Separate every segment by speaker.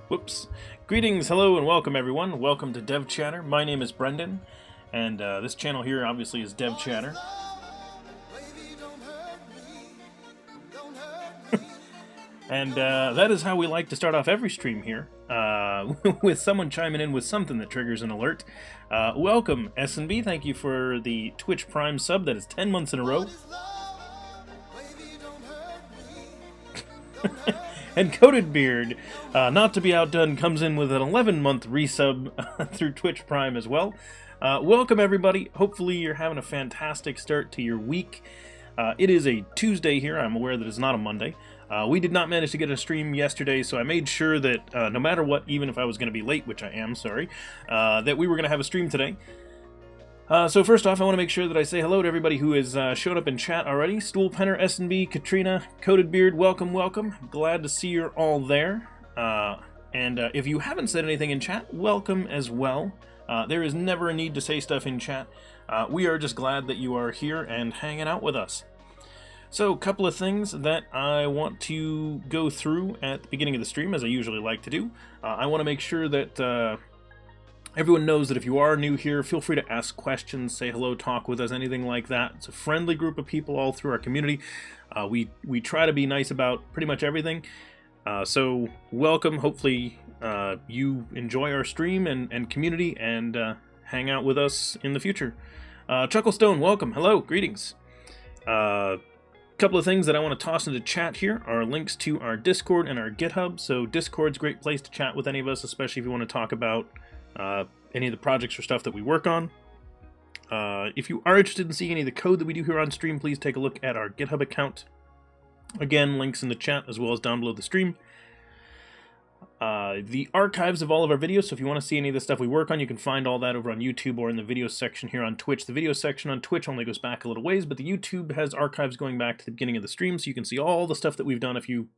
Speaker 1: Whoops. Greetings, hello, and welcome everyone. Welcome to DevChatter. My name is Brendan, and this channel here obviously is DevChatter. And that is how we like to start off every stream here, with someone chiming in with something that triggers an alert. Welcome, S&B. Thank you for the Twitch Prime sub. That is 10 months in a row. And Coated Beard, not to be outdone, comes in with an 11-month resub through Twitch Prime as well. Welcome, everybody. Hopefully you're having a fantastic start to your week. It is a Tuesday here. I'm aware that it's not a Monday. We did not manage to get a stream yesterday, so I made sure that no matter what, even if I was going to be late, which I am, sorry, that we were going to have a stream today. So first off, I want to make sure that I say hello to everybody who has showed up in chat already. Stool Penner, S&B, Katrina, Coated Beard, welcome, welcome. Glad to see you're all there. And if you haven't said anything in chat, welcome as well. There is never a need to say stuff in chat. We are just glad that you are here and hanging out with us. So, a couple of things that I want to go through at the beginning of the stream, as I usually like to do. I want to make sure that everyone knows that if you are new here, feel free to ask questions, say hello, talk with us, anything like that. It's a friendly group of people all through our community. We try to be nice about pretty much everything. So, welcome. Hopefully, you enjoy our stream and community and hang out with us in the future. Chucklestone, welcome. Hello, greetings. Couple of things that I want to toss into chat here are links to our Discord and our GitHub. So Discord's a great place to chat with any of us, especially if you want to talk about any of the projects or stuff that we work on. If you are interested in seeing any of the code that we do here on stream, please take a look at our GitHub account. Again, links in the chat as well as down below the stream. The archives of all of our videos, so if you want to see any of the stuff we work on, you can find all that over on YouTube or in the video section here on Twitch. The video section on Twitch only goes back a little ways, but the YouTube has archives going back to the beginning of the stream, so you can see all the stuff that we've done if you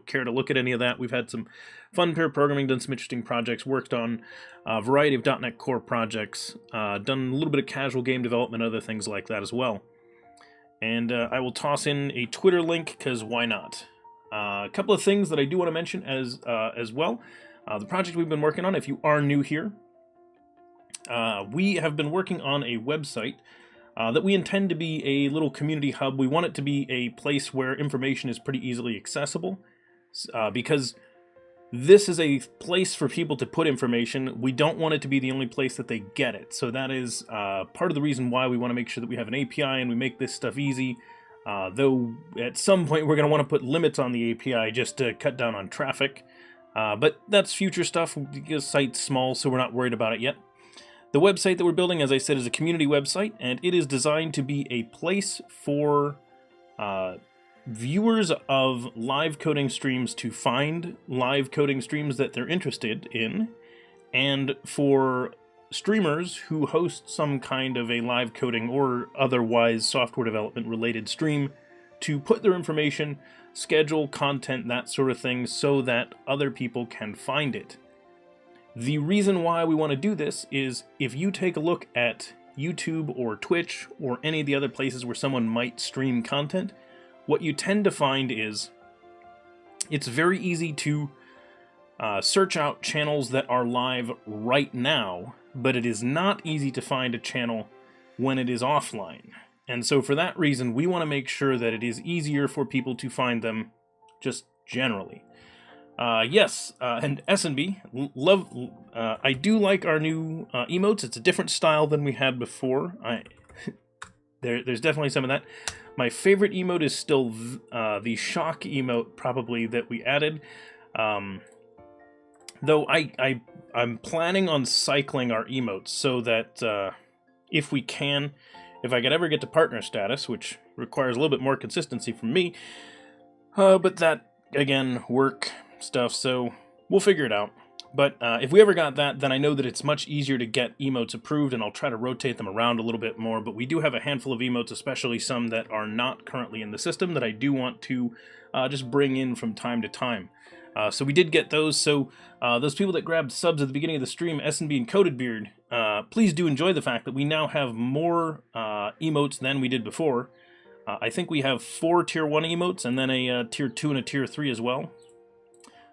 Speaker 1: care to look at any of that. We've had some fun pair programming, done some interesting projects, worked on a variety of .NET Core projects, done a little bit of casual game development, other things like that as well. And I will toss in a Twitter link, because why not? A couple of things that I do want to mention as well. The project we've been working on, if you are new here, we have been working on a website that we intend to be a little community hub. We want it to be a place where information is pretty easily accessible, because this is a place for people to put information. We don't want it to be the only place that they get it. So that is part of the reason why we want to make sure that we have an API and we make this stuff easy. Though at some point we're going to want to put limits on the API just to cut down on traffic. But that's future stuff. The site's small, so we're not worried about it yet. The website that we're building, as I said, is a community website, and it is designed to be a place for viewers of live coding streams to find live coding streams that they're interested in, and for streamers who host some kind of a live coding or otherwise software development related stream to put their information, schedule, content, that sort of thing, so that other people can find it. The reason why we want to do this is if you take a look at YouTube or Twitch or any of the other places where someone might stream content, what you tend to find is it's very easy to search out channels that are live right now, but it is not easy to find a channel when it is offline. And so for that reason, we want to make sure that it is easier for people to find them just generally. Yes, and S&B, love. I do like our new emotes. It's a different style than we had before. There's definitely some of that. My favorite emote is still the shock emote, probably, that we added. Though I'm planning on cycling our emotes so that if we can, if I could ever get to partner status, which requires a little bit more consistency from me, but that, again, work stuff, so we'll figure it out. But if we ever got that, then I know that it's much easier to get emotes approved, and I'll try to rotate them around a little bit more. But we do have a handful of emotes, especially some that are not currently in the system, that I do want to just bring in from time to time. So we did get those. So those people that grabbed subs at the beginning of the stream, S&B and Coated Beard, please do enjoy the fact that we now have more emotes than we did before. I think we have 4 Tier 1 emotes, and then a Tier 2 and a Tier 3 as well.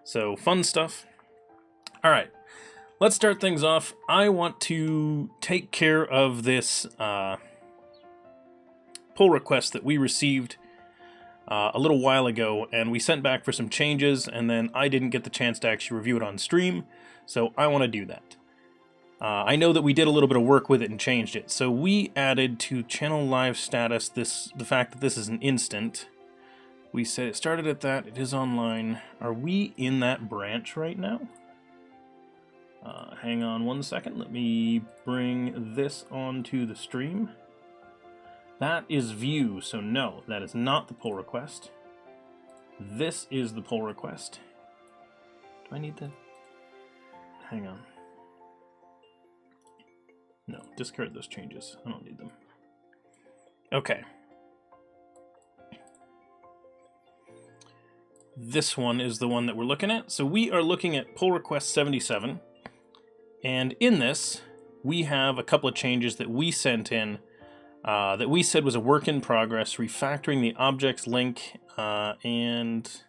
Speaker 1: So, fun stuff. All right, let's start things off. I want to take care of this pull request that we received a little while ago, and we sent back for some changes, and then I didn't get the chance to actually review it on stream, so I want to do that. I know that we did a little bit of work with it and changed it. So we added to channel live status the fact that this is an instant. We said it started at that, it is online. Are we in that branch right now? Hang on one second, let me bring this onto the stream. That is view, so no, that is not the pull request. This is the pull request. Do I need to... Hang on. No, discard those changes. I don't need them. Okay. This one is the one that we're looking at. So we are looking at pull request 77. And in this, we have a couple of changes that we sent in that we said was a work in progress, refactoring the objects link and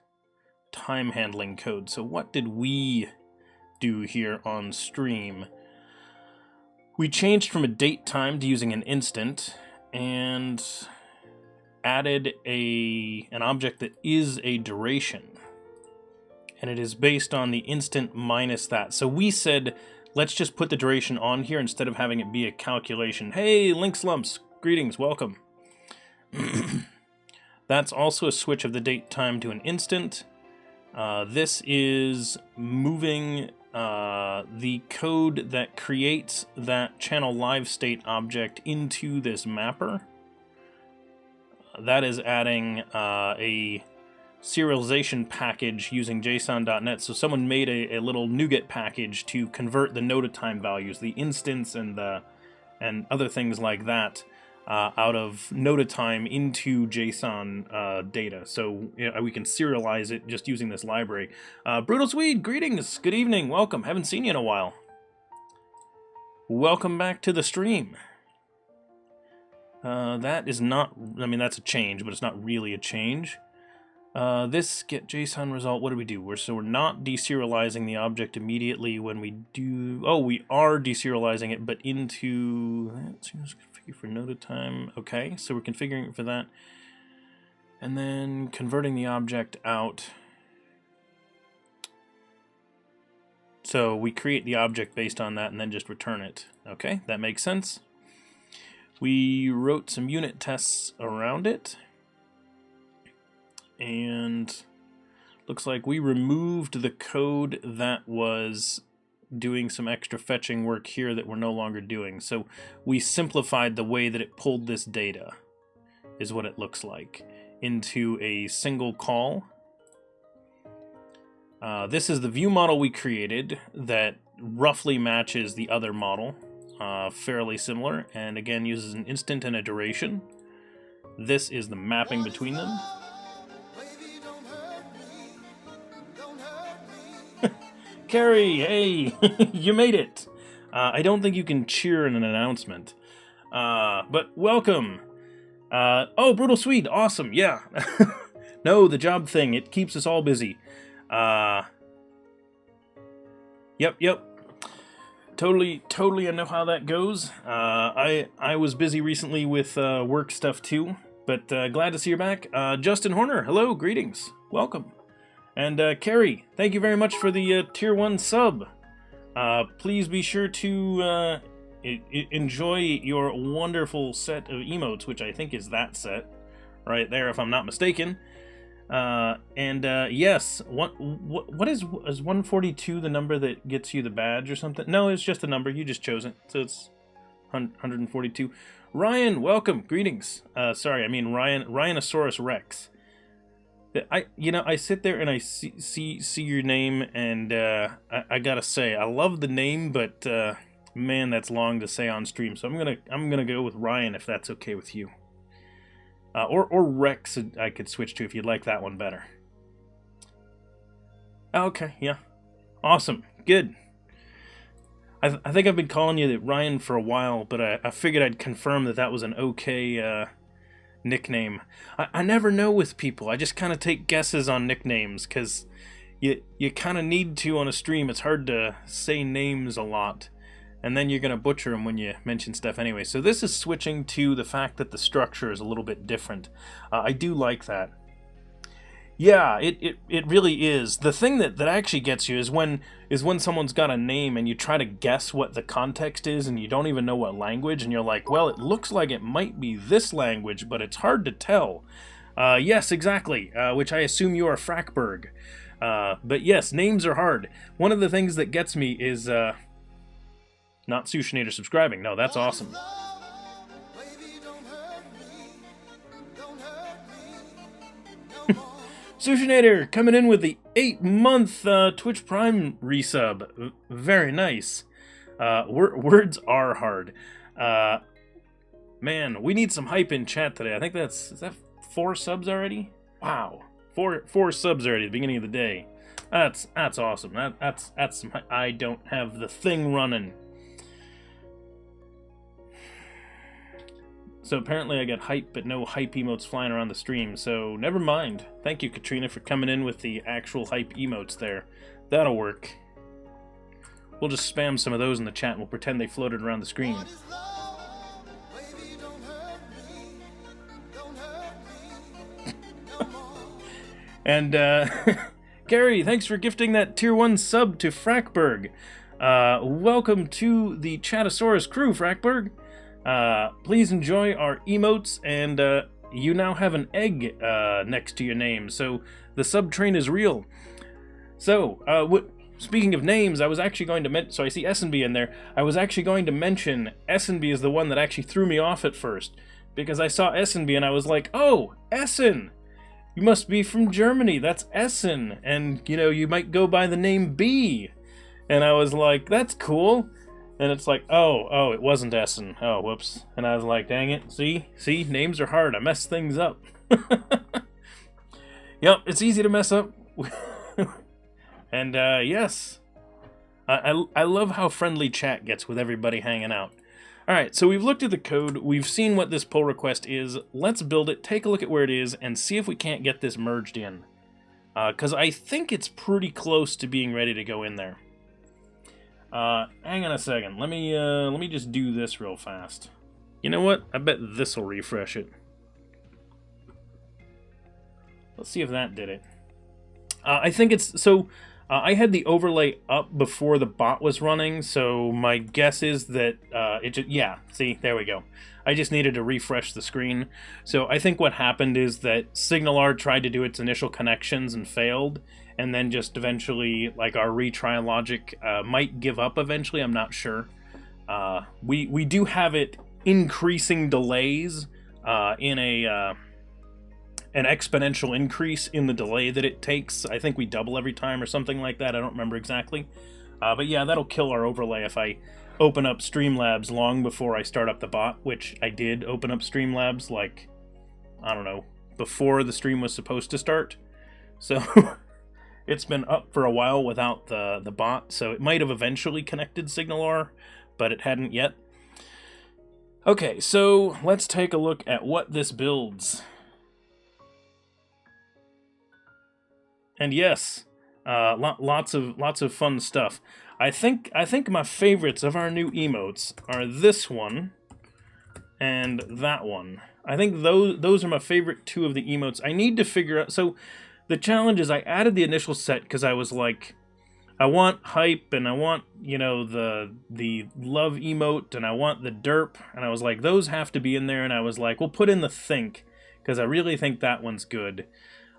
Speaker 1: time handling code. So what did we do here on stream? We changed from a date time to using an instant and added an object that is a duration. And it is based on the instant minus that. So we said, let's just put the duration on here instead of having it be a calculation. Hey, Link Slumps, greetings, welcome. That's also a switch of the date time to an instant. This is moving the code that creates that channel live state object into this mapper. That is adding a serialization package using JSON.NET. So someone made a little NuGet package to convert the notatime values, the instance and other things like that, out of notatime into JSON data. So we can serialize it just using this library. Brutal Swede, greetings, good evening, welcome. Haven't seen you in a while. Welcome back to the stream. That is not, I mean, that's a change, but it's not really a change. This get JSON result, what do we do? We're not deserializing the object immediately when we do, oh, we are deserializing it, but into, let's configure for notatime. Okay, so we're configuring it for that. And then converting the object out. So we create the object based on that and then just return it. Okay, that makes sense. We wrote some unit tests around it. And looks like we removed the code that was doing some extra fetching work here that we're no longer doing. So we simplified the way that it pulled this data, is what it looks like, into a single call. This is the view model we created that roughly matches the other model, fairly similar, and again uses an instant and a duration. This is the mapping between them. Carrie, hey, you made it. I don't think you can cheer in an announcement, but welcome. Oh, Brutal Swede, awesome, yeah. No, the job thing, it keeps us all busy. Yep. Totally, I know how that goes. I was busy recently with work stuff too, but glad to see you back. Justin Horner, hello, greetings, welcome. And Carrie, thank you very much for the Tier 1 sub. Please be sure to enjoy your wonderful set of emotes, which I think is that set right there, if I'm not mistaken. Yes, what is 142 the number that gets you the badge or something? No, it's just a number. You just chose it, so it's 142. Ryan, welcome, greetings. Sorry, I mean Ryanosaurus Rex. I sit there and I see your name, and I gotta say, I love the name, but man, that's long to say on stream. So I'm gonna go with Ryan if that's okay with you. Or Rex, I could switch to if you'd like that one better. Okay, yeah, awesome, good. I think I've been calling you Ryan for a while, but I figured I'd confirm that was an okay nickname. I never know with people. I just kind of take guesses on nicknames because, you kind of need to on a stream. It's hard to say names a lot, and then you're going to butcher them when you mention stuff anyway. So this is switching to the fact that the structure is a little bit different. I do like that. Yeah, it really is. The thing that actually gets you is when someone's got a name and you try to guess what the context is and you don't even know what language, and you're like, well, it looks like it might be this language, but it's hard to tell. Yes, exactly, which I assume you are Frackberg. But yes, names are hard. One of the things that gets me is, not Sushinator subscribing. No, that's awesome. Sushinator coming in with the 8-month Twitch Prime resub. Very nice. Words are hard. Man, we need some hype in chat today. I think is that 4 subs already? Wow. Four subs already at the beginning of the day. That's awesome. That's some, I don't have the thing running. So apparently I got hype, but no hype emotes flying around the stream, so never mind. Thank you, Katrina, for coming in with the actual hype emotes there. That'll work. We'll just spam some of those in the chat and we'll pretend they floated around the screen. And, Gary, thanks for gifting that Tier 1 sub to Frackberg. Welcome to the Chatosaurus crew, Frackberg. Please enjoy our emotes, and you now have an egg next to your name, so the sub train is real. So, speaking of names, I was actually going to mention, so I see Essenby in there, I was actually going to mention Essenby is the one that actually threw me off at first, because I saw Essenby and I was like, oh, Essen! You must be from Germany, that's Essen, and, you know, you might go by the name B. And I was like, that's cool. And it's like, oh, it wasn't Essen. Oh, whoops. And I was like, dang it. See, names are hard. I mess things up. Yep, it's easy to mess up. And, yes. I love how friendly chat gets with everybody hanging out. Alright, so we've looked at the code. We've seen what this pull request is. Let's build it, take a look at where it is, and see if we can't get this merged in. Because I think it's pretty close to being ready to go in there. Hang on a second. Let me just do this real fast. You know what? I bet this'll refresh it. Let's see if that did it. I think it's so. I had the overlay up before the bot was running, so my guess is that it just yeah. See, there we go. I just needed to refresh the screen. So I think what happened is that SignalR tried to do its initial connections and failed. And then just eventually, like, our retry logic might give up eventually, I'm not sure. We do have it increasing delays in an exponential increase in the delay that it takes. I think we double every time or something like that, I don't remember exactly. But yeah, that'll kill our overlay if I open up Streamlabs long before I start up the bot, which I did open up Streamlabs, like, I don't know, before the stream was supposed to start. So... It's been up for a while without the bot, so it might have eventually connected SignalR, but it hadn't yet. Okay, so let's take a look at what this builds. And yes, lots of fun stuff. I think my favorites of our new emotes are this one and that one. I think those are my favorite 2 of the emotes. I need to figure out so. The challenge is I added the initial set because I was like, I want hype and I want, you know, the love emote and I want the derp. And I was like, those have to be in there. And I was like, we'll put in the think because I really think that one's good.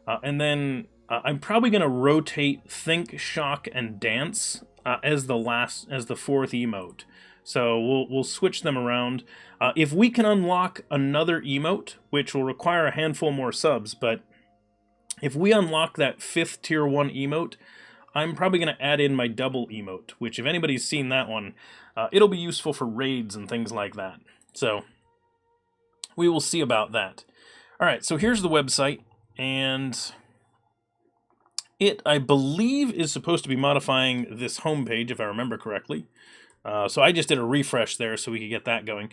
Speaker 1: And then I'm probably going to rotate think, shock, and dance as the 4th emote. So we'll switch them around. If we can unlock another emote, which will require a handful more subs, but... If we unlock that 5th Tier 1 emote, I'm probably going to add in my double emote, which if anybody's seen that one, it'll be useful for raids and things like that. So, we will see about that. Alright, so here's the website, and it, I believe, is supposed to be modifying this homepage, if I remember correctly. So I just did a refresh there so we could get that going.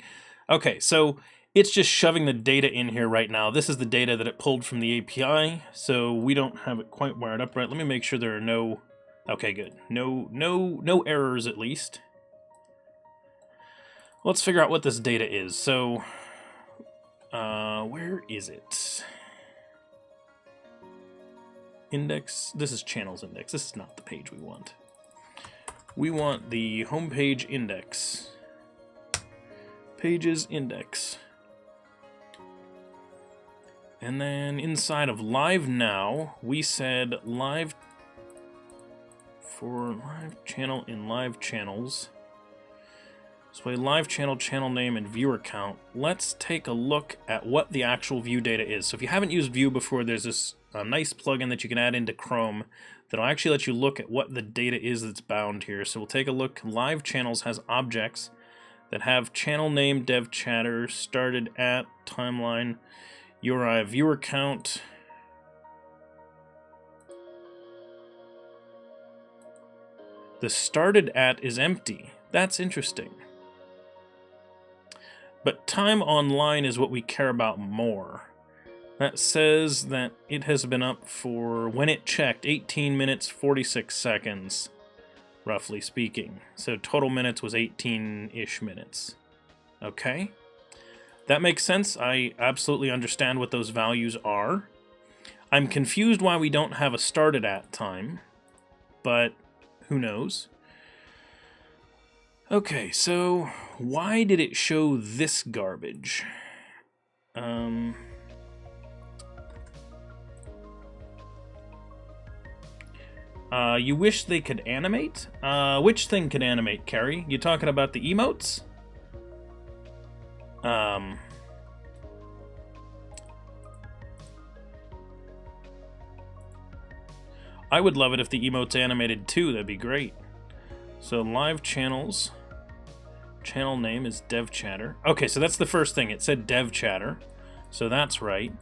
Speaker 1: Okay, so It's just shoving the data in here right now. This is the data that it pulled from the API, so we don't have it quite wired up right. Let me make sure there are no... Okay, good. No errors, at least. Let's figure out what this data is. So, where is it? Index. This is channels index. This is not the page we want. We want the homepage index. Pages index. And then inside of live now, we said live for live channel in live channels. Display live channel, channel name, and viewer count. Let's take a look at what the actual Vue data is. So if you haven't used Vue before, there's this nice plugin that you can add into Chrome that'll actually let you look at what the data is that's bound here. So we'll take a look. Live channels has objects that have channel name, DevChatter, started at, timeline, URI, viewer count. The started at is empty. That's interesting. But time online is what we care about more. That says that it has been up for, when it checked, 18 minutes, 46 seconds, roughly speaking. So total minutes was 18-ish minutes. Okay. That makes sense. I absolutely understand what those values are. I'm confused why we don't have a started at time, but who knows? Okay, so why did it show this garbage? You wish they could animate? Which thing could animate, Carrie? You talking about the emotes? I would love it if the emotes animated too, that'd be great. So live channels, channel name is DevChatter. Okay, so that's the first thing. It said DevChatter, so that's right.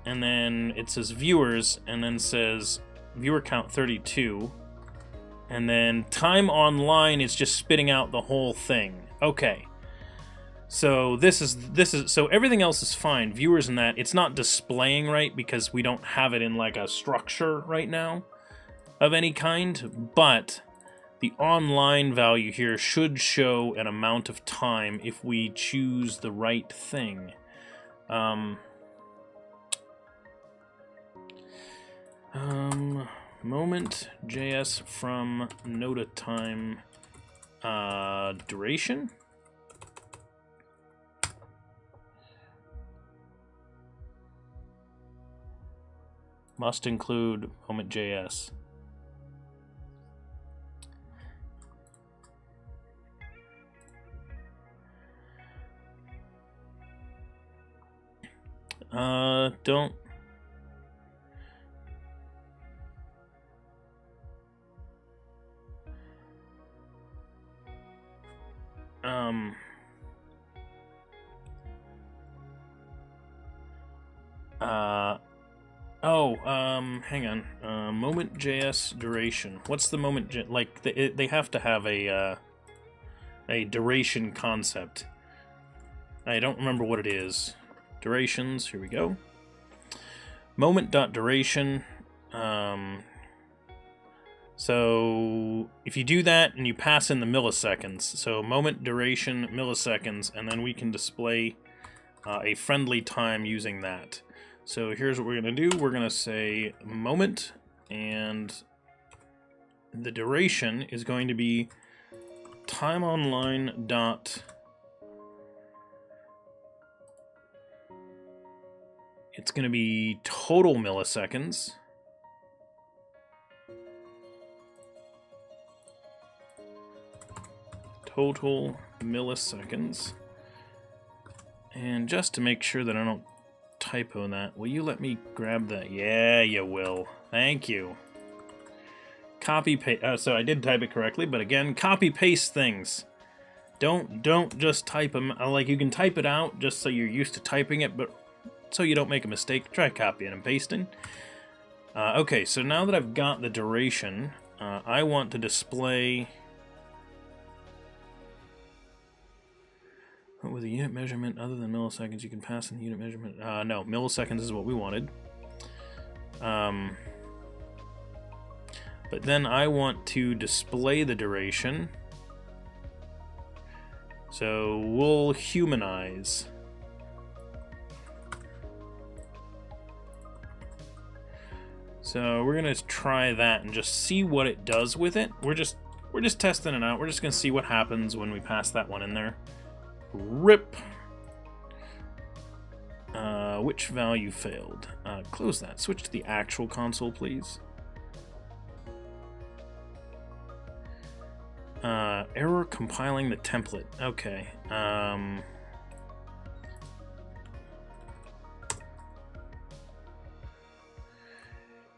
Speaker 1: And then it says viewers, and then says viewer count 32. And then time online is just spitting out the whole thing. Okay. So this is so everything else is fine. Viewers and that, it's not displaying right because we don't have it in like a structure right now of any kind, but the online value here should show an amount of time if we choose the right thing. Moment.js from nota time duration. Must include moment.js. Don't. Hang on. Moment.js duration. What's the moment? Like they have to have a duration concept. I don't remember what it is. Durations. Here we go. Moment.duration. So if you do that and you pass in the milliseconds, so moment duration milliseconds, and then we can display a friendly time using that. So here's what we're going to do. We're going to say moment, and the duration is going to be time online dot. It's going to be total milliseconds. Total milliseconds. And just to make sure that I don't typo that, will you let me grab that? Yeah, you will. Thank you. Copy paste. So I did type it correctly, but again, copy paste things. Don't just type them. Like, you can type it out just so you're used to typing it, but so you don't make a mistake, try copying and pasting. Okay, so now that I've got the duration, I want to display. with a unit measurement other than milliseconds, you can pass in the unit measurement. No, milliseconds is what we wanted. But then I want to display the duration. So we'll humanize. So we're gonna try that and just see what it does with it. We're just testing it out. We're just gonna see what happens when we pass that one in there. RIP. Which value failed? Close that. Switch to the actual console, please. Error compiling the template. Okay.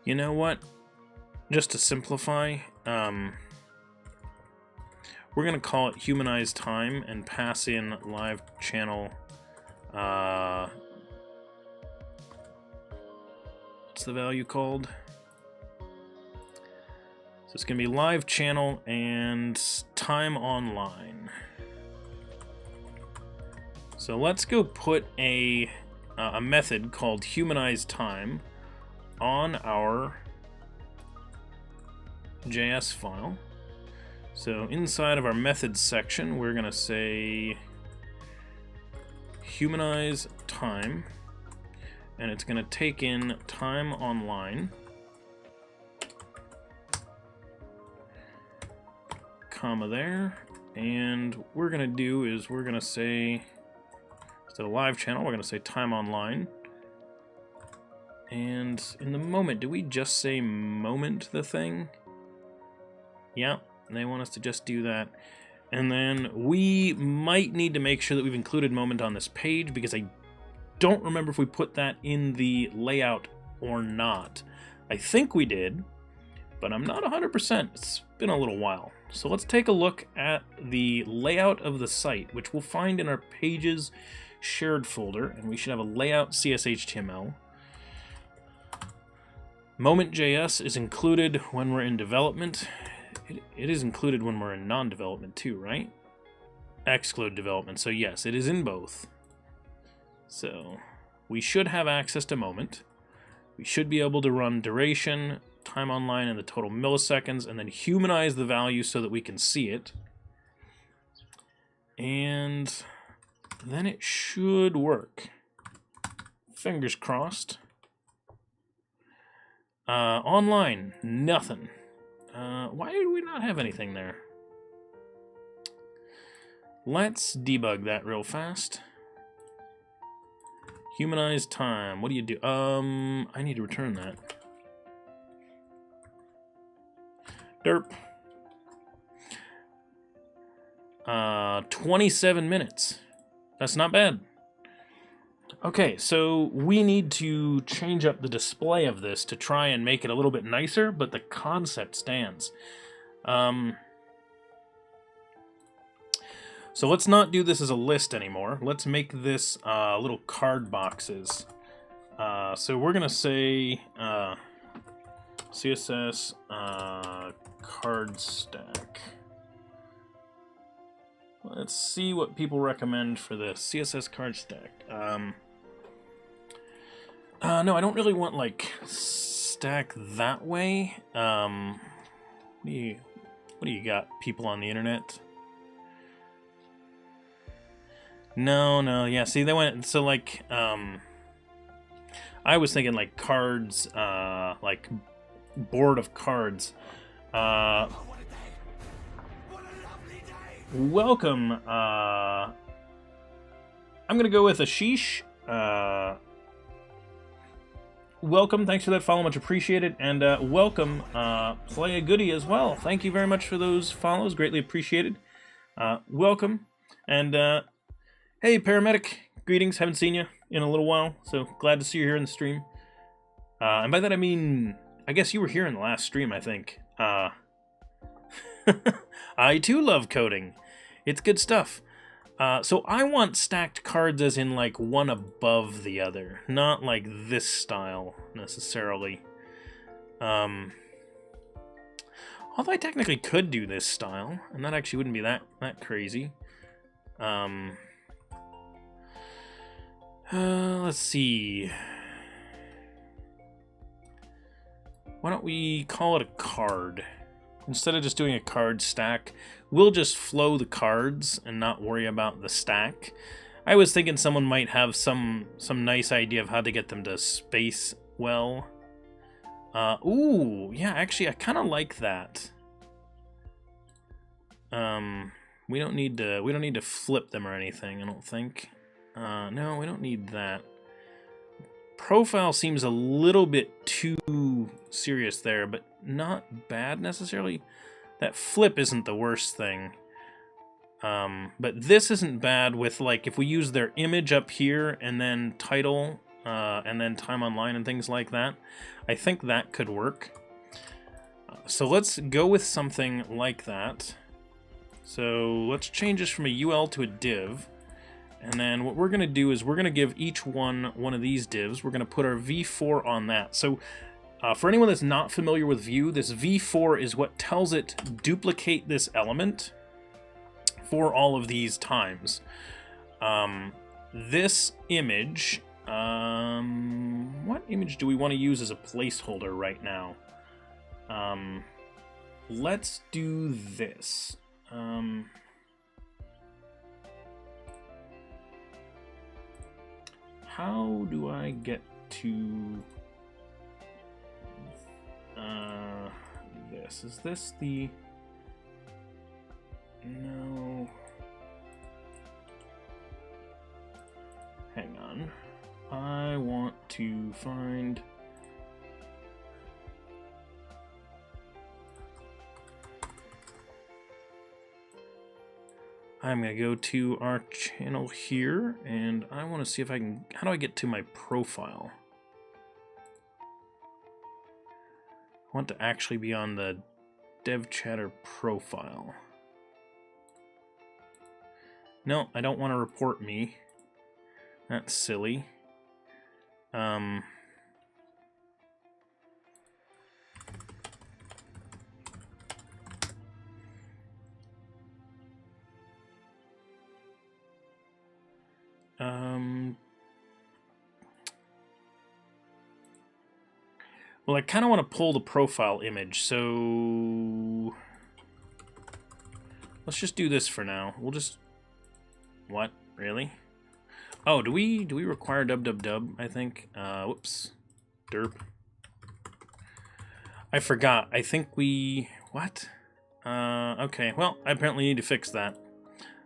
Speaker 1: You know what? Just to simplify, we're going to call it humanize time and pass in live channel. What's the value called? So it's going to be live channel and time online. So let's go put a method called humanize time on our JS file. So inside of our methods section, we're going to say humanize time, and it's going to take in time online, comma there, and what we're going to do is we're going to say, instead of live channel, we're going to say time online. And in the moment, do we just say moment the thing? Yeah, they want us to just do that. And then we might need to make sure that we've included moment on this page, because I don't remember if we put that in the layout or not. I think we did, but I'm not 100%. It's been a little while. So let's take a look at the layout of the site, which we'll find in our pages shared folder, and we should have a layout CSHTML. Moment.js is included when we're in development. It is included when we're in non-development too, right? Exclude development. So yes, it is in both. So we should have access to moment. We should be able to run duration, time online, and the total milliseconds, and then humanize the value so that we can see it. And then it should work. Fingers crossed. Online, nothing. Why do we not have anything there? Let's debug that real fast. Humanize time. What do you do? I need to return that. Derp. 27 minutes. That's not bad. Okay, so we need to change up the display of this to try and make it a little bit nicer, but the concept stands. So let's not do this as a list anymore. Let's make this little card boxes. So we're going to say CSS card stack. Let's see what people recommend for this. CSS card stack. No, I don't really want, like, stack that way. What do you got, people on the internet? No, yeah, see, they went, so, like, I was thinking, like, cards, like, board of cards. Welcome, I'm gonna go with Ashish. Welcome, thanks for that follow, much appreciated, and welcome, Play a Goodie as well. Thank you very much for those follows, greatly appreciated. Welcome, and hey, Paramedic, greetings, haven't seen you in a little while, so glad to see you here in the stream. And by that I mean, I guess you were here in the last stream, I think. I too love coding. It's good stuff. So I want stacked cards as in like one above the other, not like this style necessarily. Although I technically could do this style, and that actually wouldn't be that crazy. Let's see. Why don't we call it a card? Instead of just doing a card stack, we'll just flow the cards and not worry about the stack. I was thinking someone might have some nice idea of how to get them to space well. Ooh, yeah, actually, I kind of like that. We don't need to flip them or anything, I don't think. No, we don't need that. Profile seems a little bit too serious there, but not bad necessarily. That flip isn't the worst thing. But this isn't bad with, like, if we use their image up here and then title and then time online and things like that. I think that could work. So let's go with something like that. So let's change this from a UL to a div. And then what we're going to do is we're going to give each one of these divs. We're going to put our v4 on that. So for anyone that's not familiar with Vue, this v4 is what tells it duplicate this element for all of these times. This image, what image do we want to use as a placeholder right now? Let's do this. How do I get to this? Is this the... No. Hang on. I want to find... I'm going to go to our channel here, and I want to see if I can... How do I get to my profile? I want to actually be on the DevChatter profile. No, I don't want to report me. That's silly. Well, I kind of want to pull the profile image, so let's just do this for now. We'll just... What? Really? Oh, do we require dub? I think. Whoops. Derp. I forgot. I think we... What? Okay, well, I apparently need to fix that.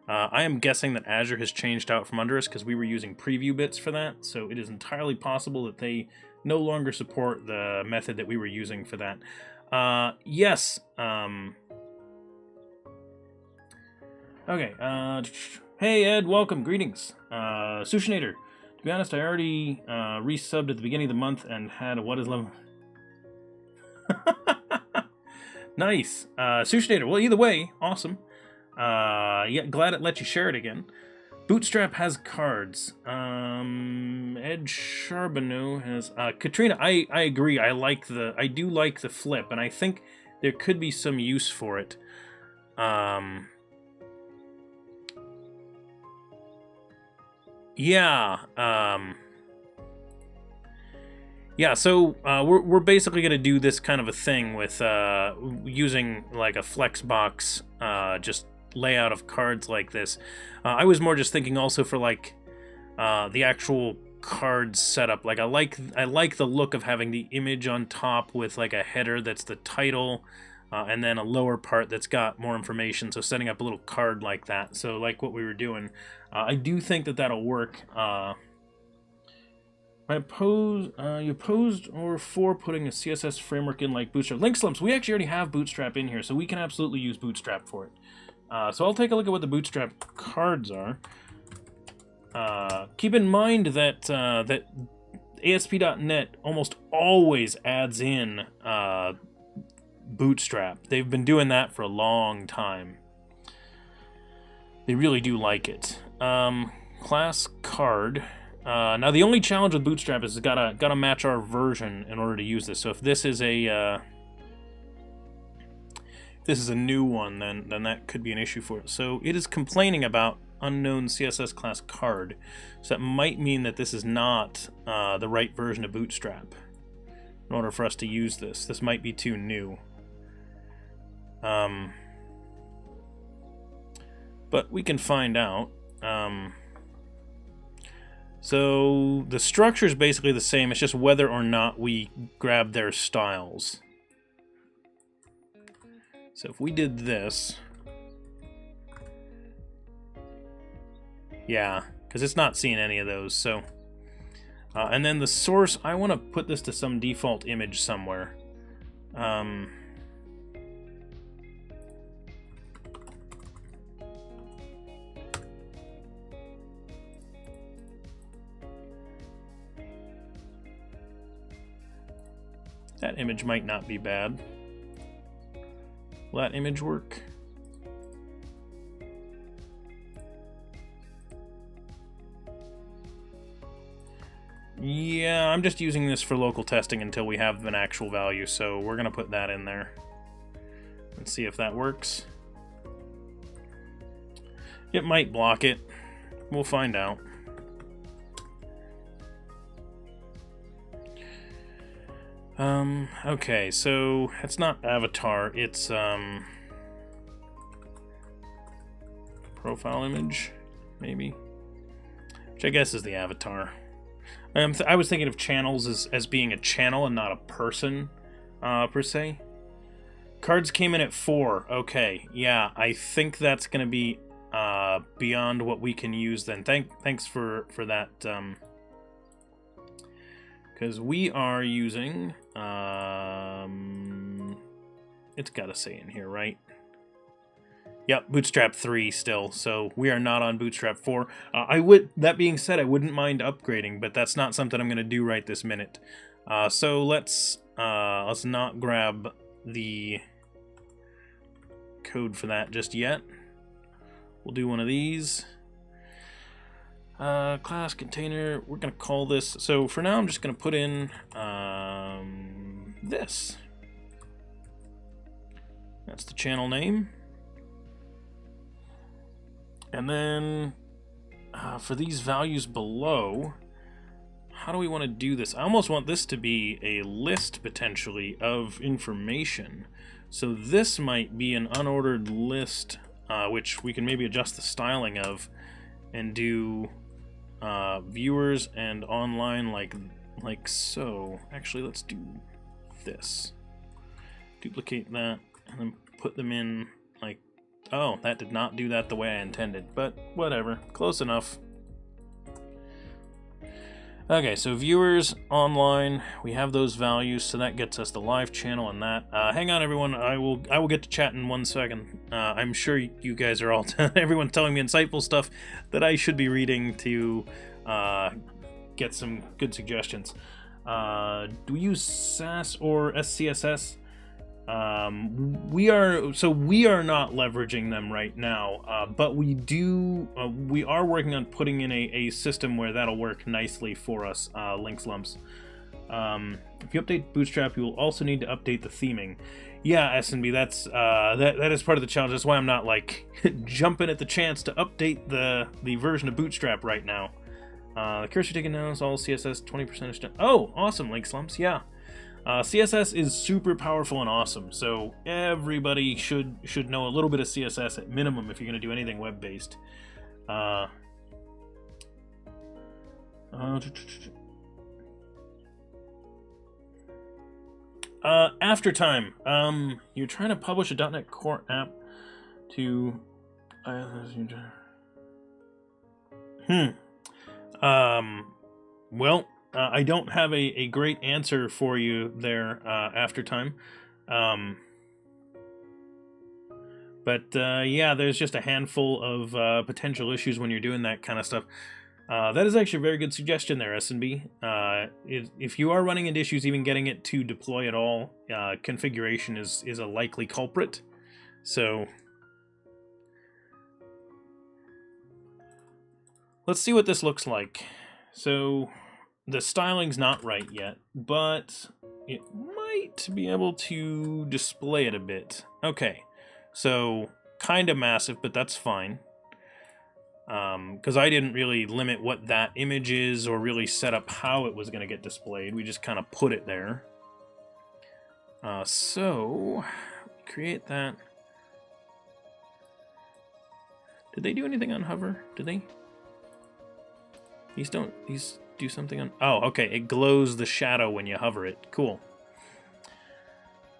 Speaker 1: I am guessing that Azure has changed out from under us because we were using preview bits for that, so it is entirely possible that they no longer support the method that we were using for that. Yes. Okay. Hey, Ed, welcome. Greetings. Sushinator. To be honest, I already resubbed at the beginning of the month and had a what is level... Nice. Sushinator. Well, either way, awesome. Yeah, glad it let you share it again. Bootstrap has cards. Ed Charbonneau has... Katrina, I agree. I do like the flip, and I think there could be some use for it. Yeah. Yeah, so we're basically going to do this kind of a thing with using like a flexbox just layout of cards like this. I was more just thinking also for like the actual cards setup. Like I like the look of having the image on top with like a header that's the title, and then a lower part that's got more information. So setting up a little card like that. So like what we were doing, I do think that that'll work. You opposed or for putting a CSS framework in like Bootstrap? Link slumps. We actually already have Bootstrap in here, so we can absolutely use Bootstrap for it. So I'll take a look at what the Bootstrap cards are. Keep in mind that that ASP.NET almost always adds in Bootstrap. They've been doing that for a long time. They really do like it. Class card. Now the only challenge with Bootstrap is it's gotta match our version in order to use this. So if this is a new one, then that could be an issue for it. So it is complaining about unknown CSS class card. So that might mean that this is not the right version of Bootstrap in order for us to use this. This might be too new. But we can find out. So the structure is basically the same. It's just whether or not we grab their styles. So if we did this, yeah, because it's not seeing any of those. So, and then the source, I want to put this to some default image somewhere. That image might not be bad. Will that image work? Yeah, I'm just using this for local testing until we have an actual value, so we're gonna put that in there. Let's see if that works. It might block it. We'll find out. Okay, so it's not avatar, it's profile image, maybe, which I guess is the avatar. I was thinking of channels as being a channel and not a person, per se. Cards came in at 4. Okay, yeah, I think that's going to be beyond what we can use then. Thanks for that, because we are using, it's got to say in here, right? Yep, Bootstrap 3 still, so we are not on Bootstrap 4. That being said, I wouldn't mind upgrading, but that's not something I'm going to do right this minute. So let's not grab the code for that just yet. We'll do one of these. Class container, we're going to call this, so for now I'm just going to put in this. That's the channel name. And then for these values below, how do we want to do this? I almost want this to be a list potentially of information. So this might be an unordered list, which we can maybe adjust the styling of and do viewers and online like so. Actually, let's do this. Duplicate that and then put them in like, oh, that did not do that the way I intended, but whatever, close enough. Okay, so viewers, online, we have those values, so that gets us the live channel and that. Hang on, everyone, I will get to chat in 1 second. I'm sure you guys are all, everyone's telling me insightful stuff that I should be reading to get some good suggestions. Do we use Sass or SCSS? We are not leveraging them right now, but we are working on putting in a system where that'll work nicely for us. Links lumps. If you update Bootstrap, you will also need to update the theming. Yeah, S&B, that's that is part of the challenge. That's why I'm not like jumping at the chance to update the version of Bootstrap right now. The cursor taken down is all CSS 20%. Oh, awesome, Links lumps. Yeah. CSS is super powerful and awesome, so everybody should know a little bit of CSS at minimum if you're going to do anything web-based. After time. You're trying to publish a .NET Core app to... well... I don't have a great answer for you there after time. But yeah, there's just a handful of potential issues when you're doing that kind of stuff. That is actually a very good suggestion there, S&B. If you are running into issues even getting it to deploy at all, configuration is a likely culprit. So let's see what this looks like. So the styling's not right yet, but it might be able to display it a bit. Okay, so kind of massive, but that's fine. because I didn't really limit what that image is or really set up how it was going to get displayed. We just kind of put it there. So create that. Did they do anything on hover? Did they? These do something on... Oh, okay. It glows the shadow when you hover it. Cool.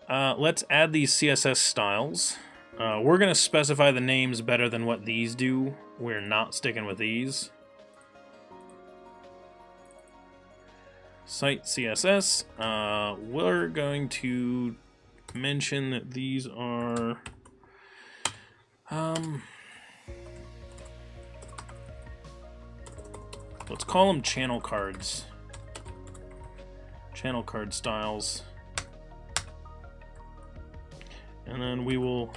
Speaker 1: Let's add these CSS styles. We're going to specify the names better than what these do. We're not sticking with these. Site CSS. We're going to mention that these are... let's call them channel cards. Channel card styles. And then we will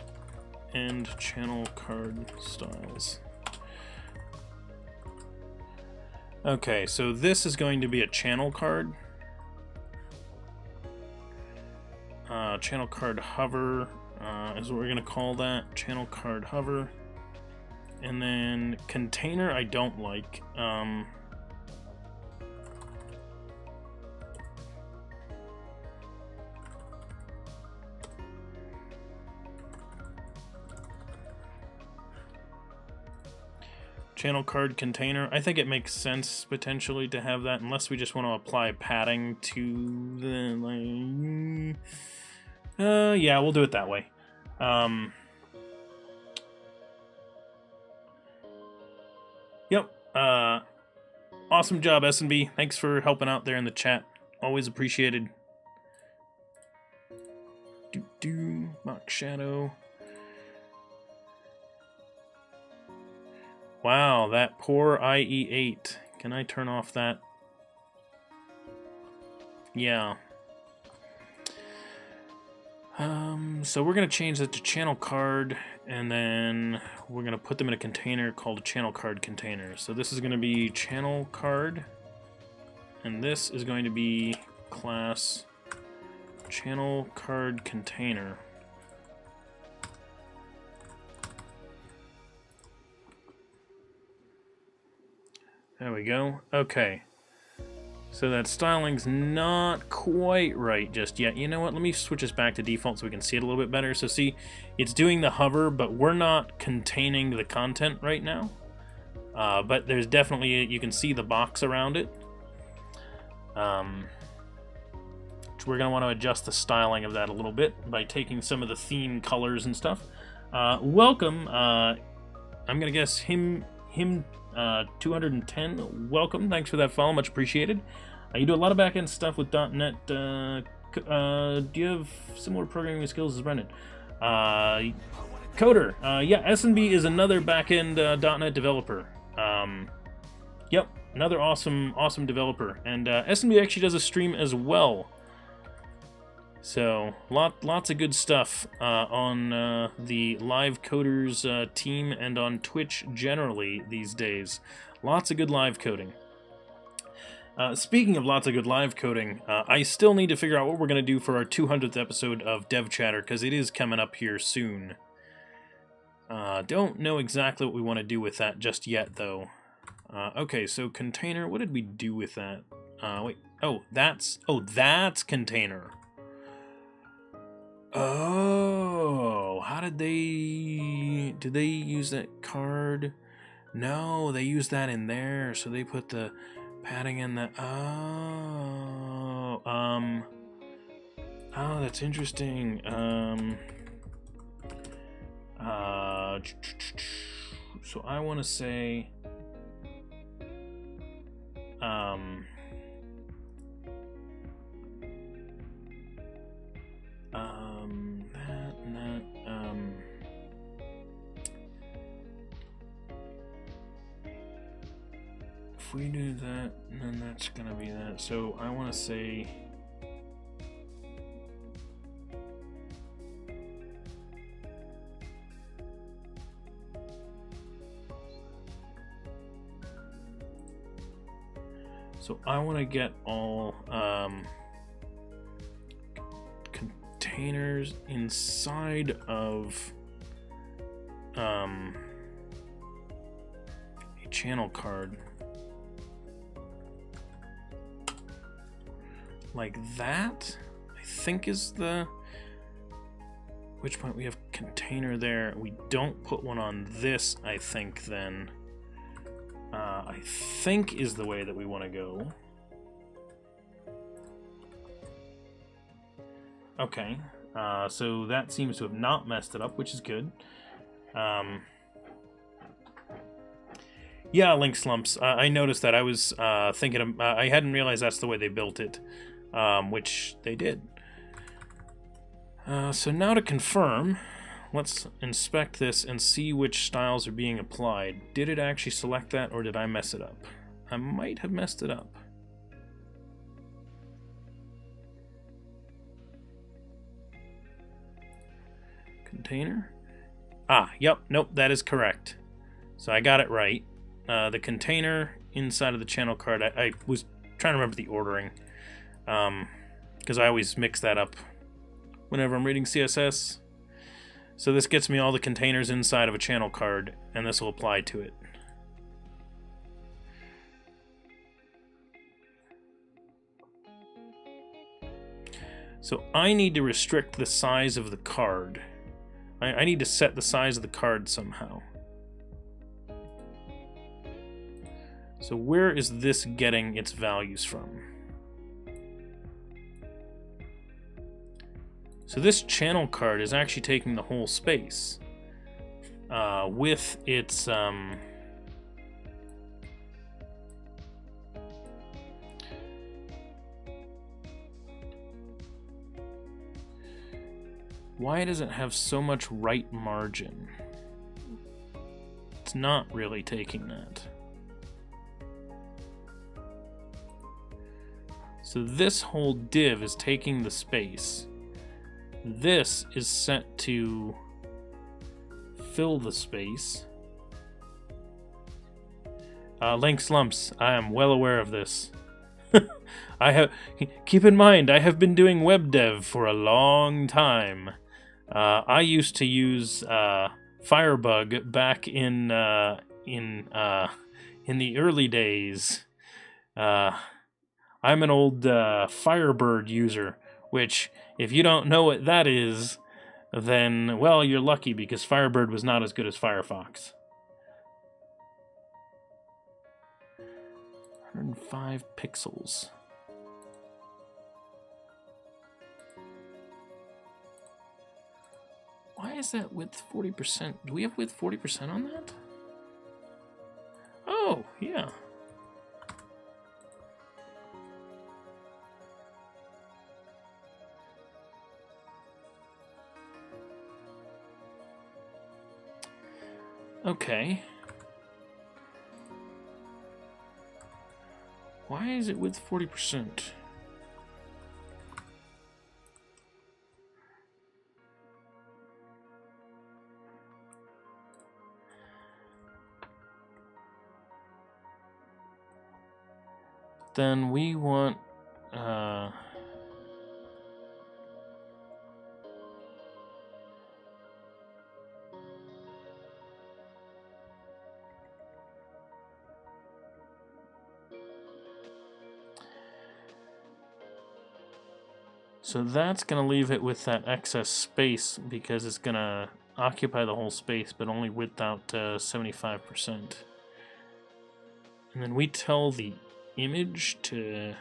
Speaker 1: end channel card styles. Okay, so this is going to be a channel card. Channel card hover is what we're going to call that. Channel card hover. And then container I don't like. Channel card container. I think it makes sense potentially to have that, unless we just want to apply padding to the... yeah, we'll do it that way. Yep. Awesome job, S&B. Thanks for helping out there in the chat. Always appreciated. Mock shadow. Wow, that poor IE8. Can I turn off that? Yeah. So we're going to change that to channel card, and then we're going to put them in a container called a channel card container. So this is going to be channel card, and this is going to be class channel card container. There we go. Okay. So that styling's not quite right just yet. You know what? Let me switch this back to default so we can see it a little bit better. So see, it's doing the hover, but we're not containing the content right now. But there's definitely, you can see the box around it. So we're going to want to adjust the styling of that a little bit by taking some of the theme colors and stuff. Welcome. I'm going to guess him 210, welcome. Thanks for that follow, much appreciated. You do a lot of backend stuff with .NET. Do you have similar programming skills as Brendan? Coder. Yeah, S&B is another backend .NET developer. Yep, another awesome developer. And S&B actually does a stream as well. So lots of good stuff on the Live Coders team and on Twitch generally these days. Lots of good live coding. Speaking of lots of good live coding, I still need to figure out what we're going to do for our 200th episode of DevChatter, because it is coming up here soon. Don't know exactly what we want to do with that just yet, though. Okay, so container, what did we do with that? Wait, that's container. Oh, how did they use that card? No, they used that in there, so they put the padding in the, oh, that's interesting. So I want to say, if we do that, then that's gonna be that. So I want to say, to get all containers inside of channel card. Like that, I think is the... Which point we have container there. We don't put one on this, I think, then. I think is the way that we want to go. Okay, so that seems to have not messed it up, which is good. Yeah, link slumps. I noticed that. I was thinking of, I hadn't realized that's the way they built it, which they did. So now to confirm, let's inspect this and see which styles are being applied. Did it actually select that, or did I mess it up? I might have messed it up. Container? Ah, yep, nope, that is correct. So I got it right. The container inside of the channel card, I was trying to remember the ordering, because I always mix that up whenever I'm reading CSS. So this gets me all the containers inside of a channel card, and this will apply to it. So I need to restrict the size of the card. I need to set the size of the card somehow. So where is this getting its values from? So this channel card is actually taking the whole space with its why does it have so much right margin? It's not really taking that. So this whole div is taking the space. This is set to fill the space. Link slumps. I am well aware of this. Keep in mind, I have been doing web dev for a long time. I used to use Firebug back in the early days. I'm an old Firebird user, which, if you don't know what that is, then, well, you're lucky, because Firebird was not as good as Firefox. 105 pixels. Why is that width 40%? Do we have width 40% on that? Oh, yeah. Okay. Why is it width 40%? Then we want so that's going to leave it with that excess space, because it's going to occupy the whole space, but only width out 75%. And then we tell the image to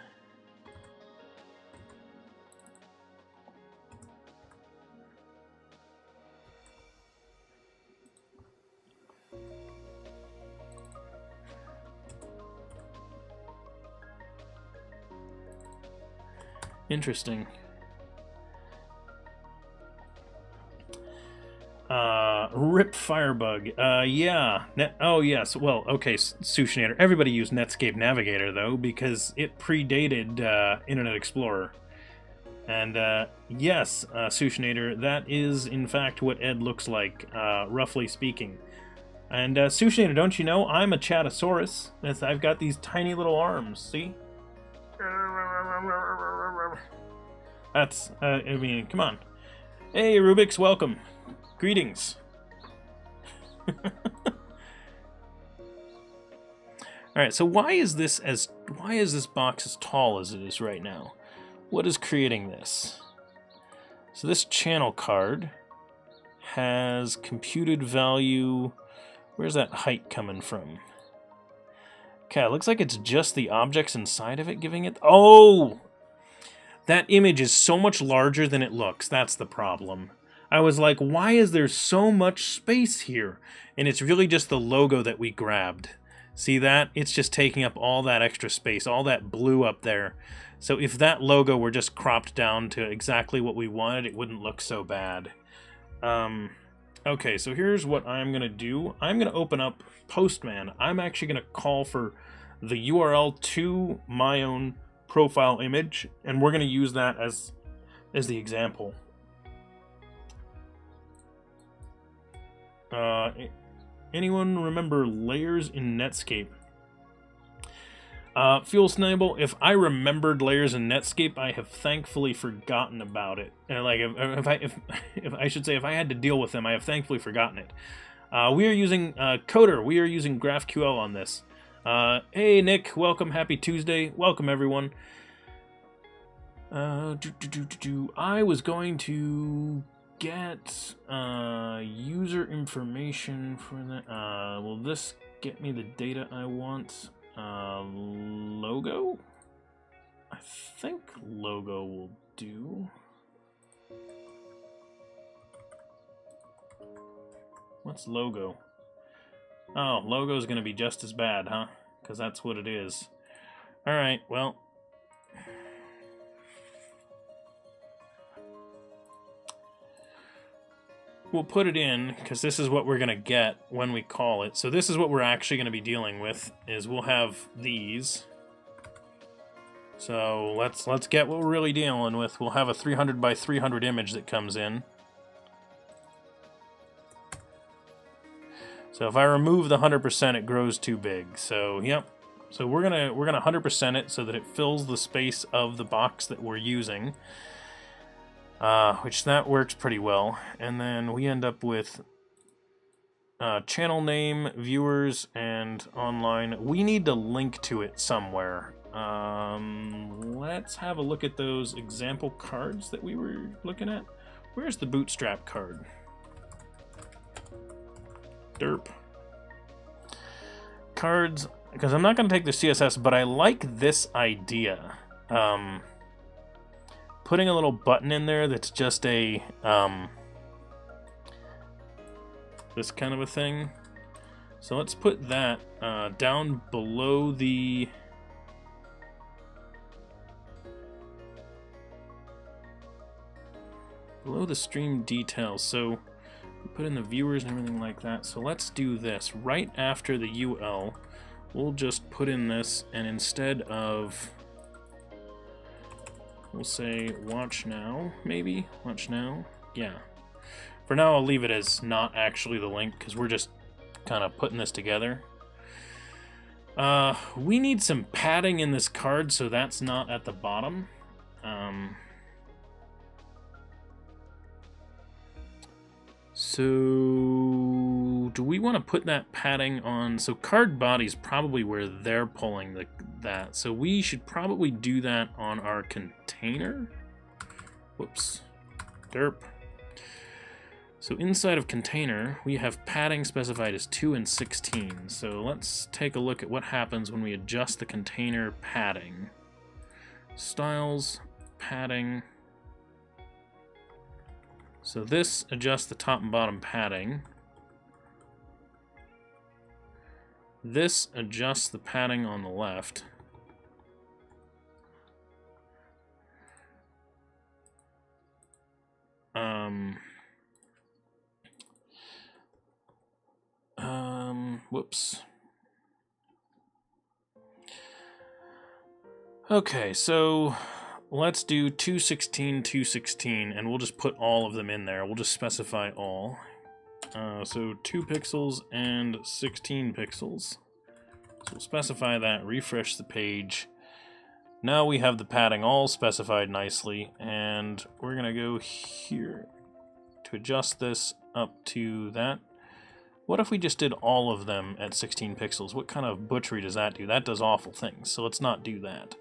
Speaker 1: interesting. Rip Firebug. Yeah. Oh, yes. Well, okay, Sushinator. Everybody used Netscape Navigator, though, because it predated Internet Explorer. And, yes, Sushinator, that is, in fact, what Ed looks like, roughly speaking. And, Sushinator, don't you know, I'm a Chatosaurus. I've got these tiny little arms, see? That's, I mean, come on. Hey, Rubik's, welcome. Greetings. right, so why is this box as tall as it is right now? What is creating this? So this channel card has computed value. Where's that height coming from? Okay, it looks like it's just the objects inside of it giving it... Oh! That image is so much larger than it looks. That's the problem. I was like, why is there so much space here? And it's really just the logo that we grabbed. See that? It's just taking up all that extra space, all that blue up there. So if that logo were just cropped down to exactly what we wanted, it wouldn't look so bad. Okay, so here's what I'm going to do. I'm going to open up Postman. I'm actually going to call for the URL to my own profile image, and we're going to use that as the example. Anyone remember layers in Netscape? Fuel Snable, if I remembered layers in Netscape, I have thankfully forgotten about it. And like, if I should say, if I had to deal with them, I have thankfully forgotten it. We are using Coder. We are using GraphQL on this. Hey Nick, welcome. Happy Tuesday. Welcome everyone. I was going to get user information for that. Will this get me the data I want? Logo? I think logo will do. What's logo? Oh, logo is going to be just as bad, huh? Because that's what it is. Alright, well. We'll put it in, because this is what we're going to get when we call it. So this is what we're actually going to be dealing with, is we'll have these. So let's get what we're really dealing with. We'll have a 300 by 300 image that comes in. So if I remove the 100%, it grows too big. So yep. So we're gonna 100% it so that it fills the space of the box that we're using. Which that works pretty well. And then we end up with channel name, viewers, and online. We need to link to it somewhere. Let's have a look at those example cards that we were looking at. Where's the Bootstrap card? Derp. Cards, because I'm not going to take the CSS, but I like this idea. Putting a little button in there that's just a, this kind of a thing. So let's put that down below the... below the stream details. So we put in the viewers and everything like that. So let's do this. Right after the UL, we'll just put in this, and instead of... we'll say watch now, maybe? Watch now? Yeah. For now, I'll leave it as not actually the link, because we're just kind of putting this together. We need some padding in this card, so that's not at the bottom. So, do we want to put that padding on? So card body's probably where they're pulling that. So we should probably do that on our container. Whoops. Derp. So inside of container, we have padding specified as 2 and 16. So let's take a look at what happens when we adjust the container padding. Styles, padding. So this adjusts the top and bottom padding. This adjusts the padding on the left. Whoops. Okay, so let's do 216, 216, and we'll just put all of them in there. We'll just specify all. So 2 pixels and 16 pixels. So we'll specify that, refresh the page. Now we have the padding all specified nicely, and we're going to go here to adjust this up to that. What if we just did all of them at 16 pixels? What kind of butchery does that do? That does awful things, so let's not do that.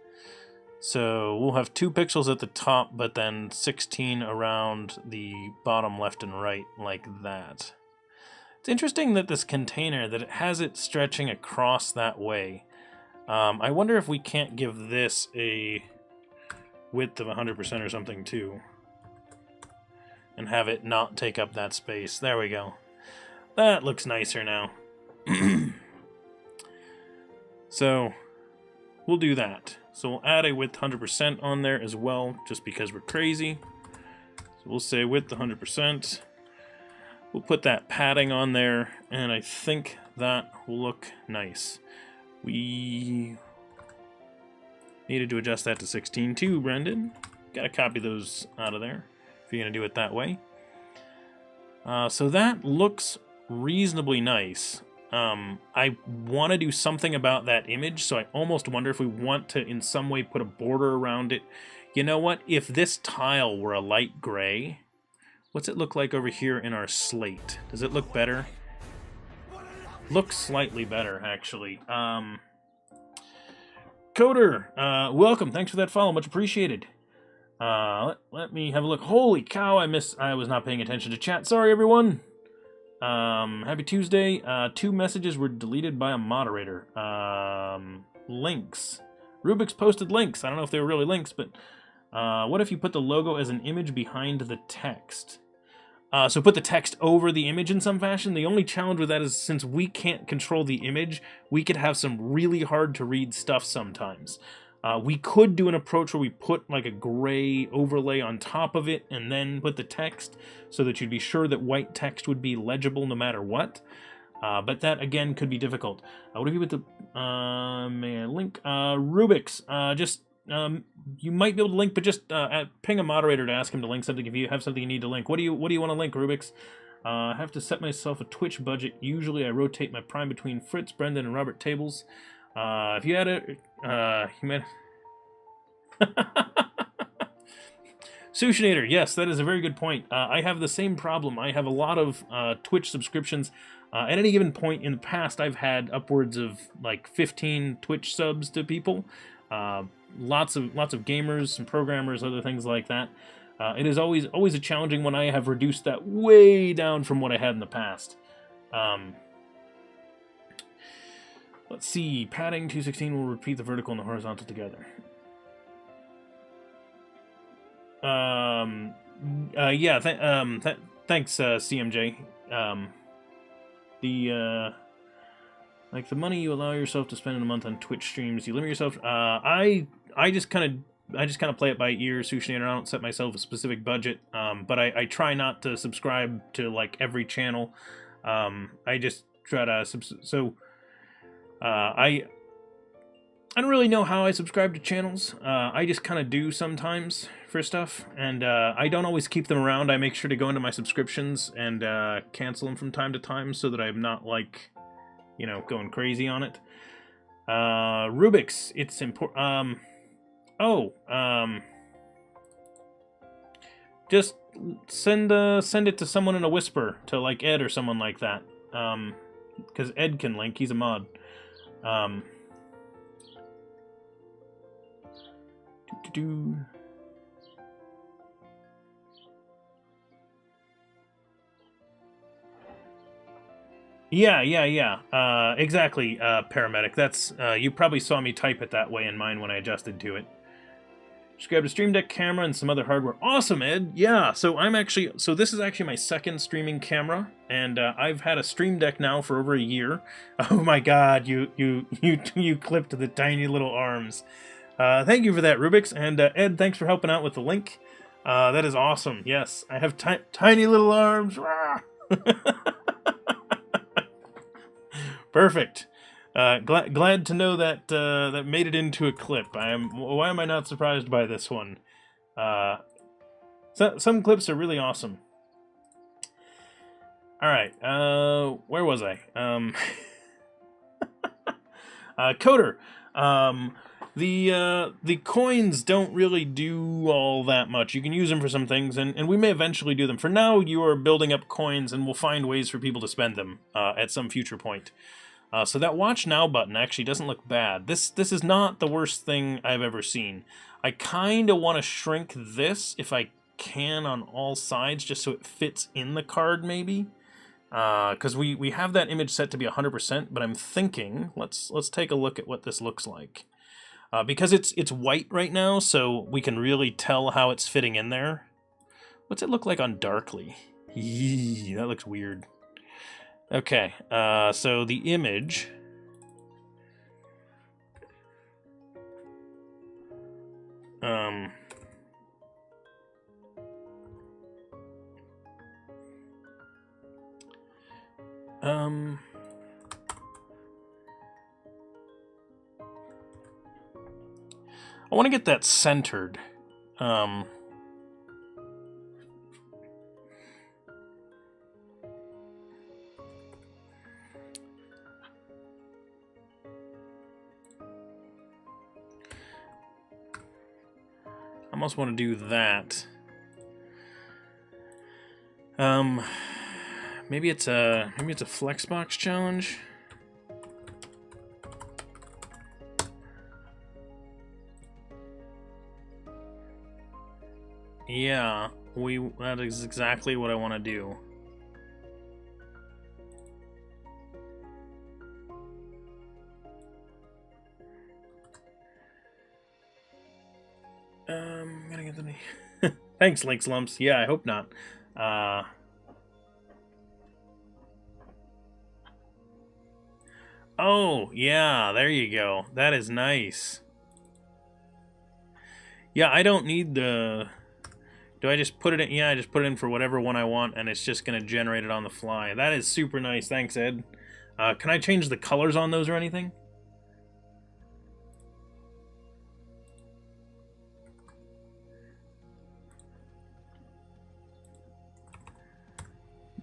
Speaker 1: So we'll have 2 pixels at the top, but then 16 around the bottom left and right, like that. It's interesting that this container, that it has it stretching across that way. I wonder if we can't give this a width of 100% or something too, and have it not take up that space. There we go. That looks nicer now. So we'll do that. So we'll add a width 100% on there as well, just because we're crazy. So we'll say width 100%. We'll put that padding on there, and I think that will look nice. We needed to adjust that to 16 too, Brendan. Gotta copy those out of there if you're gonna do it that way. So that looks reasonably nice. I want to do something about that image, so I almost wonder if we want to in some way put a border around it. You know what? If this tile were a light gray, what's it look like over here in our slate? Does it look better? Looks slightly better, actually. Coder, welcome. Thanks for that follow. Much appreciated. Let me have a look. Holy cow, I was not paying attention to chat. Sorry, everyone. Happy Tuesday. 2 messages were deleted by a moderator. Links. Rubik's posted links. I don't know if they were really links, but what if you put the logo as an image behind the text? So put the text over the image in some fashion. The only challenge with that is since we can't control the image, we could have some really hard to read stuff sometimes. We could do an approach where we put like a gray overlay on top of it and then put the text so that you'd be sure that white text would be legible no matter what. But that, again, could be difficult. What if you put the link? Rubik's. You might be able to link, but just ping a moderator to ask him to link something if you have something you need to link. What do you want to link, Rubik's? I have to set myself a Twitch budget. Usually I rotate my Prime between Fritz, Brendan, and Robert Tables. If you had you might... Sushinator, yes, that is a very good point. I have the same problem. I have a lot of Twitch subscriptions. At any given point in the past, I've had upwards of like 15 Twitch subs to people. Lots of gamers, some programmers, other things like that. It is always a challenging one. I have reduced that way down from what I had in the past. Let's see. Padding 216 will repeat the vertical and the horizontal together. Yeah. Thanks, CMJ. Like the money you allow yourself to spend in a month on Twitch streams, you limit yourself. I just kind of play it by ear, Sushinator. I don't set myself a specific budget. But I try not to subscribe to like every channel. I just try to I don't really know how I subscribe to channels. I just kind of do sometimes for stuff, and I don't always keep them around. I make sure to go into my subscriptions and cancel them from time to time so that I'm not, like, going crazy on it. Rubik's, it's important. Just send it to someone in a whisper, to like Ed or someone like that. Because Ed can link. He's a mod. Yeah. Exactly, paramedic. That's you probably saw me type it that way in mine when I adjusted to it. Just grabbed a Stream Deck camera and some other hardware. Awesome, Ed. Yeah. So this is actually my second streaming camera, and I've had a Stream Deck now for over a year. Oh my God, you clipped the tiny little arms. Thank you for that, Rubik's, and Ed, thanks for helping out with the link. That is awesome. Yes, I have tiny little arms. Perfect. Glad to know that that made it into a clip. Why am I not surprised by this one? Some clips are really awesome. All right, where was I? Coder. The coins don't really do all that much. You can use them for some things, and we may eventually do them. For now, you are building up coins, and we'll find ways for people to spend them at some future point. So that Watch Now button actually doesn't look bad. This is not the worst thing I've ever seen. I kind of want to shrink this if I can on all sides, just so it fits in the card maybe. Because we have that image set to be 100%, but I'm thinking, let's take a look at what this looks like. Because it's white right now, so we can really tell how it's fitting in there. What's it look like on darkly? Eee, that looks weird. Okay, so the image... I want to get that centered. I almost want to do that. Maybe it's a Flexbox challenge. Yeah, that is exactly what I want to do. I'm gonna get the Thanks, Link Slumps. Yeah, I hope not. Oh, yeah, there you go. That is nice. Yeah, I don't need the... Do I just put it in? Yeah, I just put it in for whatever one I want, and it's just going to generate it on the fly. That is super nice. Thanks, Ed. Can I change the colors on those or anything?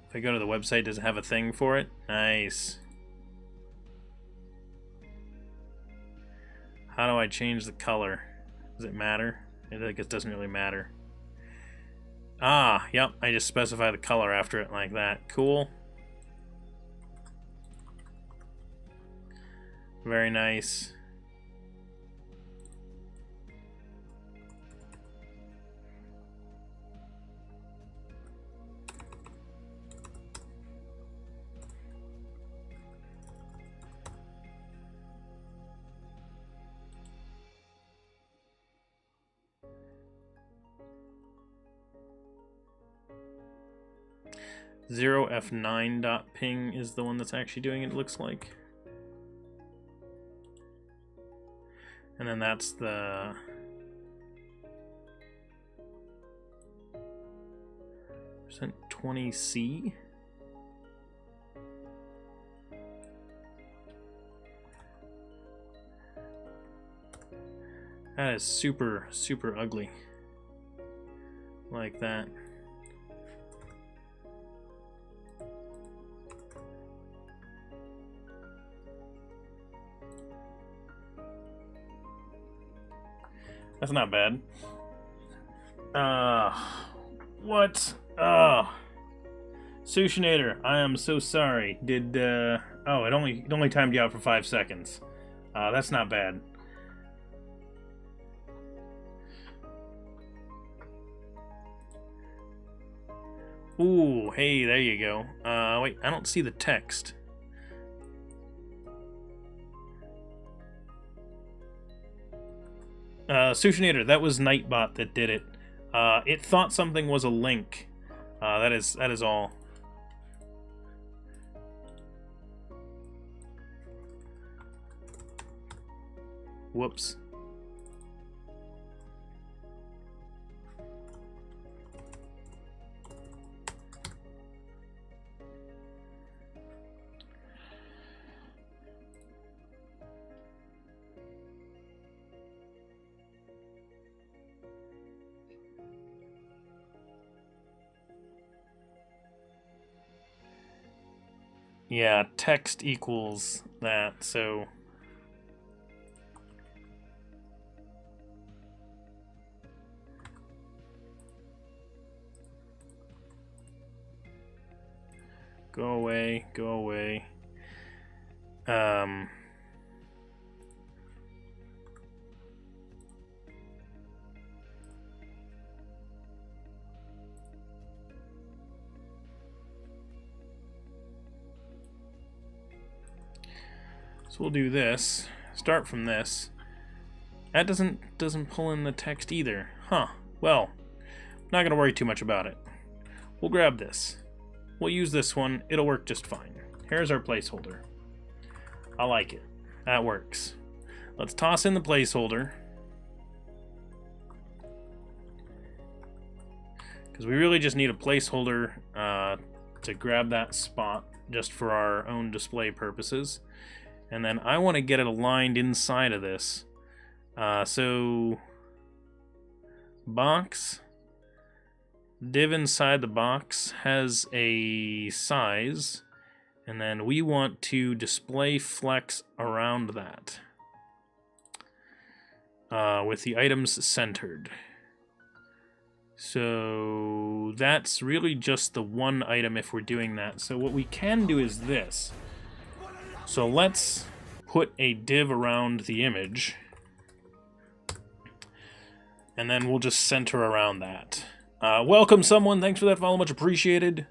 Speaker 1: If I go to the website, does it have a thing for it? Nice. How do I change the color? Does it matter? I think it doesn't really matter. Ah, yep, I just specify the color after it like that. Cool. Very nice. .0f9.ping is the one that's actually doing it, looks like. And then that's the %20C. That is super, super ugly. Like that. That's not bad. What? Sushinator, I am so sorry. Did, oh, it only timed you out for 5 seconds. That's not bad. Ooh, hey, there you go. Wait, I don't see the text. Sushinator, that was Nightbot that did it. It thought something was a link. That is all. Whoops. Yeah, text equals that, so... Go away. Go away. So we'll do this. Start from this. That doesn't pull in the text either. Huh. Well, not gonna worry too much about it. We'll grab this. We'll use this one. It'll work just fine. Here's our placeholder. I like it. That works. Let's toss in the placeholder. Because we really just need a placeholder to grab that spot just for our own display purposes. And then I want to get it aligned inside of this. So box, div inside the box has a size, and then we want to display flex around that with the items centered. So that's really just the one item if we're doing that. So what we can do is this. So let's put a div around the image, and then we'll just center around that. Welcome, someone. Thanks for that follow. Much appreciated.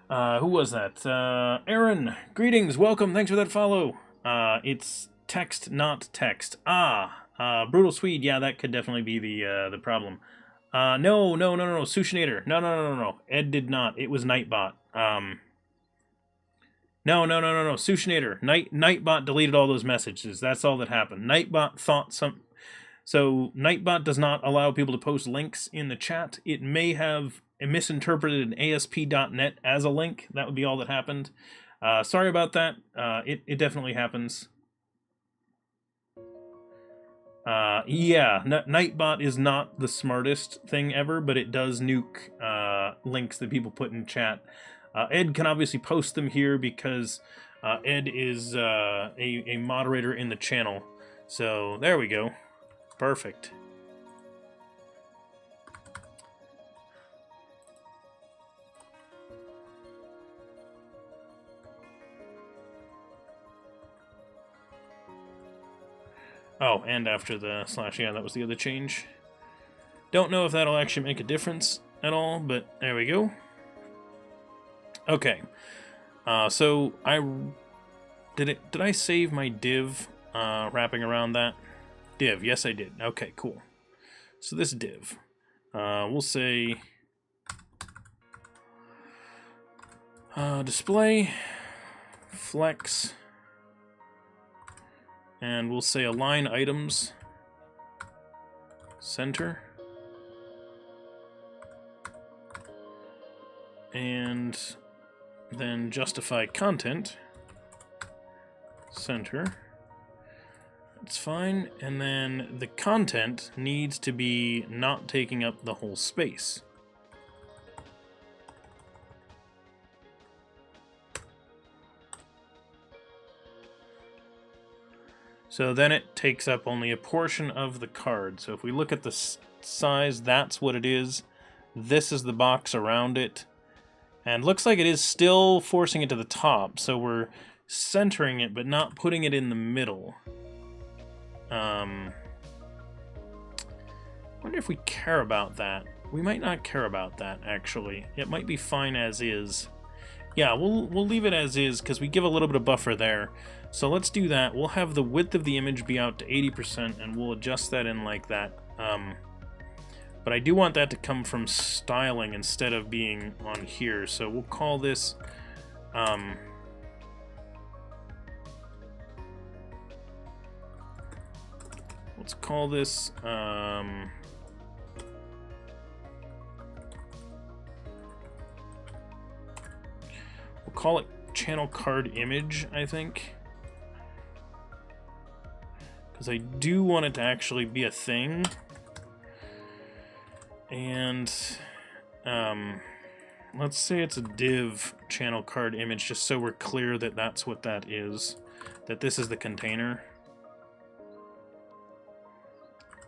Speaker 1: Who was that? Aaron. Greetings. Welcome. Thanks for that follow. It's text, not text. Brutal Swede. Yeah, that could definitely be the problem. No, Sushinator. No. Ed did not. It was Nightbot. No. Sushinator. Nightbot deleted all those messages. That's all that happened. Nightbot thought So Nightbot does not allow people to post links in the chat. It may have misinterpreted an ASP.NET as a link. That would be all that happened. Sorry about that. It definitely happens. Yeah, Nightbot is not the smartest thing ever, but it does nuke links that people put in chat. Ed can obviously post them here because Ed is a moderator in the channel. So there we go. Perfect. Oh, and after the slash, yeah, that was the other change. Don't know if that'll actually make a difference at all, but there we go. Okay, so did I save my div wrapping around that? Div, yes I did. Okay, cool. So this div, we'll say display flex, and we'll say align items center, and then justify content center. That's fine. And then the content needs to be not taking up the whole space. So then it takes up only a portion of the card. So if we look at the size, that's what it is. This is the box around it. And looks like it is still forcing it to the top. So we're centering it, but not putting it in the middle. Wonder if we care about that. We might not care about that, actually. It might be fine as is. Yeah, we'll leave it as is, because we give a little bit of buffer there. So let's do that. We'll have the width of the image be out to 80%, and we'll adjust that in like that. But I do want that to come from styling instead of being on here. So we'll call this... let's call this... we'll call it channel card image, I think. Because I do want it to actually be a thing. And let's say it's a div channel card image, just so we're clear that that's what that is. That this is the container.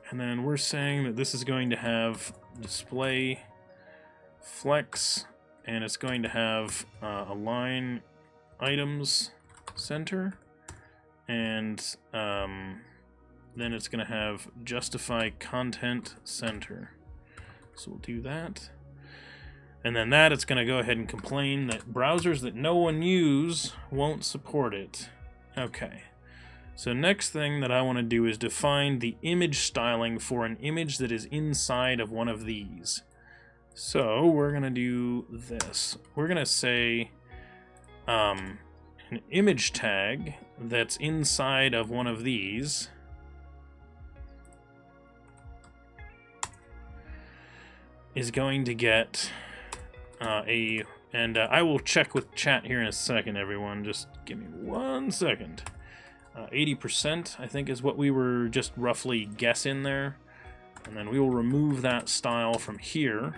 Speaker 1: And then we're saying that this is going to have display flex, and it's going to have align items center, and then it's going to have justify content center. So we'll do that. And then that, it's going to go ahead and complain that browsers that no one use won't support it. Okay. So next thing that I want to do is define the image styling for an image that is inside of one of these. So we're going to do this. We're going to say an image tag that's inside of one of these is going to get I will check with chat here in a second, everyone. Just give me 1 second. 80%, I think, is what we were just roughly guessing there. And then we will remove that style from here.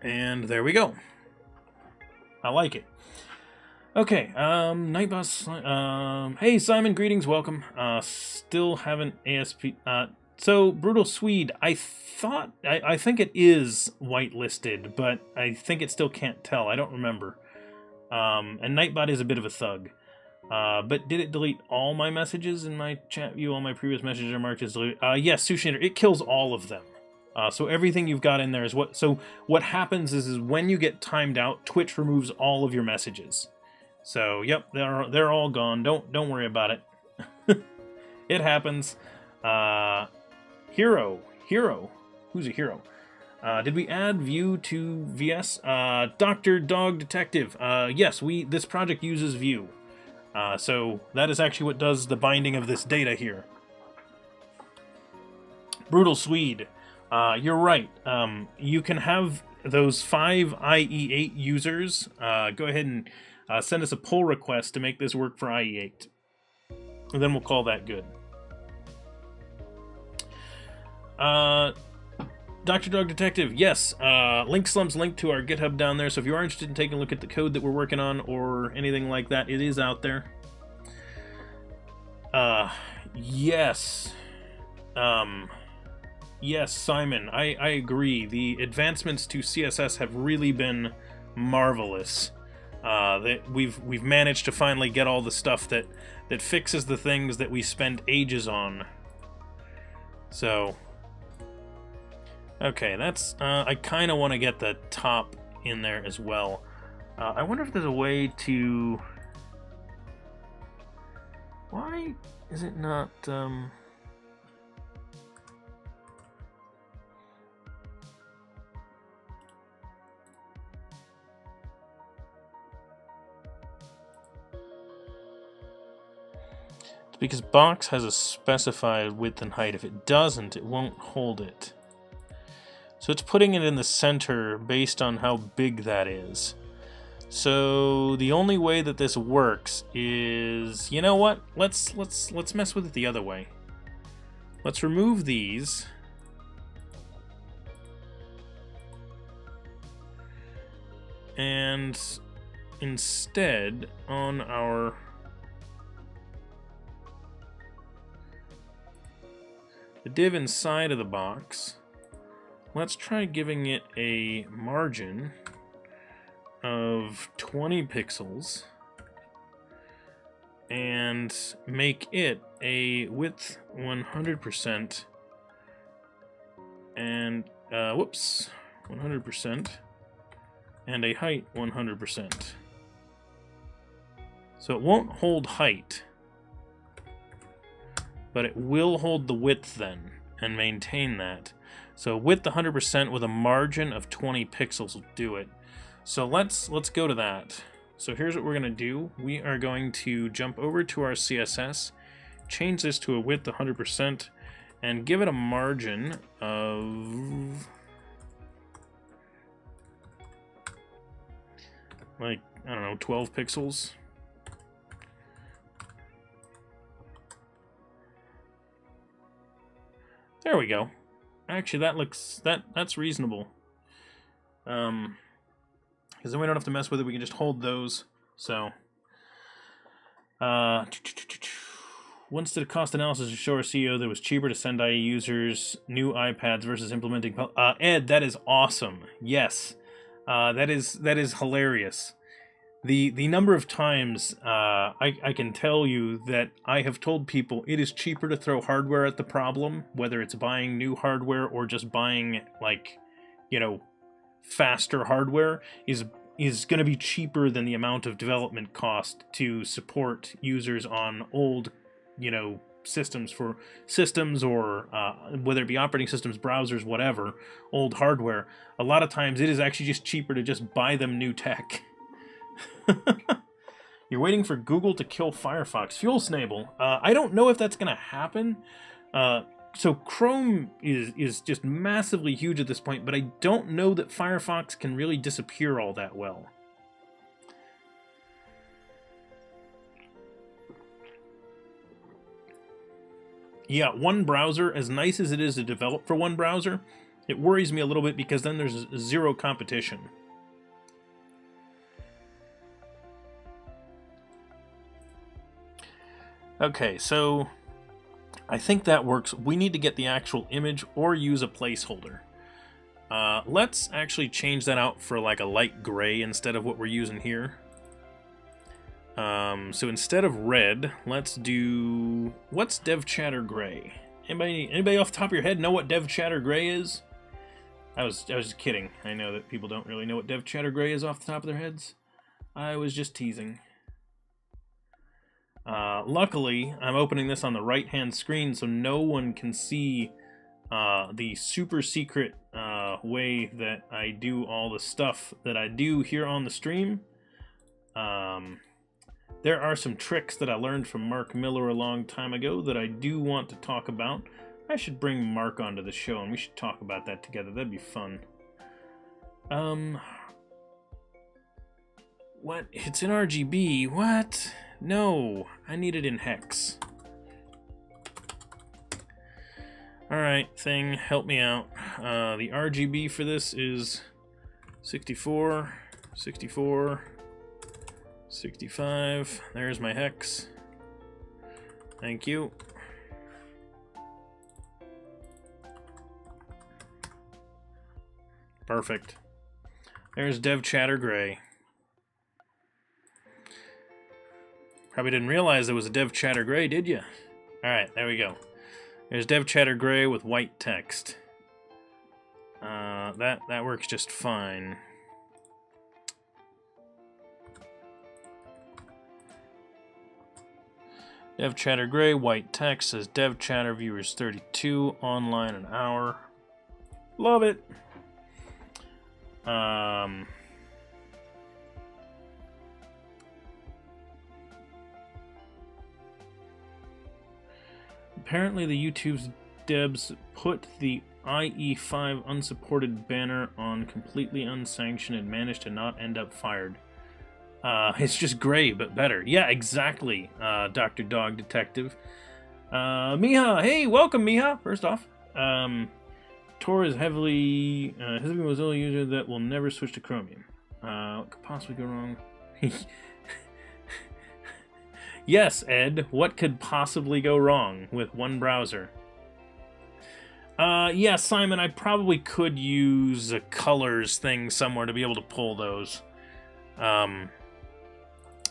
Speaker 1: And there we go. I like it. Okay, Nightboss. Hey, Simon, greetings, welcome. Still haven't ASP. So, Brutal Swede, I think it is whitelisted, but I think it still can't tell. I don't remember. And Nightbot is a bit of a thug. But did it delete all my messages in my chat view? All my previous messages are marked as deleted. Yes, Sushi Eater, it kills all of them. So everything you've got in there is what. So what happens is when you get timed out, Twitch removes all of your messages. So yep, they're all gone. Don't worry about it. It happens. Hero, who's a hero? Did we add Vue to VS? Dr. Dog Detective. Yes, this project uses Vue. So that is actually what does the binding of this data here. Brutal Swede. You're right. You can have those 5 IE8 users go ahead and send us a pull request to make this work for IE8. And then we'll call that good. Dr. Dog Detective, yes, Link Slump's linked to our GitHub down there, so if you are interested in taking a look at the code that we're working on or anything like that, it is out there. Yes. Yes, Simon, I agree. The advancements to CSS have really been marvelous. We've managed to finally get all the stuff that fixes the things that we spend ages on. So... okay, that's, I kind of want to get the top in there as well. I wonder if there's a way to... why is it not, It's because box has a specified width and height. If it doesn't, it won't hold it. So it's putting it in the center based on how big that is. So the only way that this works is, you know what? Let's mess with it the other way. Let's remove these. And instead, on our the div inside of the box, let's try giving it a margin of 20 pixels and make it a width 100% and 100% and a height 100%. So it won't hold height, but it will hold the width then and maintain that. So width 100% with a margin of 20 pixels will do it. So let's go to that. So here's what we're going to do. We are going to jump over to our CSS, change this to a width 100%, and give it a margin of, like, I don't know, 12 pixels. There we go. Actually, that looks, that's reasonable. Because then we don't have to mess with it. We can just hold those. So, Once did a cost analysis to show our CEO that it was cheaper to send IE users new iPads versus implementing... Ed, that is awesome. Yes. That is hilarious. The number of times I can tell you that I have told people it is cheaper to throw hardware at the problem, whether it's buying new hardware or just buying, like, you know, faster hardware, is going to be cheaper than the amount of development cost to support users on old, you know, systems or whether it be operating systems, browsers, whatever, old hardware. A lot of times it is actually just cheaper to just buy them new tech. You're waiting for Google to kill Firefox. Fuel Snable. I don't know if that's going to happen. So Chrome is just massively huge at this point, but I don't know that Firefox can really disappear all that well. Yeah, one browser, as nice as it is to develop for one browser, it worries me a little bit because then there's zero competition. Okay, so I think that works. We need to get the actual image or use a placeholder. Let's actually change that out for like a light gray instead of what we're using here. So instead of red, let's do... What's DevChatter gray? Anybody off the top of your head know what DevChatter gray is? I was just kidding. I know that people don't really know what DevChatter gray is off the top of their heads. I was just teasing. Luckily, I'm opening this on the right-hand screen so no one can see the super secret way that I do all the stuff that I do here on the stream. There are some tricks that I learned from Mark Miller a long time ago that I do want to talk about. I should bring Mark onto the show and we should talk about that together. That'd be fun. What? It's in RGB. What? No, I need it in hex. Alright, thing, help me out. The RGB for this is 64, 64, 65. There's my hex. Thank you. Perfect. There's DevChatter gray. Probably didn't realize there was a DevChatter gray, did you? Alright, there we go. There's DevChatter gray with white text. That works just fine. DevChatter gray, white text, says DevChatter viewers 32, online an hour. Love it! Apparently the YouTube's devs put the IE5 unsupported banner on completely unsanctioned and managed to not end up fired. It's just gray, but better. Yeah, exactly, Dr. Dog Detective. Miha, hey, welcome, Miha, first off. Tor is heavily a Mozilla user that will never switch to Chromium. What could possibly go wrong? Yes, Ed, what could possibly go wrong with one browser? Yeah, Simon, I probably could use a colors thing somewhere to be able to pull those.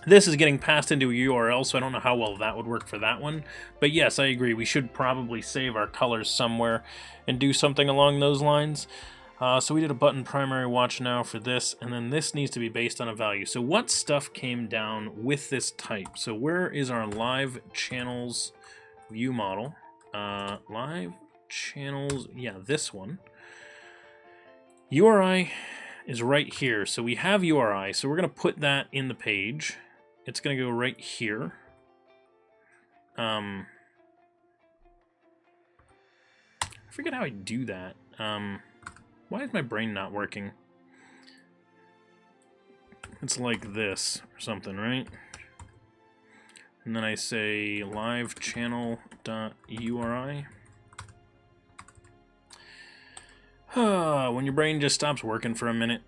Speaker 1: This is getting passed into a URL, so I don't know how well that would work for that one. But yes, I agree, we should probably save our colors somewhere and do something along those lines. So we did a button primary watch now for this, and then this needs to be based on a value. So what stuff came down with this type? So where is our live channels view model? Live channels, yeah, this one. URI is right here. So we have URI, so we're going to put that in the page. It's going to go right here. I forget how I do that. Why is my brain not working? It's like this or something, right? And then I say live channel.uri. When your brain just stops working for a minute.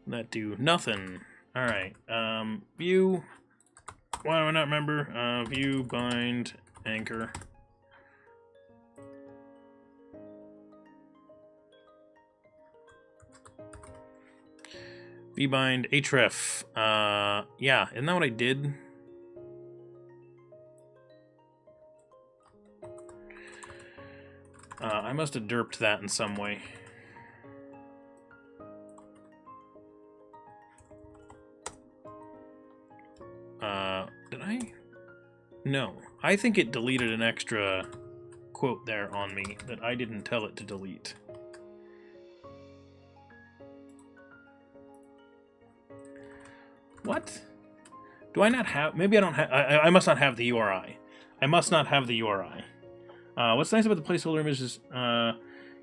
Speaker 1: That do nothing. All right. View. Why do I not remember? View bind anchor. Vbind href. Yeah, isn't that what I did? I must have derped that in some way. Did I? No. I think it deleted an extra quote there on me that I didn't tell it to delete. What? Do I not have... Maybe I don't have... I must not have the URI. I must not have the URI. What's nice about the placeholder images,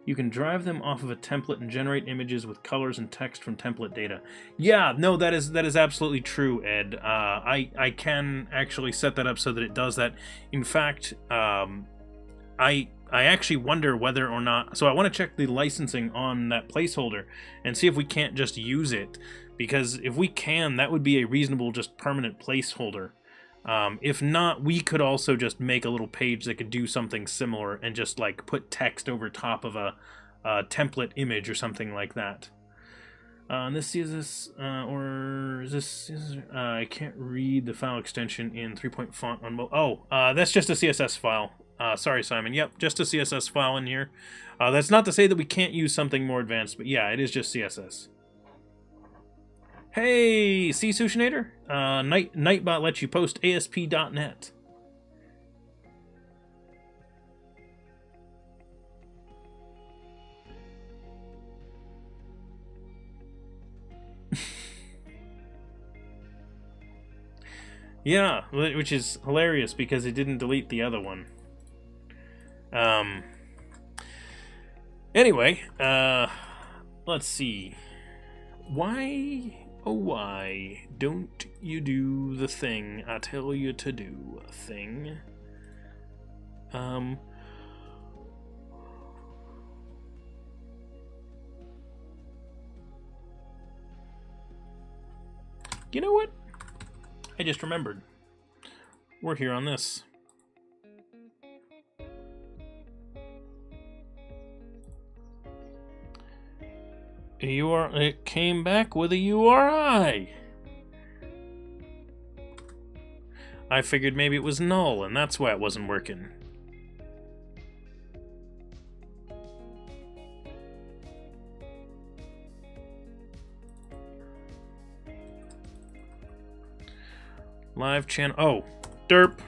Speaker 1: you can drive them off of a template and generate images with colors and text from template data. Yeah, no, that is absolutely true, Ed. I can actually set that up so that it does that. In fact, I actually wonder whether or not... So I want to check the licensing on that placeholder and see if we can't just use it. Because if we can, that would be a reasonable, just permanent placeholder. If not, we could also just make a little page that could do something similar and just like put text over top of a template image or something like that. This is this, or is this? I can't read the file extension in 3-point font on. That's just a CSS file. Sorry, Simon. Yep, just a CSS file in here. That's not to say that we can't use something more advanced, but yeah, it is just CSS. Hey, see Sushinator? Nightbot lets you post ASP.NET. Yeah, which is hilarious because it didn't delete the other one. Anyway, let's see. Why, oh why, don't you do the thing I tell you to do, thing? You know what? I just remembered. We're here on this. It came back with a URI. I figured maybe it was null, and that's why it wasn't working. Live channel. Oh, derp.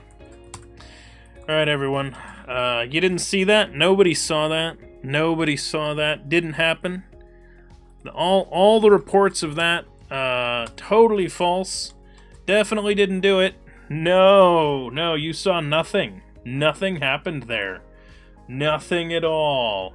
Speaker 1: Alright, everyone. You didn't see that? Nobody saw that. Nobody saw that. Didn't happen. All the reports of that, totally false. Definitely didn't do it. No, you saw nothing. Nothing happened there. Nothing at all.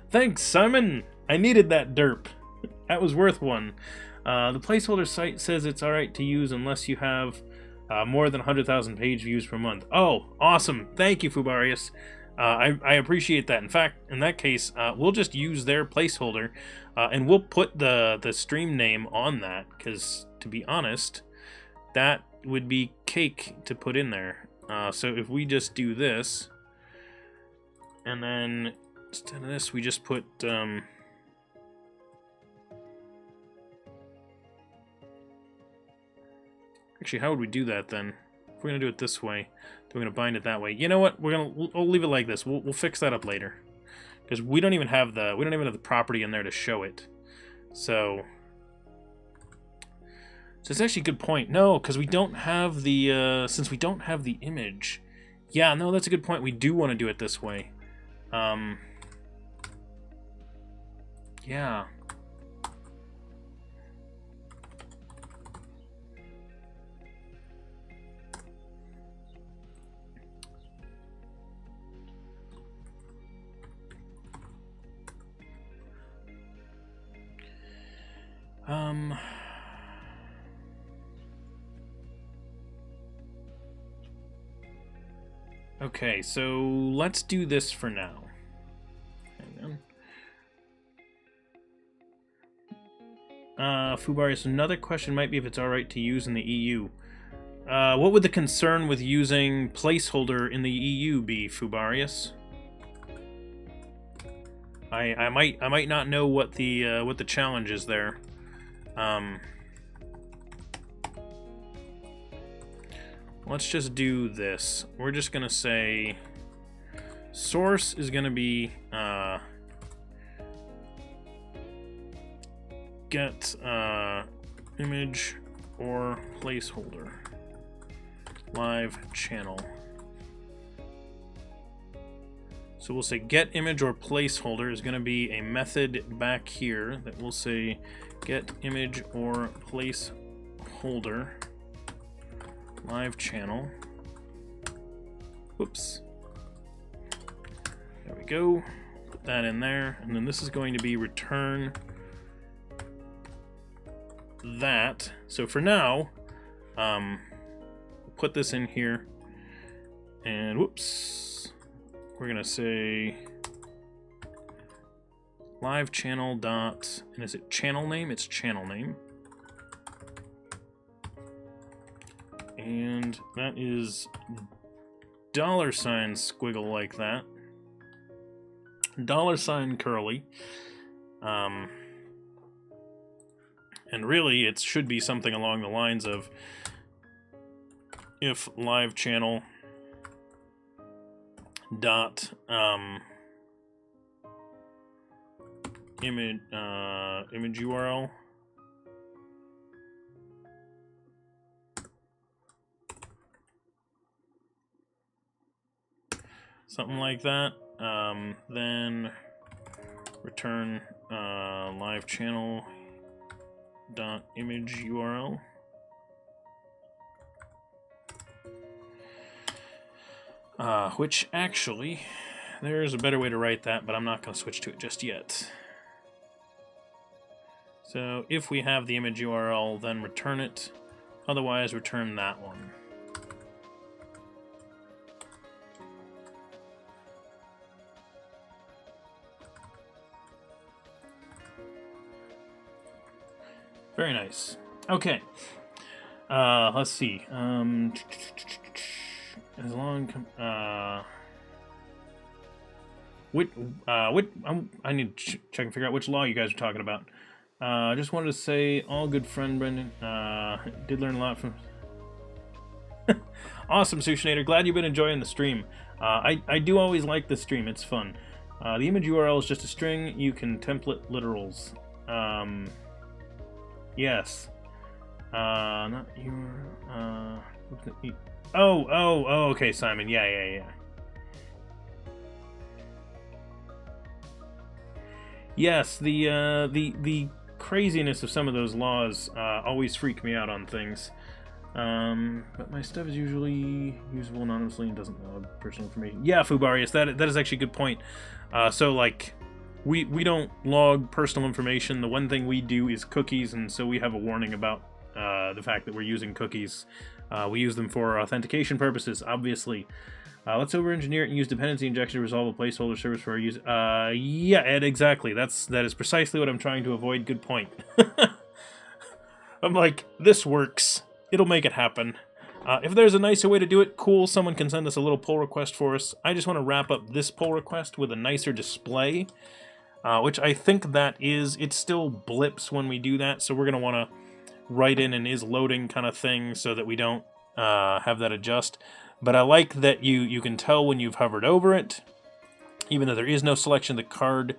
Speaker 1: Thanks, Simon. I needed that derp. That was worth one. The placeholder site says it's alright to use unless you have more than 100,000 page views per month. Oh, awesome. Thank you, Fubarius. I appreciate that. In fact, in that case, we'll just use their placeholder, and we'll put the stream name on that, because, to be honest, that would be cake to put in there. So if we just do this, and then instead of this, we just put... Actually, how would we do that then? If we're gonna do it this way, then we're gonna bind it that way. You know what? We'll leave it like this. We'll fix that up later, because we don't even have the property in there to show it. So it's actually a good point. No, because we don't have the since we don't have the image. Yeah, no, that's a good point. We do want to do it this way. Yeah. Okay, so let's do this for now. Hang on. Fubarius, another question might be if it's alright to use in the EU. What would the concern with using placeholder in the EU be, Fubarius? I might not know what the challenge is there. Let's just do this. We're just gonna say source is gonna be get image or placeholder live channel. So we'll say get image or placeholder is going to be a method back here that will say get image or placeholder live channel. Whoops. There we go. Put that in there. And then this is going to be return that. So for now, put this in here. And whoops. We're going to say live channel dot, and is it channel name? It's channel name. And that is $sign squiggle like that. $sign curly. And really it should be something along the lines of if live channel dot image URL something like that, then return live channel dot image URL. Which actually, there's a better way to write that, but I'm not going to switch to it just yet. So if we have the image URL, then return it. Otherwise, return that one. Very nice. Okay. Let's see. As long I need to check and figure out which law you guys are talking about. I just wanted to say, all good friend Brendan. Did learn a lot from. Awesome, Sushinator. Glad you've been enjoying the stream. I do always like the stream. It's fun. The image URL is just a string. You can template literals. Yes. Not your. Oh, okay, Simon. Yeah. Yes, the craziness of some of those laws always freak me out on things. But my stuff is usually usable anonymously and doesn't log personal information. Yeah, Fubarius, that is actually a good point. So like, we don't log personal information. The one thing we do is cookies, and so we have a warning about the fact that we're using cookies. We use them for authentication purposes, obviously. Let's over-engineer it and use dependency injection to resolve a placeholder service for our user. Yeah, Ed, exactly. That is precisely what I'm trying to avoid. Good point. I'm like, this works. It'll make it happen. If there's a nicer way to do it, cool. Someone can send us a little pull request for us. I just want to wrap up this pull request with a nicer display, which I think that is. It still blips when we do that, so we're going to want to write in an is loading kind of thing so that we don't have that adjust. But I like that you can tell when you've hovered over it, even though there is no selection of the card.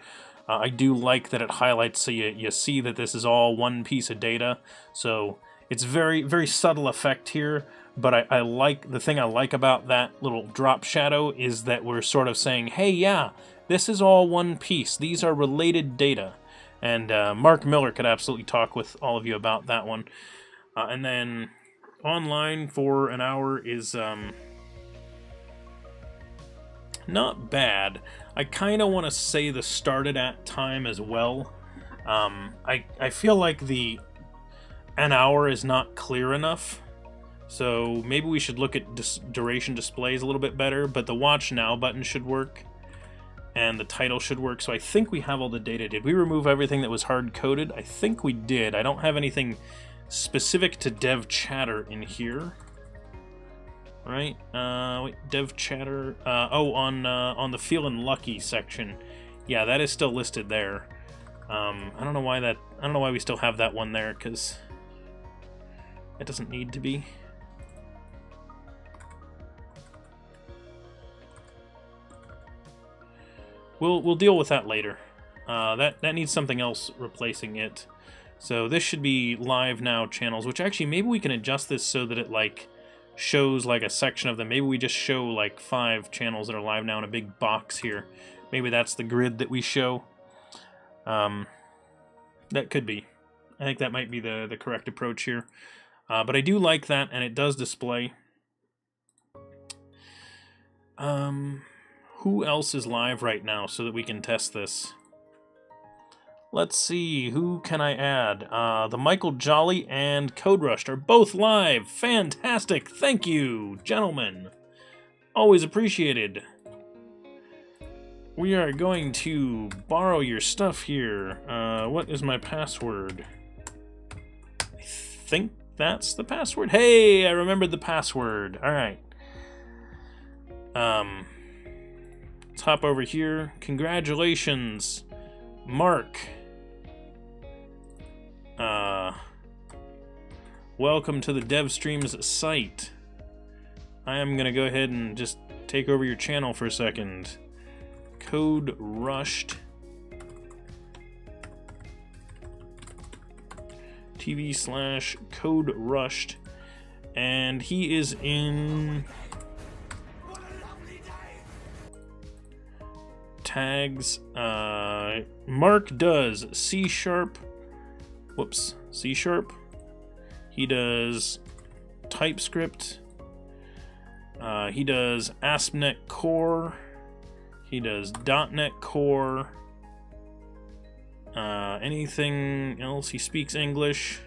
Speaker 1: I do like that it highlights so you see that this is all one piece of data. So it's very, very subtle effect here, but I like, the thing I like about that little drop shadow is that we're sort of saying, hey, yeah, this is all one piece. These are related data. And Mark Miller could absolutely talk with all of you about that one. And then online for an hour is not bad. I kind of want to say the started at time as well. I feel like the an hour is not clear enough. So maybe we should look at duration displays a little bit better, but the Watch Now button should work, and the title should work. So I think we have all the data. Did we remove everything that was hard-coded? I think we did. I don't have anything specific to DevChatter in here. Right? Wait, DevChatter. Oh, on the Feelin' Lucky section. Yeah, that is still listed there. I don't know why we still have that one there, because it doesn't need to be. We'll deal with that later. That needs something else replacing it. So this should be live now channels, which actually maybe we can adjust this so that it like shows like a section of them. Maybe we just show like 5 channels that are live now in a big box here. Maybe that's the grid that we show. That could be. I think that might be the correct approach here. But I do like that, and it does display. Who else is live right now so that we can test this? Let's see, who can I add? The Michael Jolly and Code Rushed are both live. Fantastic, thank you, gentlemen. Always appreciated. We are going to borrow your stuff here. What is my password? I think that's the password. Hey, I remembered the password. All right. Let's hop over here. Congratulations, Mark. Welcome to the DevStreams site. I am gonna go ahead and just take over your channel for a second. Code Rushed TV/Code Rushed, and he is in tags. Mark does C#. Whoops, C#. He does TypeScript. He does ASP.NET Core. He does .NET Core. Anything else? He speaks English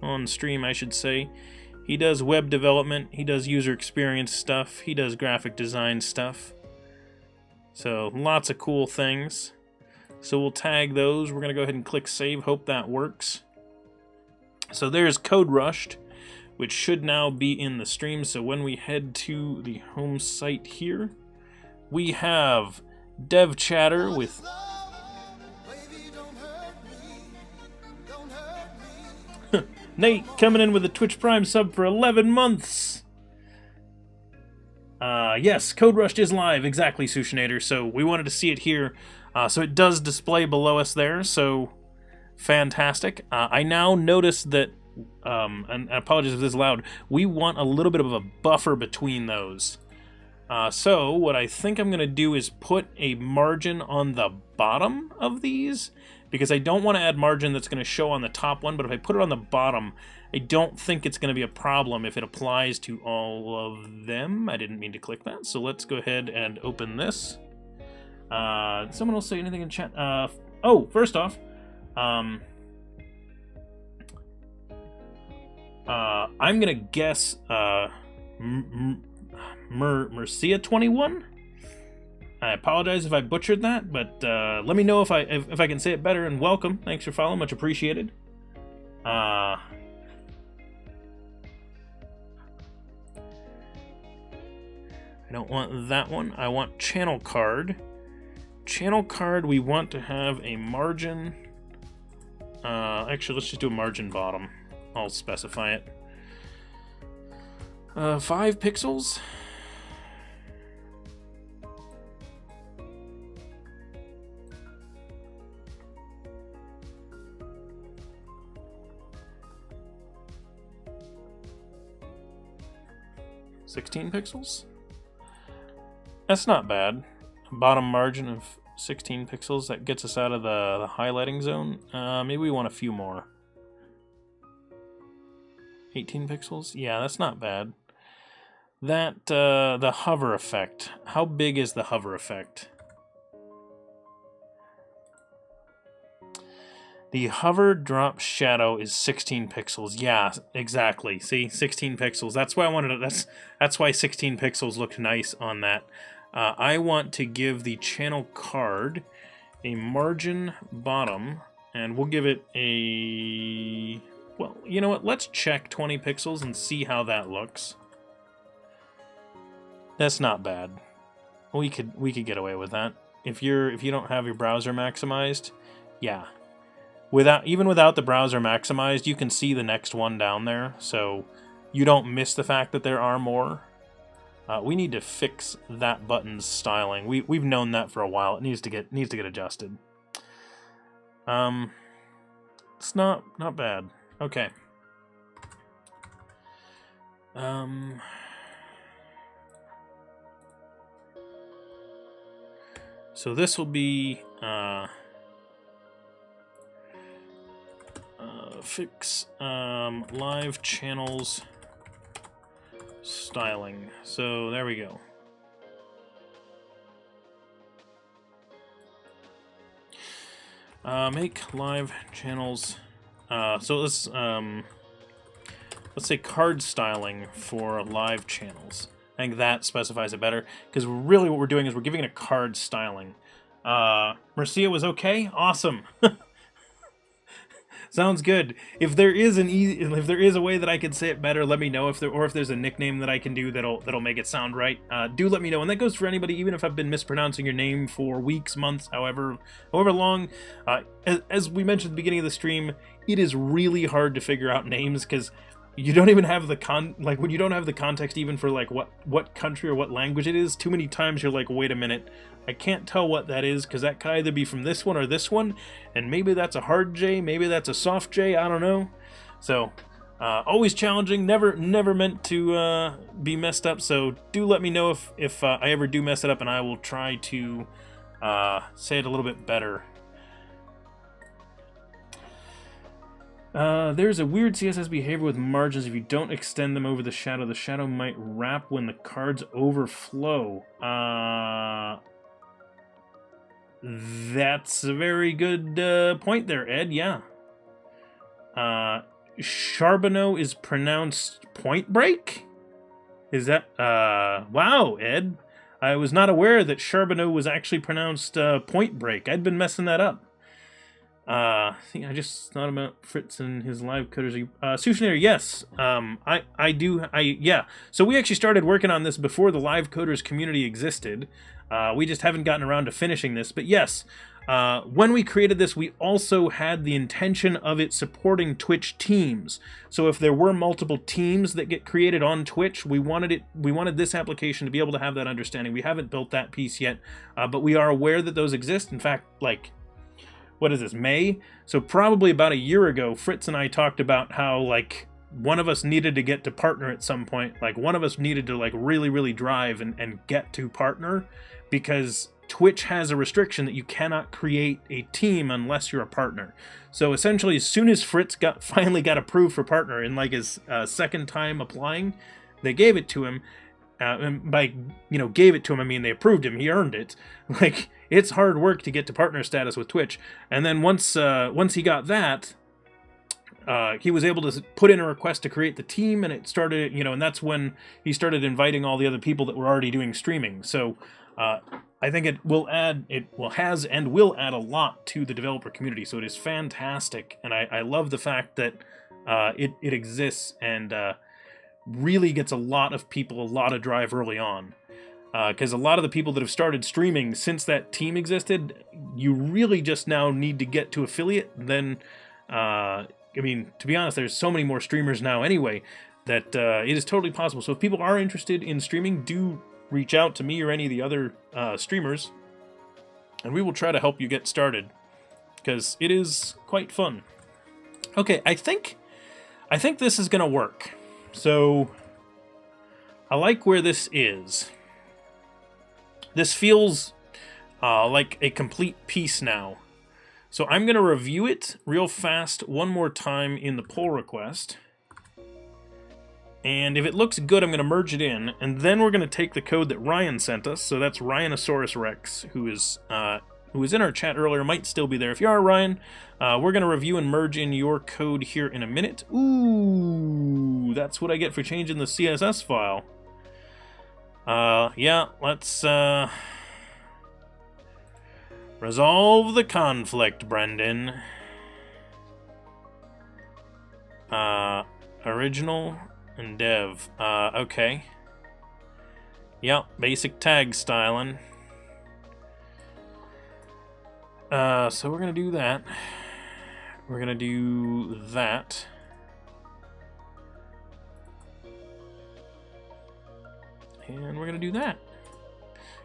Speaker 1: on stream, I should say. He does web development. He does user experience stuff. He does graphic design stuff. So lots of cool things. So we'll tag those. We're going to go ahead and click save. Hope that works. So there's Code Rushed, which should now be in the stream. So when we head to the home site here, we have DevChatter with Nate coming in with a Twitch Prime sub for 11 months. Yes, Code Rushed is live, exactly, Sushinator. So we wanted to see it here. So it does display below us there, so fantastic. I now notice that, and apologies if this is loud, we want a little bit of a buffer between those. So what I think I'm going to do is put a margin on the bottom of these, because I don't want to add margin that's going to show on the top one, but if I put it on the bottom, I don't think it's going to be a problem if it applies to all of them. I didn't mean to click that, so let's go ahead and open this. Someone else say anything in chat? Oh, first off, I'm going to guess Mercia21? I apologize if I butchered that, but let me know if I can say it better, and welcome. Thanks for following, much appreciated. I don't want that one. I want channel card. Channel card, we want to have a margin. Actually, let's just do a margin bottom. I'll specify it. 5 pixels. $16 pixels? That's not bad. Bottom margin of 16 pixels, that gets us out of the highlighting zone. Maybe we want a few more. 18 pixels? Yeah, that's not bad. That, the hover effect. How big is the hover effect? The hover drop shadow is 16 pixels. Yeah, exactly. See, 16 pixels. That's why I wanted to, that's why 16 pixels looked nice on that. I want to give the channel card a margin bottom, and we'll give it a, well, you know what? Let's check 20 pixels and see how that looks. That's not bad. We could get away with that. If you don't have your browser maximized, yeah. Even without the browser maximized, you can see the next one down there, so you don't miss the fact that there are more. We need to fix that button's styling. We've known that for a while. It needs to get adjusted. It's not bad. Okay. So this will be fix live channels styling. So there we go. Make live channels. So let's say card styling for live channels. I think that specifies it better, because really what we're doing is we're giving it a card styling. Mercia was okay? Awesome. Sounds good. If there is a way that I could say it better, let me know. If there's a nickname that I can do that'll make it sound right, do let me know. And that goes for anybody, even if I've been mispronouncing your name for weeks, months, however long. As we mentioned at the beginning of the stream, it is really hard to figure out names, because you don't even have the when you don't have the context even for like what country or what language it is. Too many times you're like, wait a minute, I can't tell what that is, because that could either be from this one or this one, and maybe that's a hard J, maybe that's a soft J, I don't know. So always challenging, never meant to be messed up. So do let me know if I ever do mess it up, and I will try to say it a little bit better. There's a weird CSS behavior with margins. If you don't extend them over the shadow might wrap when the cards overflow. That's a very good point there, Ed. Yeah. Charbonneau is pronounced Point Break? Is that... wow, Ed. I was not aware that Charbonneau was actually pronounced Point Break. I'd been messing that up. I just thought about Fritz and his live coders. Sushinary, yes. Yeah. So we actually started working on this before the live coders community existed. We just haven't gotten around to finishing this. But yes, when we created this, we also had the intention of it supporting Twitch teams. So if there were multiple teams that get created on Twitch, we wanted this application to be able to have that understanding. We haven't built that piece yet, but we are aware that those exist. In fact, like, what is this, May? So probably about a year ago, Fritz and I talked about how, like, one of us needed to get to partner at some point. Like, one of us needed to, like, really drive and get to partner, because Twitch has a restriction that you cannot create a team unless you're a partner. So essentially, as soon as Fritz finally got approved for partner in, like, his second time applying, they gave it to him. And by, gave it to him, I mean they approved him. He earned it. Like, it's hard work to get to partner status with Twitch. And then once he got that, he was able to put in a request to create the team, and it started, and that's when he started inviting all the other people that were already doing streaming. So I think has and will add a lot to the developer community. So it is fantastic, and I love the fact that it exists and really gets a lot of people a lot of drive early on. Because a lot of the people that have started streaming since that team existed, you really just now need to get to affiliate. Then, I mean, to be honest, there's so many more streamers now anyway that it is totally possible. So if people are interested in streaming, do reach out to me or any of the other streamers, and we will try to help you get started, because it is quite fun. Okay, I think this is going to work. So I like where this is. This feels like a complete piece now. So I'm going to review it real fast one more time in the pull request. And if it looks good, I'm going to merge it in. And then we're going to take the code that Ryan sent us. So that's Ryanosaurus Rex, who is who was in our chat earlier, might still be there. If you are, Ryan, we're going to review and merge in your code here in a minute. Ooh, that's what I get for changing the CSS file. Yeah, let's resolve the conflict, Brendan. Original and dev. Okay. Yep, basic tag styling. So we're gonna do that. We're gonna do that. And we're gonna do that.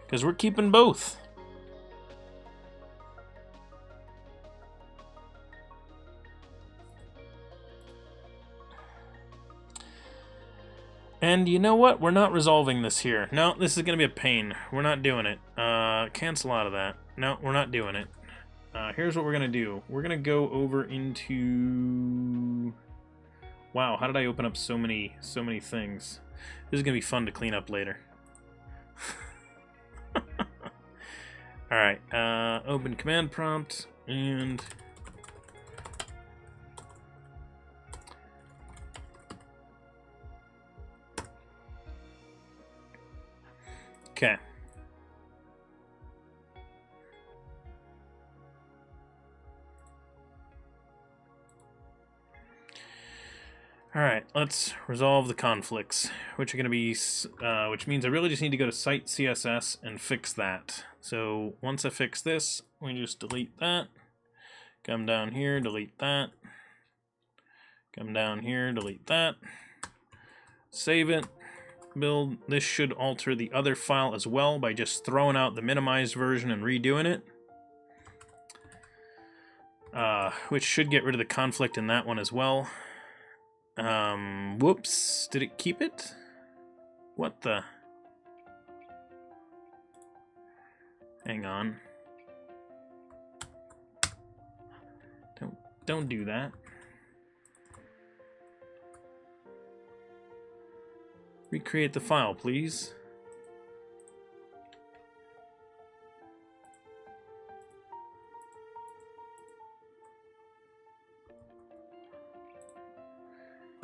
Speaker 1: Because we're keeping both. And you know what? We're not resolving this here. No, this is going to be a pain. We're not doing it. Cancel out of that. No, we're not doing it. Here's what we're going to do. We're going to go over into... Wow, how did I open up so many things? This is going to be fun to clean up later. Alright, open command prompt, and... Okay. All right, let's resolve the conflicts, which are going to be, which means I really just need to go to site CSS and fix that. So once I fix this, we just delete that. Come down here, delete that. Come down here, delete that. Save it. Build. This should alter the other file as well by just throwing out the minimized version and redoing it. Which should get rid of the conflict in that one as well. Whoops. Did it keep it? What the? Hang on. Don't do that. Recreate the file, please.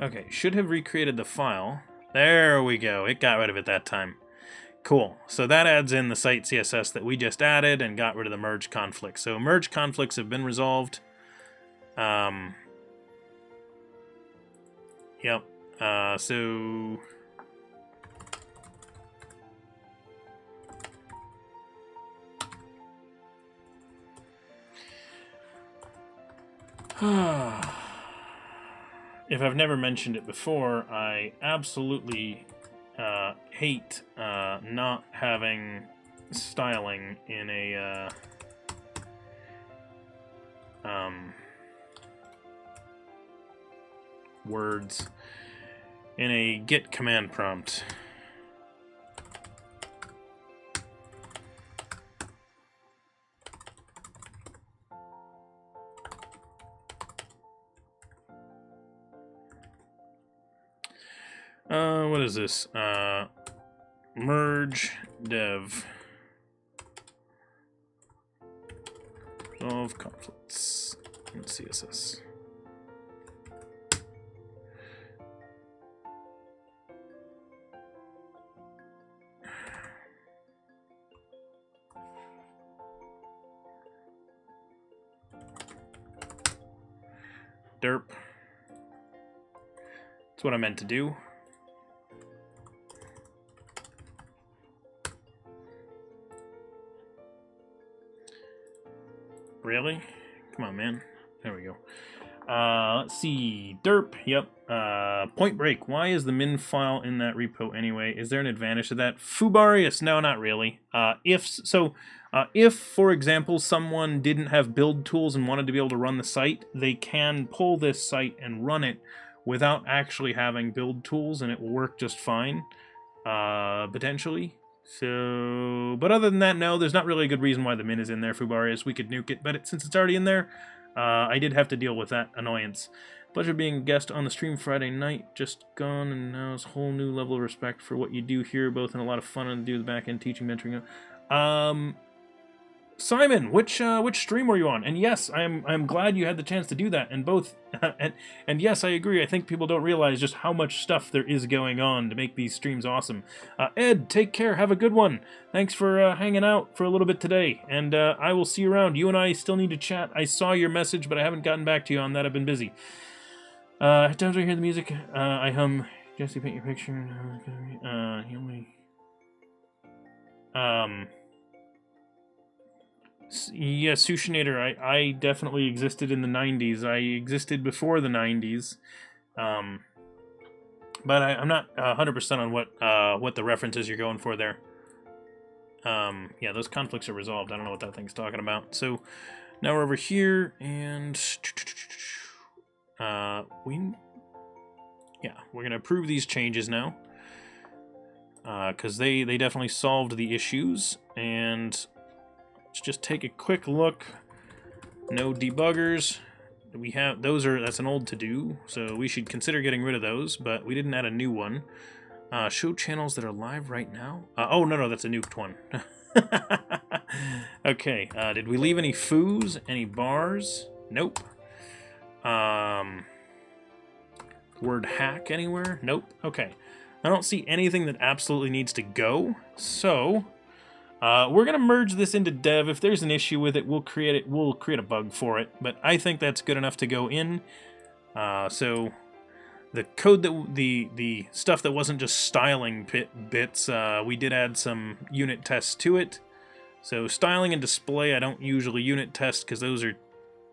Speaker 1: Okay, should have recreated the file. There we go. It got rid of it that time. Cool. So that adds in the site CSS that we just added and got rid of the merge conflicts. So merge conflicts have been resolved. Yep. So... If I've never mentioned it before, I absolutely hate not having styling in a words in a git command prompt. What is this? Merge dev. Resolve conflicts in CSS. Derp. That's what I meant to do. Really? Come on, man. There we go. Let's see. Derp. Yep. Point Break. Why is the min file in that repo anyway? Is there an advantage to that? Fubarius? No, not really. If, for example, someone didn't have build tools and wanted to be able to run the site, they can pull this site and run it without actually having build tools, and it will work just fine, potentially. So, but other than that, no, there's not really a good reason why the min is in there, Fubarius. We could nuke it, but since it's already in there, I did have to deal with that annoyance. Pleasure being a guest on the stream Friday night, just gone, and now it's a whole new level of respect for what you do here, both in a lot of fun and do the back-end teaching, mentoring. Simon, which stream were you on? And yes, I'm glad you had the chance to do that. And both, and yes, I agree. I think people don't realize just how much stuff there is going on to make these streams awesome. Ed, take care. Have a good one. Thanks for hanging out for a little bit today. And I will see you around. You and I still need to chat. I saw your message, but I haven't gotten back to you on that. I've been busy. Don't I hear the music? I hum. Jesse, paint your picture. Yeah, Sushinator, I definitely existed in the 90s. I existed before the 90s. But I'm not 100% on what the references you're going for there. Yeah, those conflicts are resolved. I don't know what that thing's talking about. So now we're over here, and we're gonna approve these changes now, because they definitely solved the issues. And let's just take a quick look. No debuggers. We have that's an old to-do, so we should consider getting rid of those, but we didn't add a new one. Show channels that are live right now. Oh, no, that's a nuked one. Okay, did we leave any foos? Any bars? Nope. Word hack anywhere? Nope. Okay. I don't see anything that absolutely needs to go, so we're gonna merge this into dev. If there's an issue with it, we'll create a bug for it, but I think that's good enough to go in. So the code that the stuff that wasn't just styling bits, we did add some unit tests to it. So styling and display, I don't usually unit test because those are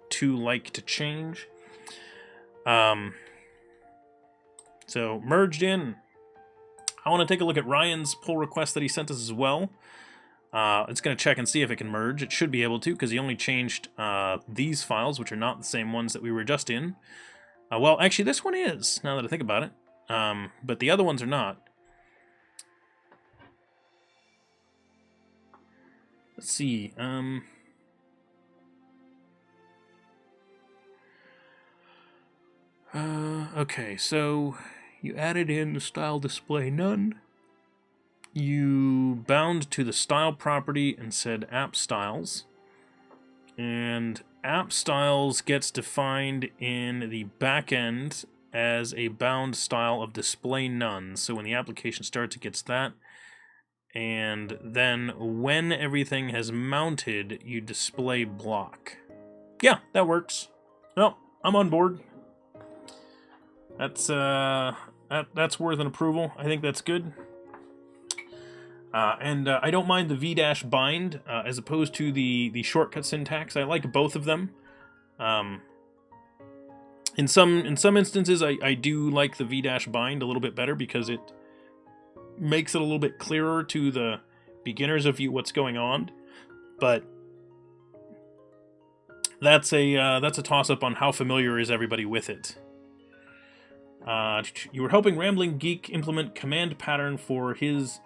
Speaker 1: too like to change. So merged in. I want to take a look at Ryan's pull request that he sent us as well. It's going to check and see if it can merge. It should be able to, because he only changed these files, which are not the same ones that we were just in. Well, actually, this one is, now that I think about it. But the other ones are not. Let's see. Okay, so you added in the style display none. You bound to the style property and said app styles. And app styles gets defined in the backend as a bound style of display none. So when the application starts, it gets that. And then when everything has mounted, you display block. Yeah, that works. Well, I'm on board. That's worth an approval. I think that's good. And I don't mind the v-bind as opposed to the shortcut syntax. I like both of them. In some instances, I do like the v-bind a little bit better because it makes it a little bit clearer to the beginners of what's going on. But that's a toss-up on how familiar is everybody with it. You were helping Rambling Geek implement command pattern for his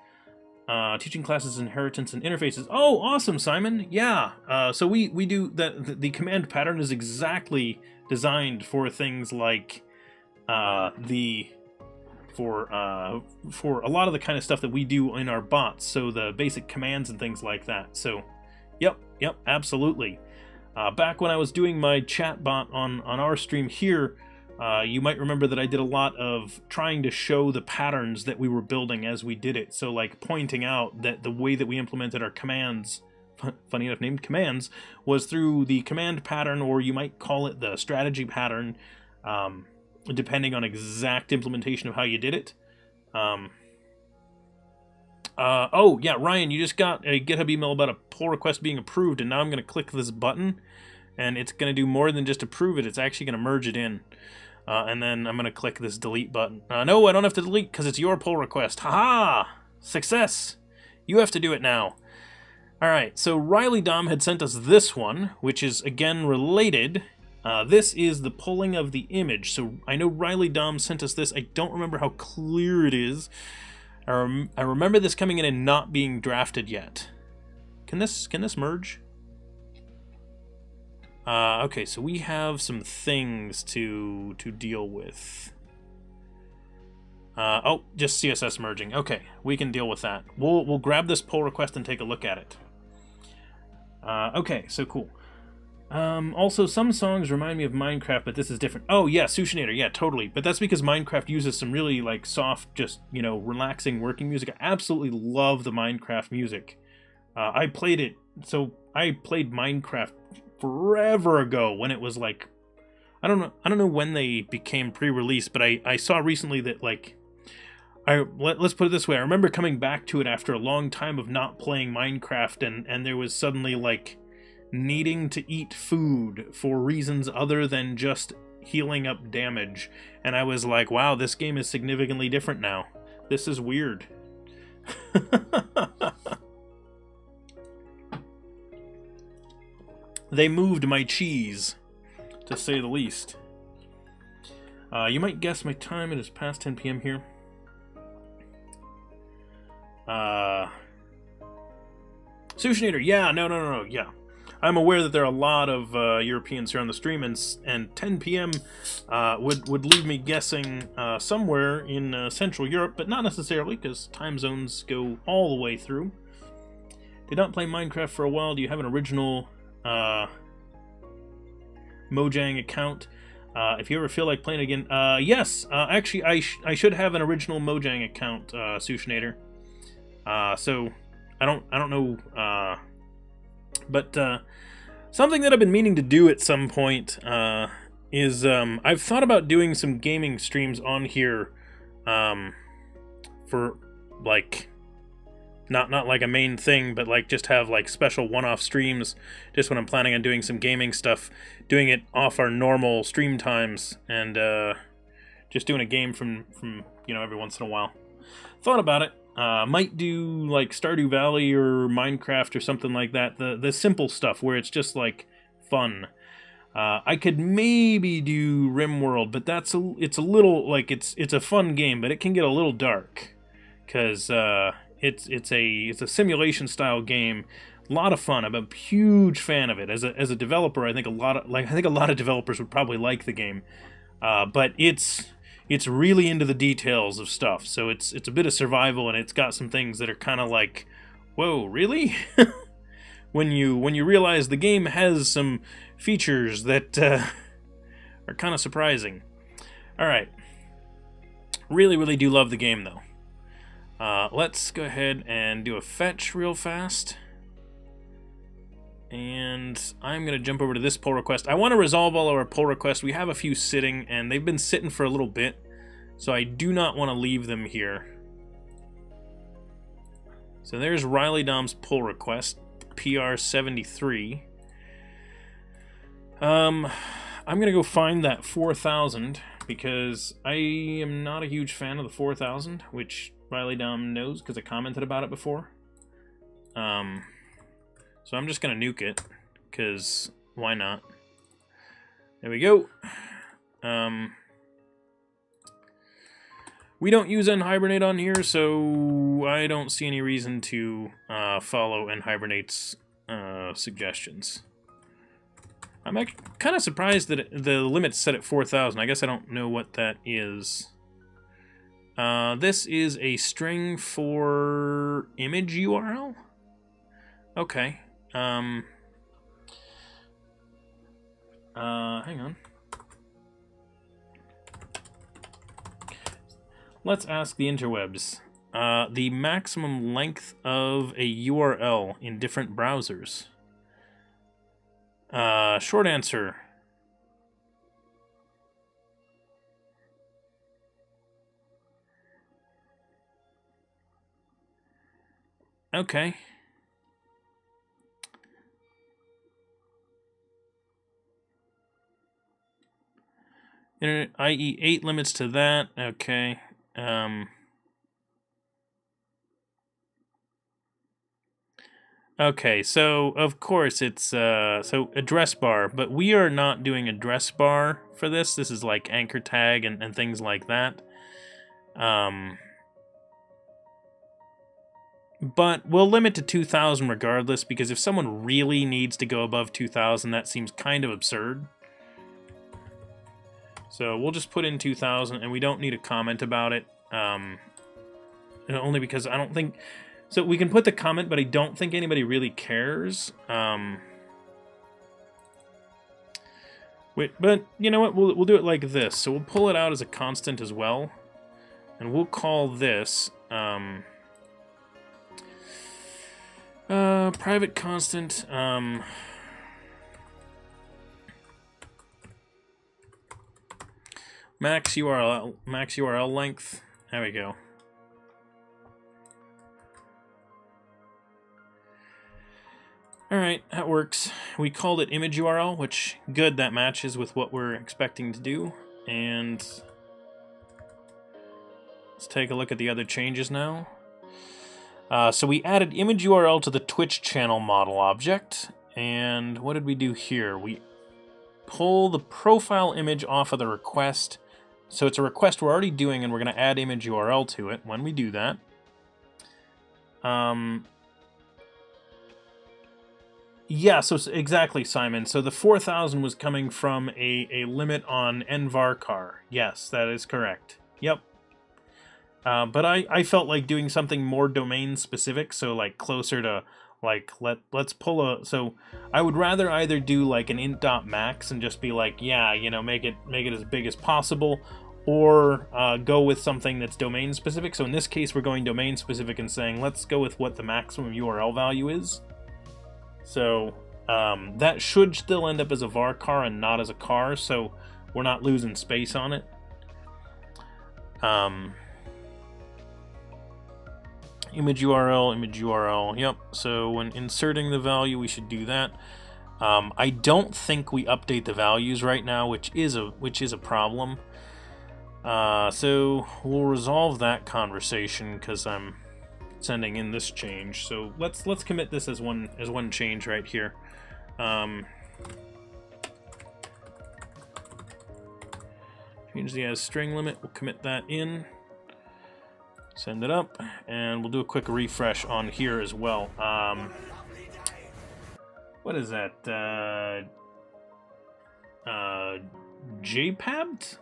Speaker 1: teaching classes, inheritance, and interfaces. Oh, awesome, Simon. Yeah. So we do that. The command pattern is exactly designed for things like for a lot of the kind of stuff that we do in our bots. So the basic commands and things like that. So, yep, absolutely. Back when I was doing my chat bot on our stream here, you might remember that I did a lot of trying to show the patterns that we were building as we did it. So like pointing out that the way that we implemented our commands, funny enough named commands, was through the command pattern, or you might call it the strategy pattern, depending on exact implementation of how you did it. Oh yeah, Ryan, you just got a GitHub email about a pull request being approved, and now I'm going to click this button, and it's going to do more than just approve it. It's actually going to merge it in. And then I'm going to click this delete button. No, I don't have to delete because it's your pull request. Haha! Success! You have to do it now. Alright, so Riley Dom had sent us this one, which is, again, related. This is the pulling of the image. So I know Riley Dom sent us this. I don't remember how clear it is. I remember this coming in and not being drafted yet. Can this merge? Okay, so we have some things to deal with. Oh, just CSS merging. Okay, we can deal with that. We'll grab this pull request and take a look at it. Okay, so cool. Also, some songs remind me of Minecraft, but this is different. Oh, yeah, Sushinator, yeah, totally. But that's because Minecraft uses some really, like, soft, just, you know, relaxing working music. I absolutely love the Minecraft music. I played it, so I played Minecraft forever ago when it was, like, I don't know when they became pre-release, but I saw recently that, like, let's put it this way, I remember coming back to it after a long time of not playing Minecraft, and there was suddenly, like, needing to eat food for reasons other than just healing up damage, and I was like, wow, this game is significantly different now. This is weird. They moved my cheese, to say the least. You might guess my time, it is past 10 p.m. here. Sushinator, yeah, no, yeah. I'm aware that there are a lot of Europeans here on the stream, and 10 p.m. Would leave me guessing somewhere in Central Europe, but not necessarily, because time zones go all the way through. Did not play Minecraft for a while. Do you have an original Mojang account? If you ever feel like playing again, yes. Actually, I should have an original Mojang account, Sushinator. So I don't know. But something that I've been meaning to do at some point is I've thought about doing some gaming streams on here for, like, not like a main thing, but like just have like special one-off streams just when I'm planning on doing some gaming stuff, doing it off our normal stream times, and just doing a game from you know, every once in a while. Thought about it. Might do like Stardew Valley or Minecraft or something like that. The simple stuff where it's just like fun. I could maybe do RimWorld, but it's a little like it's a fun game, but it can get a little dark because it's a simulation style game. A lot of fun. I'm a huge fan of it. As a developer, I think a lot of developers would probably like the game, but it's really into the details of stuff, so it's a bit of survival, and it's got some things that are kind of like, whoa, really? when you realize the game has some features that are kind of surprising. Alright. Really do love the game, though. Let's go ahead and do a fetch real fast. And I'm going to jump over to this pull request. I want to resolve all of our pull requests. We have a few sitting, and they've been sitting for a little bit, so I do not want to leave them here. So there's Riley Dom's pull request, PR73. I'm going to go find that 4000, because I am not a huge fan of the 4000, which Riley Dom knows, because I commented about it before. So I'm just going to nuke it, because why not? There we go. We don't use NHibernate on here, so I don't see any reason to follow NHibernate's suggestions. I'm kind of surprised that the limit's set at 4,000. I guess I don't know what that is. This is a string for image URL? Okay. Hang on. Let's ask the interwebs. The maximum length of a URL in different browsers. Short answer. Okay. i.e. 8 limits to that. Okay. Okay, so of course it's so address bar, but we are not doing address bar for this. This is like anchor tag and things like that. But we'll limit to 2,000 regardless, because if someone really needs to go above 2,000, that seems kind of absurd. So we'll just put in 2,000, and we don't need a comment about it. Only because I don't think So we can put the comment, but I don't think anybody really cares. Wait, but you know what? We'll do it like this. So we'll pull it out as a constant as well, and we'll call this private constant. Max URL length. There we go. All right, that works. We called it image URL, which good, that matches with what we're expecting to do. And let's take a look at the other changes now. So we added image URL to the Twitch channel model object. And what did we do here? We pull the profile image off of the request. So it's a request we're already doing, and we're going to add image URL to it when we do that. Yeah, so exactly, Simon. So the 4,000 was coming from a limit on nvarchar. Yes, that is correct. Yep. But I felt like doing something more domain specific, so like closer to like let's pull a. So I would rather either do like an int.max and just be like, yeah, you know, make it as big as possible, or go with something that's domain specific. So in this case, we're going domain specific and saying let's go with what the maximum URL value is. So that should still end up as a varchar and not as a char, so we're not losing space on it. Image URL, yep. So when inserting the value, we should do that. I don't think we update the values right now, which is a problem. So we'll resolve that conversation because I'm sending in this change. So let's commit this as one change right here. Change the as string limit. We'll commit that in. Send it up, and we'll do a quick refresh on here as well. What is that? JPabbed?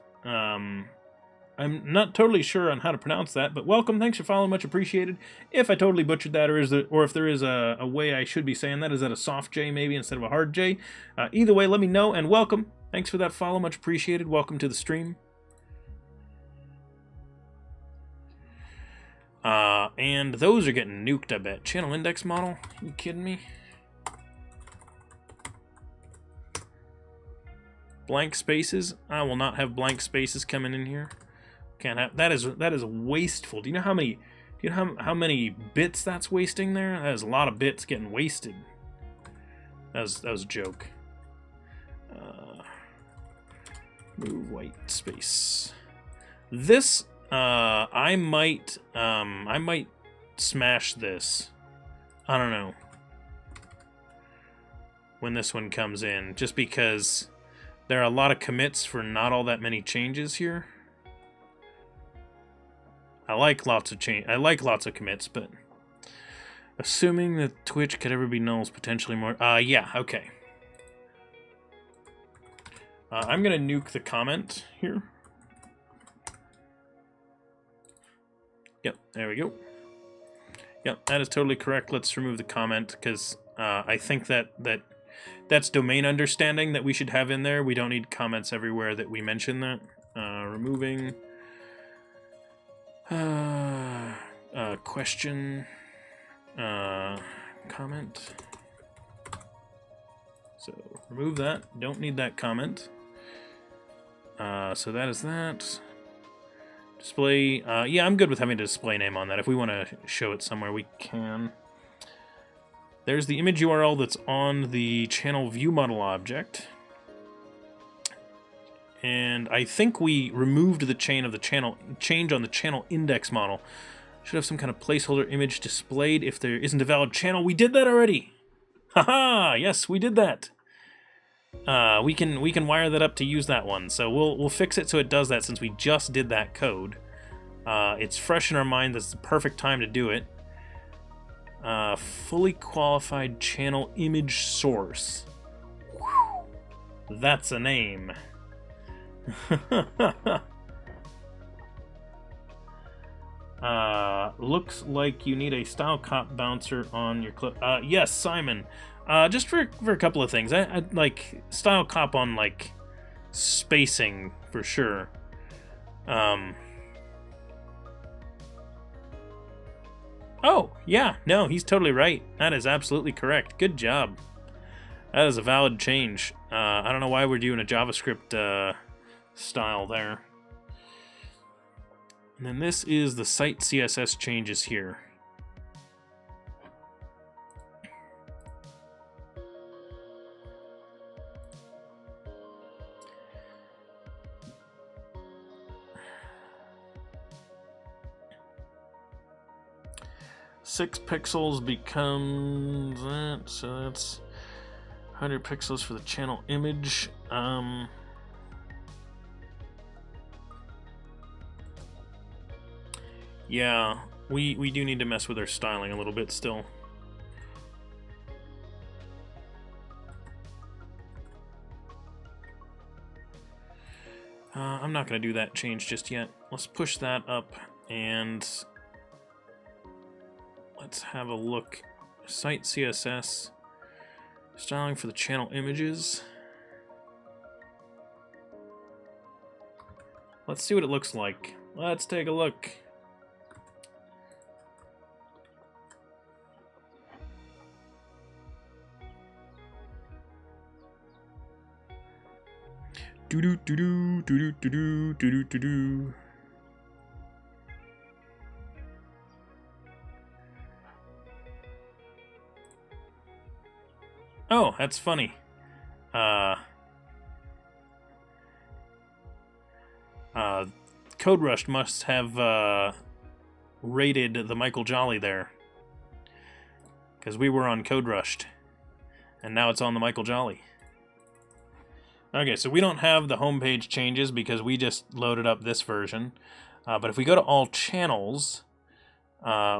Speaker 1: I'm not totally sure on how to pronounce that, but welcome. Thanks for following. Much appreciated. If I totally butchered that, or if there is a way I should be saying that, is that a soft J maybe instead of a hard J? Either way, let me know, and welcome. Thanks for that follow. Much appreciated. Welcome to the stream. And those are getting nuked, I bet. Channel index model? Are you kidding me? Blank spaces? I will not have blank spaces coming in here. Can't have that is wasteful. Do you know how many bits that's wasting there? That is a lot of bits getting wasted. That was a joke. Move white space. This I might smash this. I don't know when this one comes in, just because there are a lot of commits for not all that many changes here. I like lots of commits, but assuming that Twitch could ever be nulls, potentially more. Yeah, okay. I'm gonna nuke the comment here. Yep, there we go. Yep, that is totally correct. Let's remove the comment, because I think that's domain understanding that we should have in there. We don't need comments everywhere that we mention that. Removing question comment. So remove that. Don't need that comment. So that is that. Display, yeah, I'm good with having a display name on that. If we want to show it somewhere, we can. There's the image URL that's on the channel view model object. And I think we removed the change on the channel index model. Should have some kind of placeholder image displayed if there isn't a valid channel. We did that already. Haha, yes, we did that. We can wire that up to use that one. So we'll fix it so it does that, since we just did that code. It's fresh in our mind. That's the perfect time to do it. Fully qualified channel image source. Whew. That's a name. Looks like you need a style cop bouncer on your clip. Yes, Simon. Just for a couple of things. I like style cop on like spacing for sure. Oh, yeah, no, he's totally right. That is absolutely correct. Good job. That is a valid change. I don't know why we're doing a JavaScript style there. And then this is the site CSS changes here. Six pixels becomes that, so that's 100 pixels for the channel image. Yeah, we do need to mess with our styling a little bit still. I'm not going to do that change just yet. Let's push that up and let's have a look. Site CSS, styling for the channel images. Let's see what it looks like. Let's take a look. Do do do do do do do do do do. Oh, that's funny. Code Rush must have rated the Michael Jolly there, because we were on Code Rushed, and now it's on the Michael Jolly. Okay, so we don't have the homepage changes because we just loaded up this version. But if we go to all channels,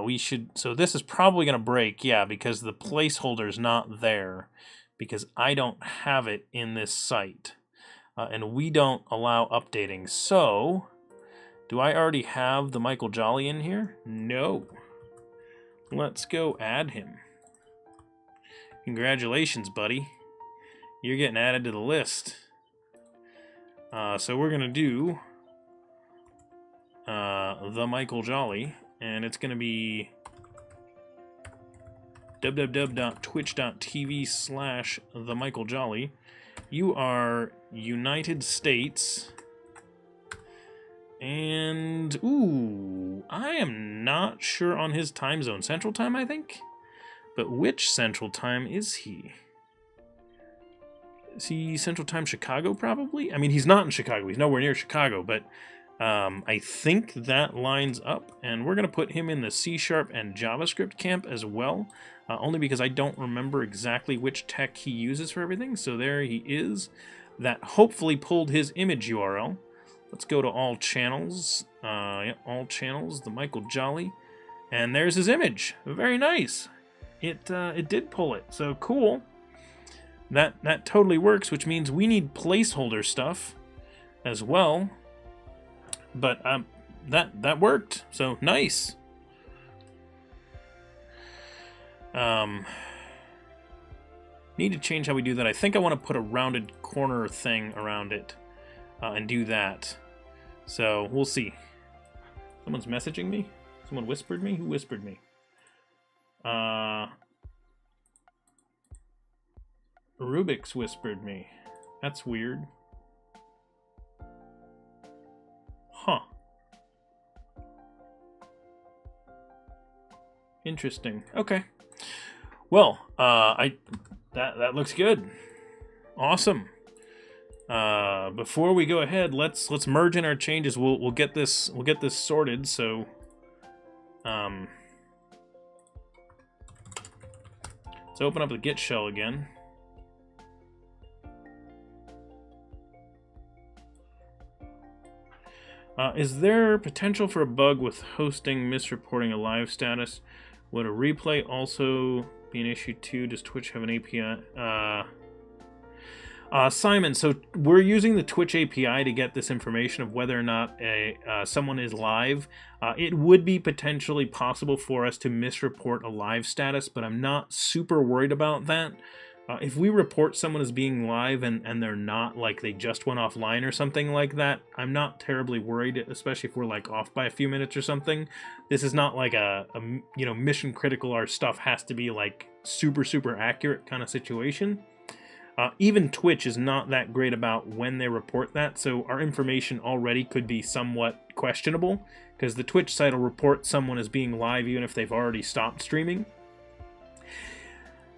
Speaker 1: we should... So this is probably going to break, yeah, because the placeholder's not there. Because I don't have it in this site. And we don't allow updating. So, do I already have the Michael Jolly in here? No. Let's go add him. Congratulations, buddy. You're getting added to the list. So we're going to do the Michael Jolly, and it's going to be www.twitch.tv/themichaeljolly. You are United States, and ooh, I am not sure on his time zone. Central Time, I think? But which Central Time is he? Is he Central Time Chicago, probably? I mean, he's not in Chicago. He's nowhere near Chicago, but I think that lines up. And we're going to put him in the C# and JavaScript camp as well, only because I don't remember exactly which tech he uses for everything. So there he is. That hopefully pulled his image URL. Let's go to all channels. Yeah, all channels, the Michael Jolly. And there's his image. Very nice. It did pull it, so cool. That totally works, which means we need placeholder stuff as well. But that worked, so nice. Need to change how we do that. I think I want to put a rounded corner thing around it and do that. So we'll see. Someone's messaging me? Someone whispered me? Who whispered me? Rubik's whispered me. That's weird. Huh. Interesting. Okay. Well, that looks good. Awesome. Before we go ahead, let's merge in our changes. We'll get this sorted. So, let's open up the Git shell again. Is there potential for a bug with hosting misreporting a live status? Would a replay also be an issue too? Does Twitch have an API? Simon, so we're using the Twitch API to get this information of whether or not someone is live. It would be potentially possible for us to misreport a live status, but I'm not super worried about that. If we report someone as being live and they're not, like they just went offline or something like that, I'm not terribly worried, especially if we're like off by a few minutes or something. This is not like a you know, mission critical, our stuff has to be like super accurate kind of situation. Even Twitch is not that great about when they report that, so our information already could be somewhat questionable, because the Twitch site will report someone as being live even if they've already stopped streaming.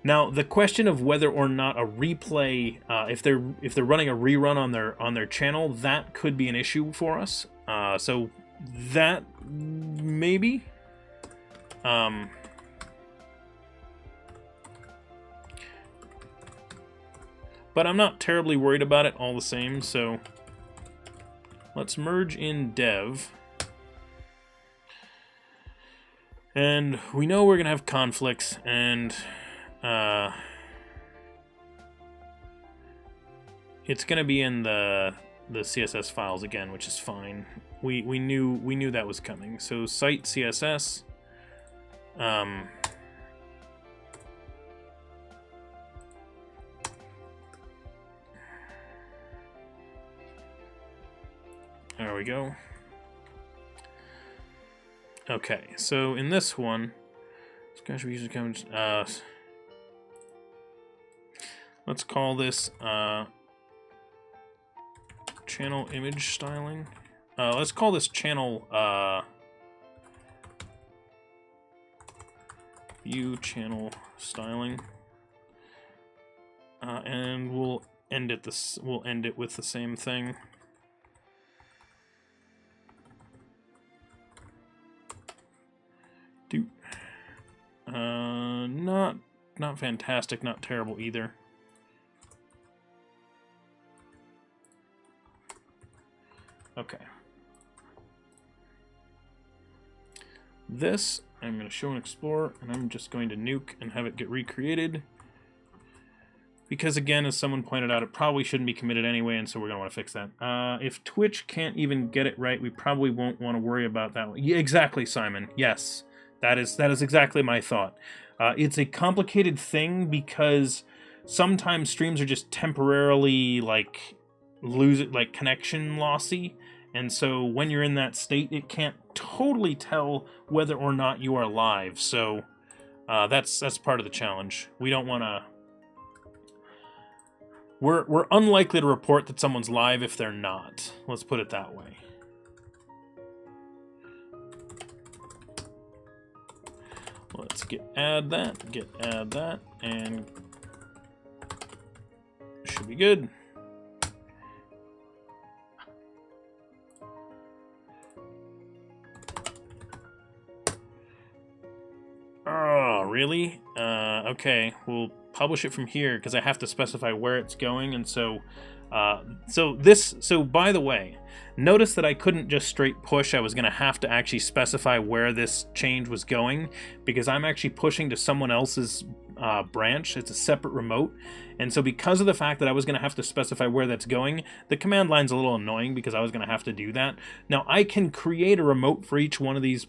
Speaker 1: Now, the question of whether or not a replay, if they're running a rerun on their channel, that could be an issue for us. So that maybe. But I'm not terribly worried about it all the same, so let's merge in dev. And we know we're going to have conflicts, and it's going to be in the CSS files again, which is fine. We knew that was coming. So site CSS. There we go. Okay, so in this one, let's call this channel image styling. Let's call this channel view channel styling, and we'll end it with the same thing. Not fantastic, not terrible either. Okay. This, I'm going to show and explore, and I'm just going to nuke and have it get recreated. Because again, as someone pointed out, it probably shouldn't be committed anyway, and so we're going to want to fix that. If Twitch can't even get it right, we probably won't want to worry about that one. Yeah, exactly, Simon. Yes, that is exactly my thought. It's a complicated thing because sometimes streams are just temporarily like connection lossy, and so when you're in that state, it can't totally tell whether or not you are live. So that's part of the challenge. We don't want to. We're unlikely to report that someone's live if they're not. Let's put it that way. Let's add that, and should be good. Oh, really? Okay, we'll publish it from here because I have to specify where it's going, and so by the way, notice that I couldn't just straight push. I was going to have to actually specify where this change was going because I'm actually pushing to someone else's branch. It's a separate remote, and so because of the fact that I was going to have to specify where that's going, the command line's a little annoying because I was going to have to do that. Now I can create a remote for each one of these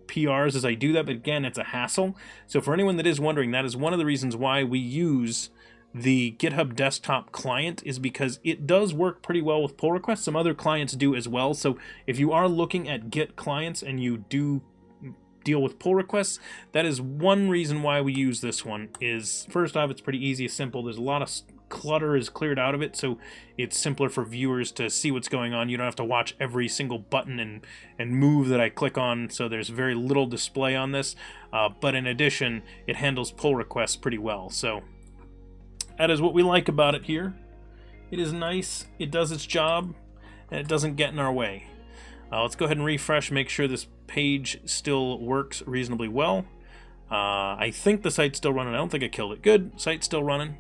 Speaker 1: PRs as I do that, but again, it's a hassle. So for anyone that is wondering, that is one of the reasons why we use the GitHub desktop client, is because it does work pretty well with pull requests. Some other clients do as well. So if you are looking at Git clients and you do deal with pull requests, that is one reason why we use this one. Is first off, it's pretty easy, simple. There's a lot of clutter is cleared out of it, so it's simpler for viewers to see what's going on. You don't have to watch every single button and move that I click on, so there's very little display on this. But in addition, it handles pull requests pretty well. So that is what we like about it here. It is nice, it does its job, and it doesn't get in our way. Let's go ahead and refresh, make sure this page still works reasonably well. I think the site's still running. I don't think I killed it. Good, site's still running.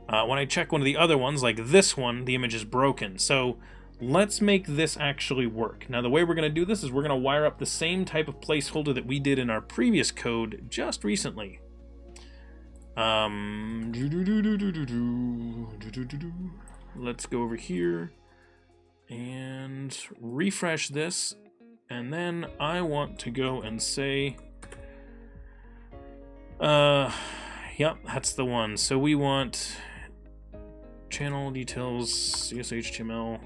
Speaker 1: When I check one of the other ones, like this one, the image is broken. So let's make this actually work. Now the way we're going to do this is we're going to wire up the same type of placeholder that we did in our previous code just recently. Let's go over here and refresh this, and then I want to go and say, yep, that's the one. So we want channel details, CSS HTML.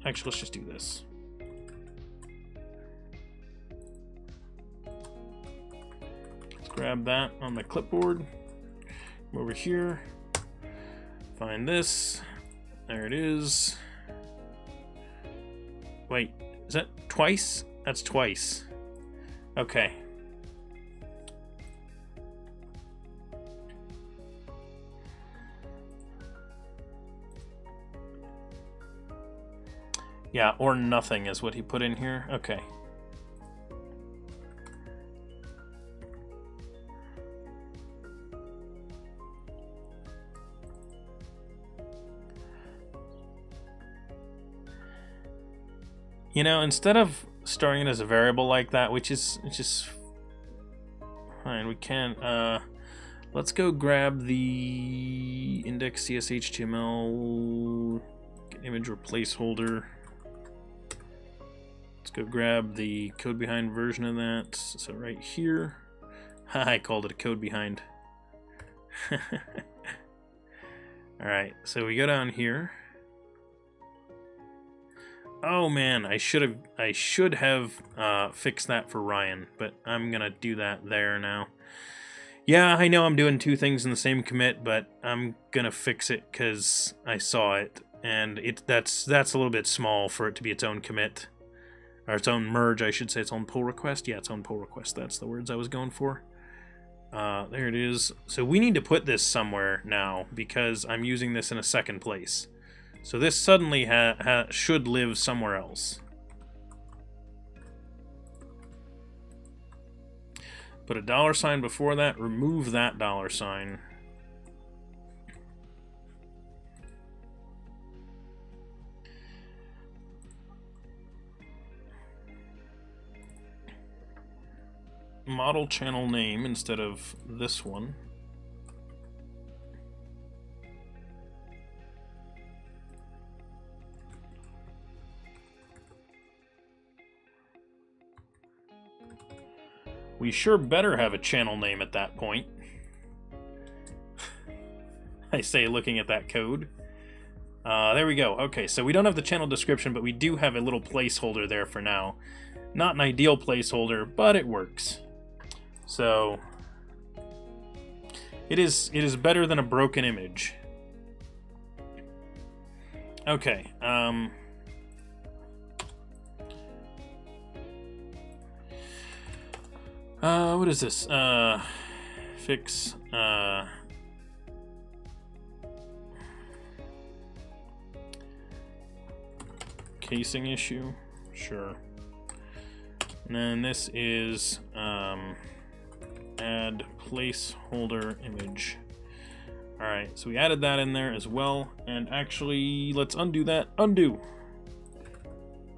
Speaker 1: Actually, let's just do this. Let's grab that on my clipboard. Come over here. Find this. There it is. Wait, is that twice? That's twice. Okay. Yeah, or nothing is what he put in here. Okay. You know, instead of storing it as a variable like that, which is just fine, we can. Let's go grab the index CSS HTML image or placeholder. Let's go grab the code behind version of that. So right here, I called it a code behind. All right, so we go down here. Oh man, I should have fixed that for Ryan, but I'm gonna do that there now. Yeah, I know I'm doing two things in the same commit, but I'm gonna fix it because I saw it, and that's a little bit small for it to be its own commit, or its own merge, I should say, its own pull request. Yeah, its own pull request. That's the words I was going for. There it is. So we need to put this somewhere now because I'm using this in a second place. So this suddenly should live somewhere else. Put a $sign before that, remove that $sign. Model channel name instead of this one. We sure better have a channel name at that point. I say, looking at that code. There we go. Okay, so we don't have the channel description, but we do have a little placeholder there for now. Not an ideal placeholder, but it works. So it is better than a broken image. Okay. What is this? Fix, casing issue. Sure. And then this is, add placeholder image. Alright, so we added that in there as well. And actually, let's undo that. Undo!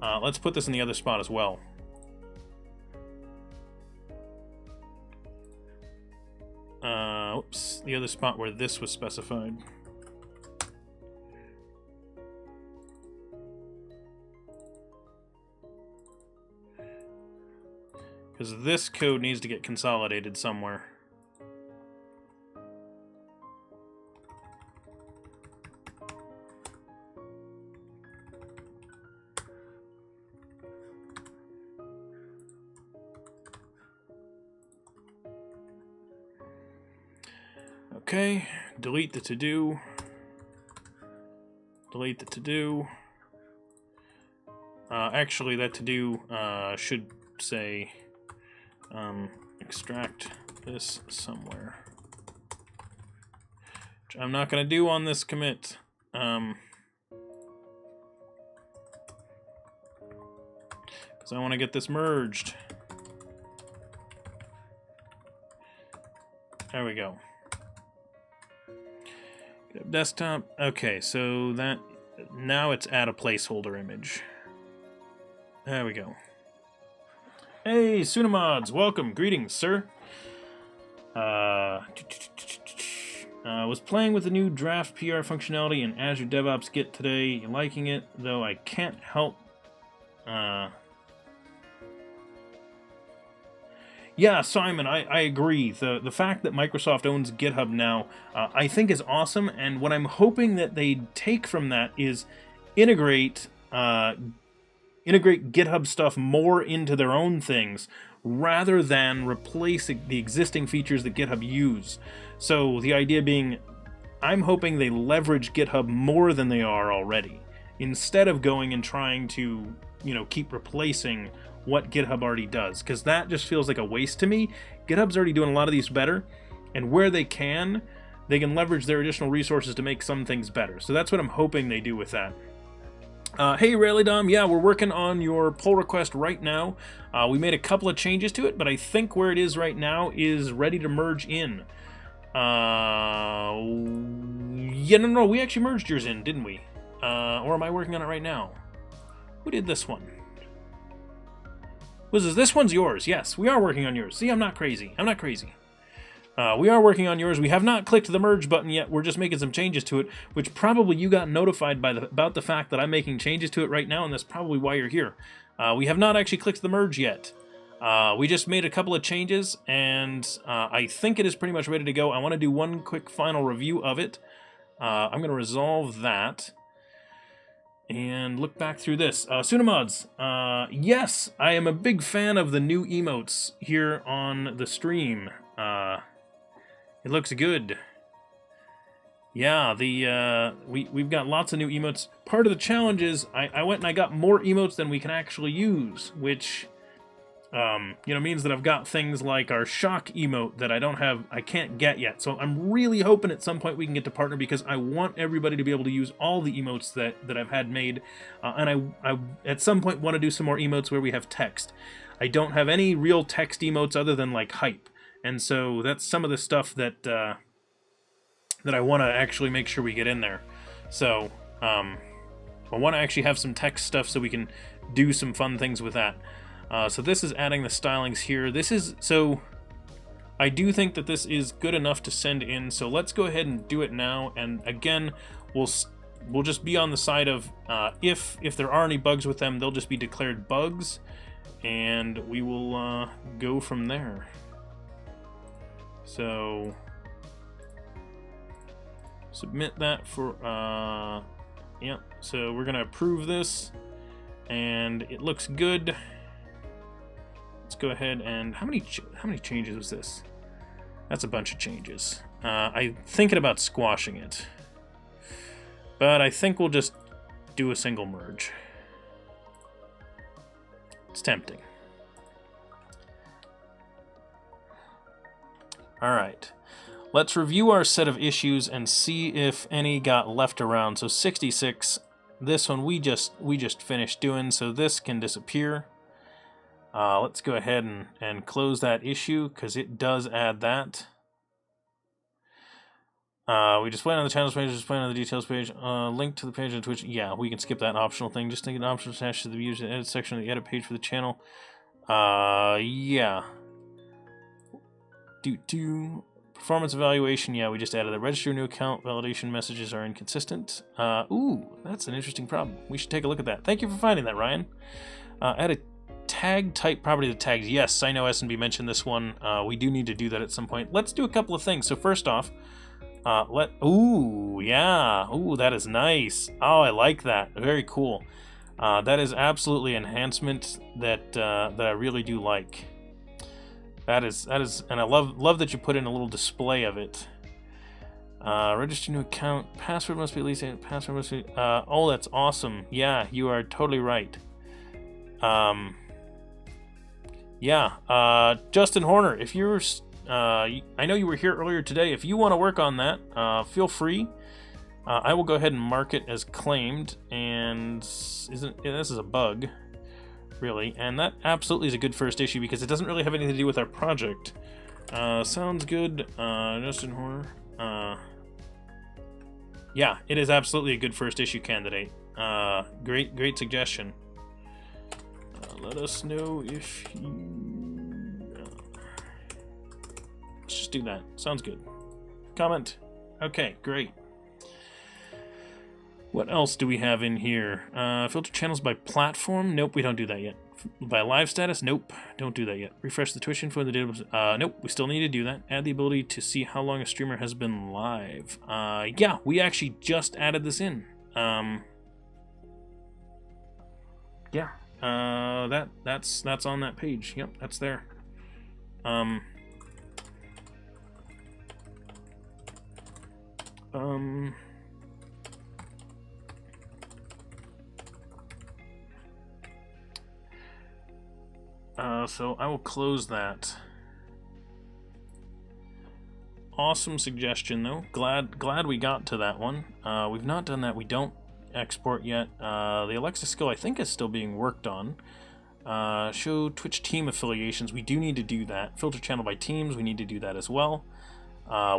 Speaker 1: Let's put this in the other spot as well. Oops, the other spot where this was specified. Because this code needs to get consolidated somewhere. Okay, delete the to-do. Delete the to-do. Actually, that to-do should say extract this somewhere. Which I'm not going to do on this commit. Because I want to get this merged. There we go. Desktop. Okay, so that now it's add a placeholder image. There we go. Hey, Sunamods, welcome, greetings, sir. Was playing with the new draft PR functionality in Azure DevOps Git today. Liking it, though I can't help. Yeah, Simon, I agree. The fact that Microsoft owns GitHub now, I think is awesome, and what I'm hoping that they take from that is integrate GitHub stuff more into their own things, rather than replace the existing features that GitHub use. So the idea being, I'm hoping they leverage GitHub more than they are already, instead of going and trying to, keep replacing what GitHub already does, because that just feels like a waste to me. GitHub's already doing a lot of these better, and where they can leverage their additional resources to make some things better. So that's what I'm hoping they do with that. Hey Rallydom, yeah, we're working on your pull request right now. We made a couple of changes to it, but I think where it is right now is ready to merge in. Yeah, no, we actually merged yours in, didn't we? Or am I working on it right now? Who did this one? This one's yours. Yes, we are working on yours. See, I'm not crazy. We are working on yours. We have not clicked the merge button yet. We're just making some changes to it, which probably you got notified about the fact that I'm making changes to it right now, and that's probably why you're here. We have not actually clicked the merge yet. We just made a couple of changes, and I think it is pretty much ready to go. I want to do one quick final review of it. I'm going to resolve that. And look back through this. Sunamods, yes, I am a big fan of the new emotes here on the stream. It looks good. Yeah, we've got lots of new emotes. Part of the challenge is I went and I got more emotes than we can actually use, which means that I've got things like our shock emote that I can't get yet. So I'm really hoping at some point we can get to partner, because I want everybody to be able to use all the emotes that I've had made. And I at some point want to do some more emotes where we have text. I don't have any real text emotes other than like hype. And so that's some of the stuff that I want to actually make sure we get in there. So I want to actually have some text stuff so we can do some fun things with that. So this is adding the stylings here. So I do think that this is good enough to send in. So let's go ahead and do it now. And again, we'll just be on the side of if there are any bugs with them, they'll just be declared bugs, and we will go from there. So submit that for yeah. So we're gonna approve this, and it looks good. Let's go ahead and how many changes was this? That's a bunch of changes. I'm thinking about squashing it, but I think we'll just do a single merge. It's tempting. All right, let's review our set of issues and see if any got left around. So 66, this one we just finished doing, so this can disappear. Let's go ahead and close that issue, because it does add that. We displayed on the channels page, displayed on the details page, link to the page on Twitch. Yeah, we can skip that optional thing. Just take an optional attached to the views and edit section of the edit page for the channel. Yeah. Performance evaluation, yeah, we just added the register new account validation messages are inconsistent. Ooh, that's an interesting problem. We should take a look at that. Thank you for finding that, Ryan. Add a tag type property to tags. Yes, I know S&B mentioned this one. We do need to do that at some point. Let's do a couple of things. So first off, ooh, yeah. Ooh, that is nice. Oh, I like that. Very cool. That is absolutely enhancement that I really do like. That is, and I love that you put in a little display of it. Register new account. Password must be at least 8. Password must be. Oh, that's awesome. Yeah, you are totally right. Yeah. Justin Horner, if you're, I know you were here earlier today. If you want to work on that, feel free. I will go ahead and mark it as claimed. And this is a bug, really, and that absolutely is a good first issue because it doesn't really have anything to do with our project. Sounds good, Justin Horner. Yeah, it is absolutely a good first issue candidate. Great suggestion. Let us know if you Let's just do that. Sounds good. Comment. Okay, great. What else do we have in here? Filter channels by platform? Nope, we don't do that yet. By live status? Nope, don't do that yet. Refresh the Twitch info in the database. Nope, we still need to do that. Add the ability to see how long a streamer has been live. Yeah, we actually just added this in. Yeah, that's on that page. Yep, that's there. So I will close that. Awesome suggestion, though. Glad we got to that one. We've not done that. We don't export yet. The Alexa skill, I think, is still being worked on. Show Twitch team affiliations. We do need to do that. Filter channel by teams. We need to do that as well.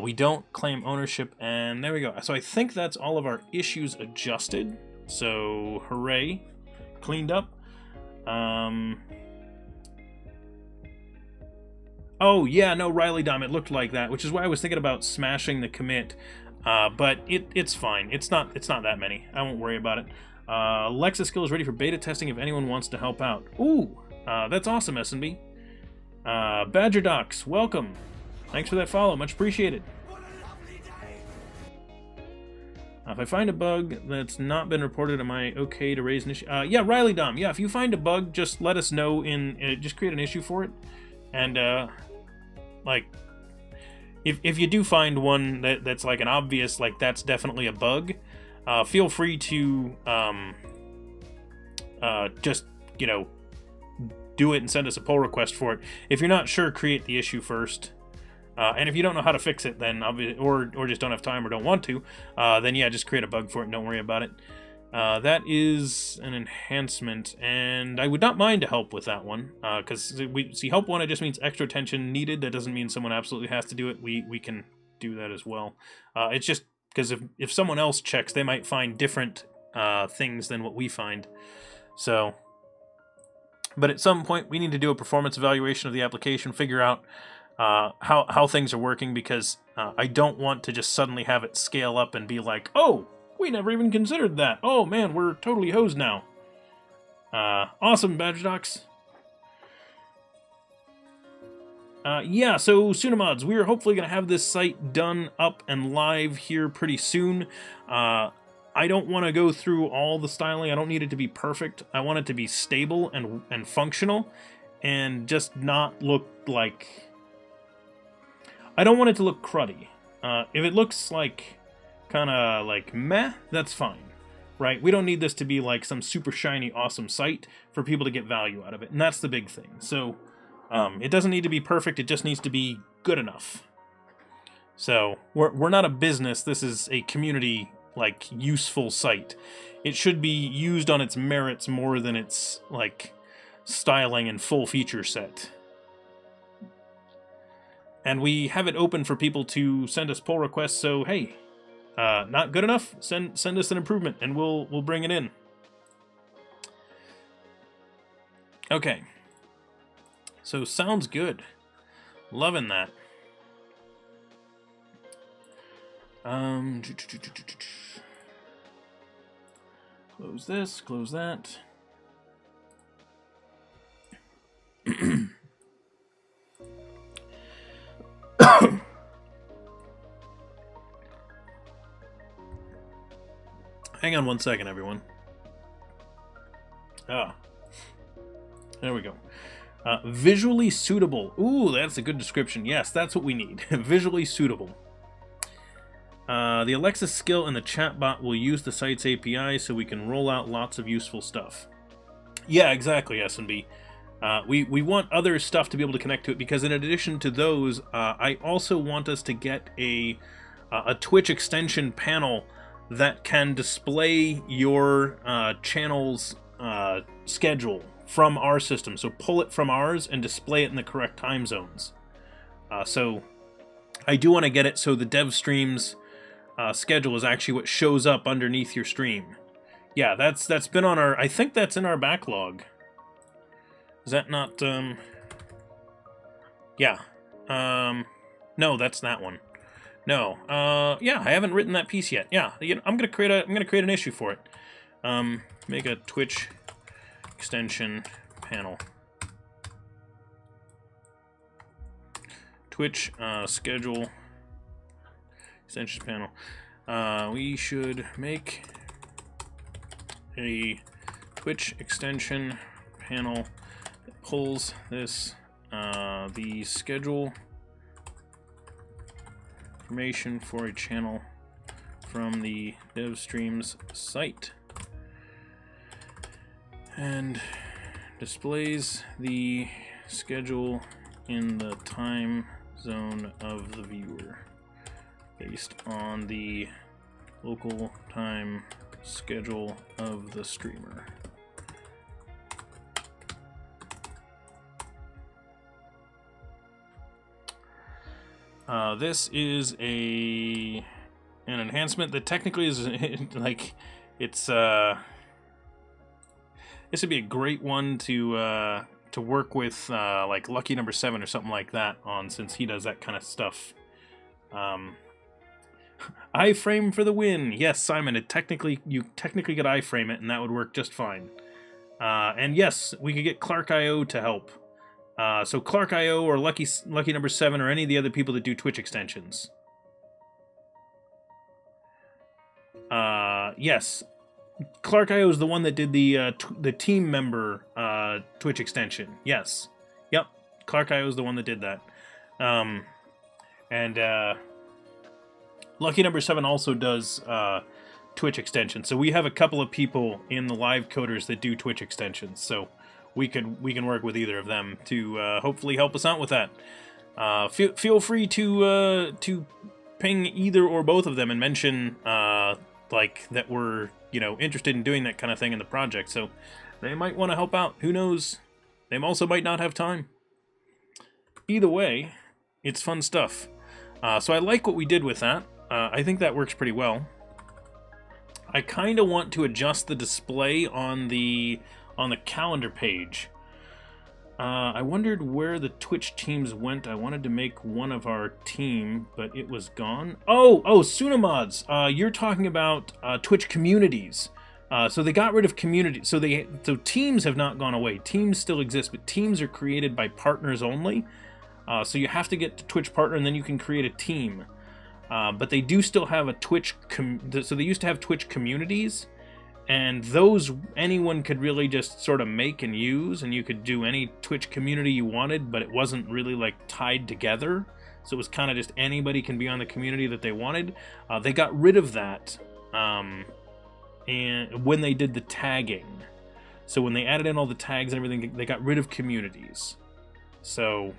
Speaker 1: We don't claim ownership, and there we go. So I think that's all of our issues adjusted. So hooray, cleaned up. Oh yeah, no, Riley Dom, it looked like that, which is why I was thinking about smashing the commit. But it's fine. It's not that many. I won't worry about it. Alexa skill is ready for beta testing if anyone wants to help out. Ooh, that's awesome, S&B. Badger Docs, welcome. Thanks for that follow, much appreciated. If I find a bug that's not been reported, am I okay to raise an issue? Yeah, Riley Dom, yeah, if you find a bug, just let us know just create an issue for it. And, like, if you do find one that's like an obvious, like, that's definitely a bug, feel free to, just, you know, do it and send us a pull request for it. If you're not sure, create the issue first. And if you don't know how to fix it, then or just don't have time or don't want to, then yeah, just create a bug for it and don't worry about it. That is an enhancement, and I would not mind to help with that one, because we see help one, it just means extra attention needed. That doesn't mean someone absolutely has to do it. We can do that as well. It's just because if someone else checks, they might find different things than what we find. So, but at some point we need to do a performance evaluation of the application, figure out how things are working, because I don't want to just suddenly have it scale up and be like, oh, we never even considered that. Oh man, we're totally hosed now. Awesome, Badge Docs. Yeah, so Sunamods, we are hopefully going to have this site done up and live here pretty soon. I don't want to go through all the styling. I don't need it to be perfect. I want it to be stable and functional, and just not look like... I don't want it to look cruddy. If it looks like kind of like meh, that's fine, right? We don't need this to be like some super shiny, awesome site for people to get value out of it, and that's the big thing. So it doesn't need to be perfect, it just needs to be good enough. So we're not a business, this is a community, like, useful site. It should be used on its merits more than its, like, styling and full feature set. And we have it open for people to send us pull requests, so hey, not good enough? Send us an improvement, and we'll bring it in. Okay. So sounds good. Loving that. Close this. Close that. Hang on one second, everyone. There we go. Visually suitable. Ooh, that's a good description. Yes, that's what we need. Visually suitable. The Alexa skill in the chatbot will use the site's API so we can roll out lots of useful stuff. Yeah, exactly, S&B. We want other stuff to be able to connect to it, because in addition to those, I also want us to get a Twitch extension panel that can display your channel's schedule from our system. So pull it from ours and display it in the correct time zones. So I do want to get it so the DevStreams schedule is actually what shows up underneath your stream. Yeah, that's been on our... I think that's in our backlog. Is that not... Yeah. No, that's that one. No. Yeah, I haven't written that piece yet. Yeah, I'm gonna create an issue for it. Make a Twitch extension panel. Twitch schedule extensions panel. We should make a Twitch extension panel that pulls this the schedule information for a channel from the DevStreams site and displays the schedule in the time zone of the viewer based on the local time schedule of the streamer. This is an enhancement that technically is like it's this would be a great one to work with like Lucky Number 7 or something like that on, since he does that kind of stuff. iframe for the win. Yes, Simon, you technically could iframe it and that would work just fine. And yes, we could get Clark.io to help. So Clark.io or Lucky Number 7 or any of the other people that do Twitch extensions. Yes, Clark.io is the one that did the team member Twitch extension. Yes, yep, Clark.io is the one that did that. And Lucky Number 7 also does Twitch extensions. So we have a couple of people in the live coders that do Twitch extensions. So we can work with either of them to hopefully help us out with that. Feel free to ping either or both of them and mention like that we're interested in doing that kind of thing in the project. So they might want to help out. Who knows? They also might not have time. Either way, it's fun stuff. So I like what we did with that. I think that works pretty well. I kind of want to adjust the display on the calendar page. I wondered where the Twitch teams went. I wanted to make one of our team, but it was gone. Oh, Sunamods. You're talking about Twitch communities. So they got rid of community. So teams have not gone away. Teams still exist, but teams are created by partners only. So you have to get to Twitch partner, and then you can create a team. But they do still have a Twitch. So they used to have Twitch communities. And those anyone could really just sort of make and use, and you could do any Twitch community you wanted, but it wasn't really like tied together. So it was kind of just anybody can be on the community that they wanted. They got rid of that and when they did the tagging. So when they added in all the tags and everything, they got rid of communities. So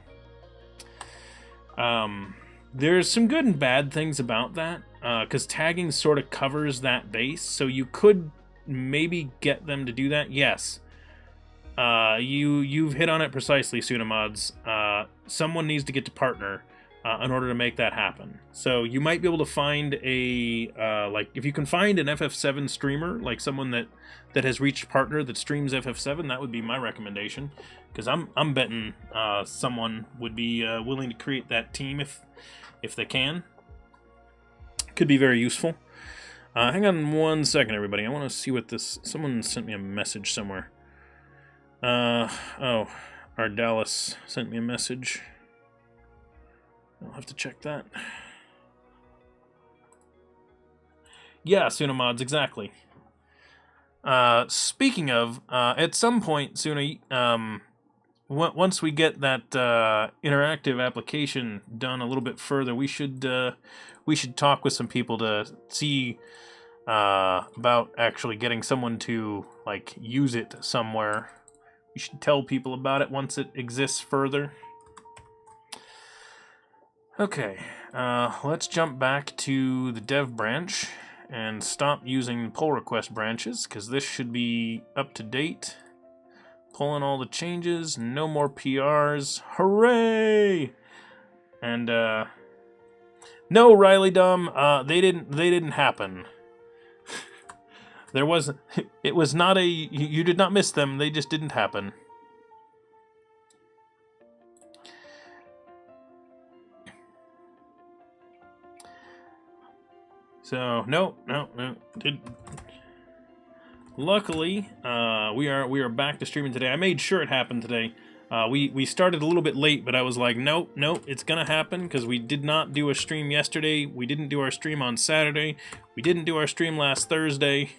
Speaker 1: there's some good and bad things about that, because tagging sort of covers that base. So you could maybe get them to do that. Yes, you've hit on it precisely, Sunamods. Someone needs to get to partner in order to make that happen. So you might be able to find a like if you can find an FF7 streamer, like someone that has reached partner that streams FF7, that would be my recommendation, because I'm betting someone would be willing to create that team if they can. Could be very useful. Hang on 1 second, everybody. I want to see what this... Someone sent me a message somewhere. Oh, our Dallas sent me a message. I'll have to check that. Yeah, Sunamods, exactly. Speaking of, at some point, Suna, once we get that interactive application done a little bit further, we should talk with some people to see about actually getting someone to like use it somewhere. We should tell people about it once it exists further. Okay, let's jump back to the dev branch and stop using pull request branches, because this should be up to date. Pulling all the changes, no more PRs. Hooray! And no, Riley Dumb, they didn't happen. There wasn't. It was not a. You did not miss them. They just didn't happen. So no. Luckily, we are back to streaming today. I made sure it happened today. We started a little bit late, but I was like, nope, it's gonna happen, because we did not do a stream yesterday. We didn't do our stream on Saturday. We didn't do our stream last Thursday.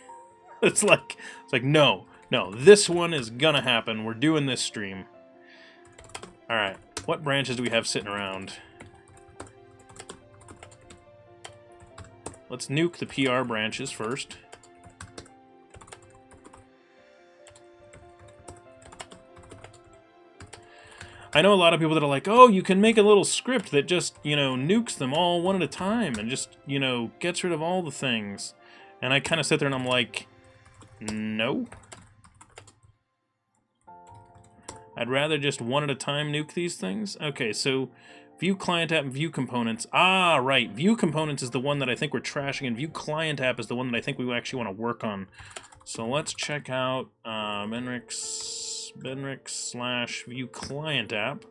Speaker 1: It's like no, this one is gonna happen. We're doing this stream. All right, what branches do we have sitting around? Let's nuke the PR branches first. I know a lot of people that are like, oh, you can make a little script that just, nukes them all one at a time and just, gets rid of all the things. And I kind of sit there and I'm like, no. I'd rather just one at a time nuke these things. Okay, so Vue Client App and Vue Components. Ah, right. Vue Components is the one that I think we're trashing, and Vue Client App is the one that I think we actually want to work on. So let's check out Benrix/Vue Client App,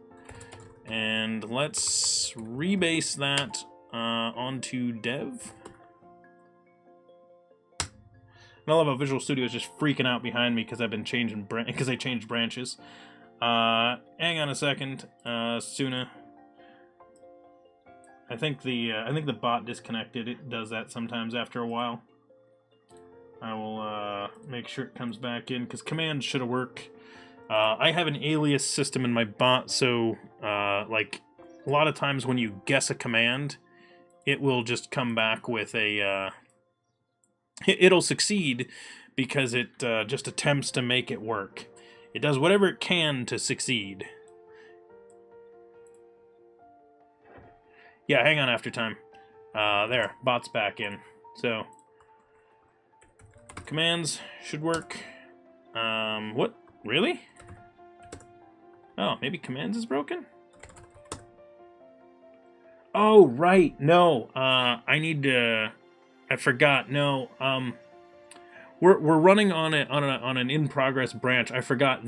Speaker 1: and let's rebase that onto Dev. And I love how Visual Studio is just freaking out behind me because I've been changing because I changed branches. Hang on a second, Suna. I think the bot disconnected. It does that sometimes after a while. I will make sure it comes back in because commands should have worked. I have an alias system in my bot, so like a lot of times when you guess a command, it will just come back with a. It'll succeed because it just attempts to make it work. It does whatever it can to succeed. Yeah, hang on after time. There, bot's back in. So, commands should work. What? Really? Oh, maybe commands is broken? Oh, right. No, I need to... I forgot. No, we're running on an in-progress branch. I forgot.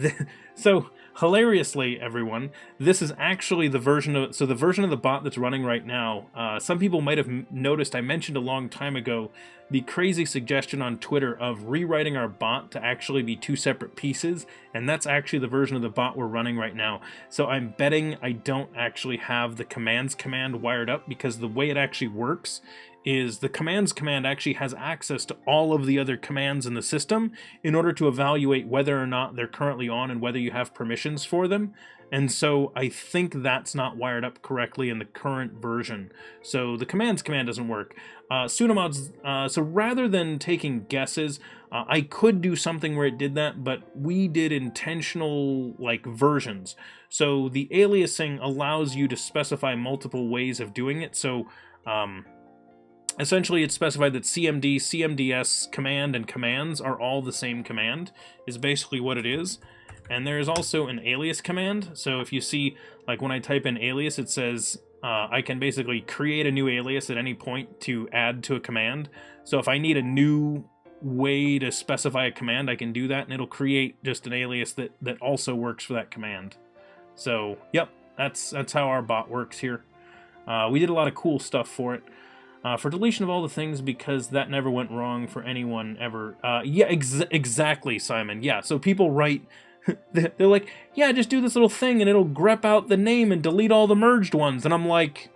Speaker 1: So, hilariously, everyone, this is actually the version of... So the version of the bot that's running right now, some people might have noticed I mentioned a long time ago the crazy suggestion on Twitter of rewriting our bot to actually be two separate pieces, and that's actually the version of the bot we're running right now. So I'm betting I don't actually have the commands command wired up, because the way it actually works is the commands command actually has access to all of the other commands in the system in order to evaluate whether or not they're currently on and whether you have permissions for them. And so I think that's not wired up correctly in the current version. So the commands command doesn't work. Sunamods, so rather than taking guesses, I could do something where it did that, but we did intentional versions. So the aliasing allows you to specify multiple ways of doing it. So essentially, it's specified that CMD, CMDS, command, and commands are all the same command, is basically what it is. And there is also an alias command. So if you see, when I type in alias, it says I can basically create a new alias at any point to add to a command. So if I need a new way to specify a command, I can do that, and it'll create just an alias that also works for that command. So, yep, that's how our bot works here. We did a lot of cool stuff for it. For deletion of all the things, because that never went wrong for anyone ever. Yeah, exactly, Simon. Yeah, so people write... They're like, yeah, just do this little thing and it'll grep out the name and delete all the merged ones. And I'm like,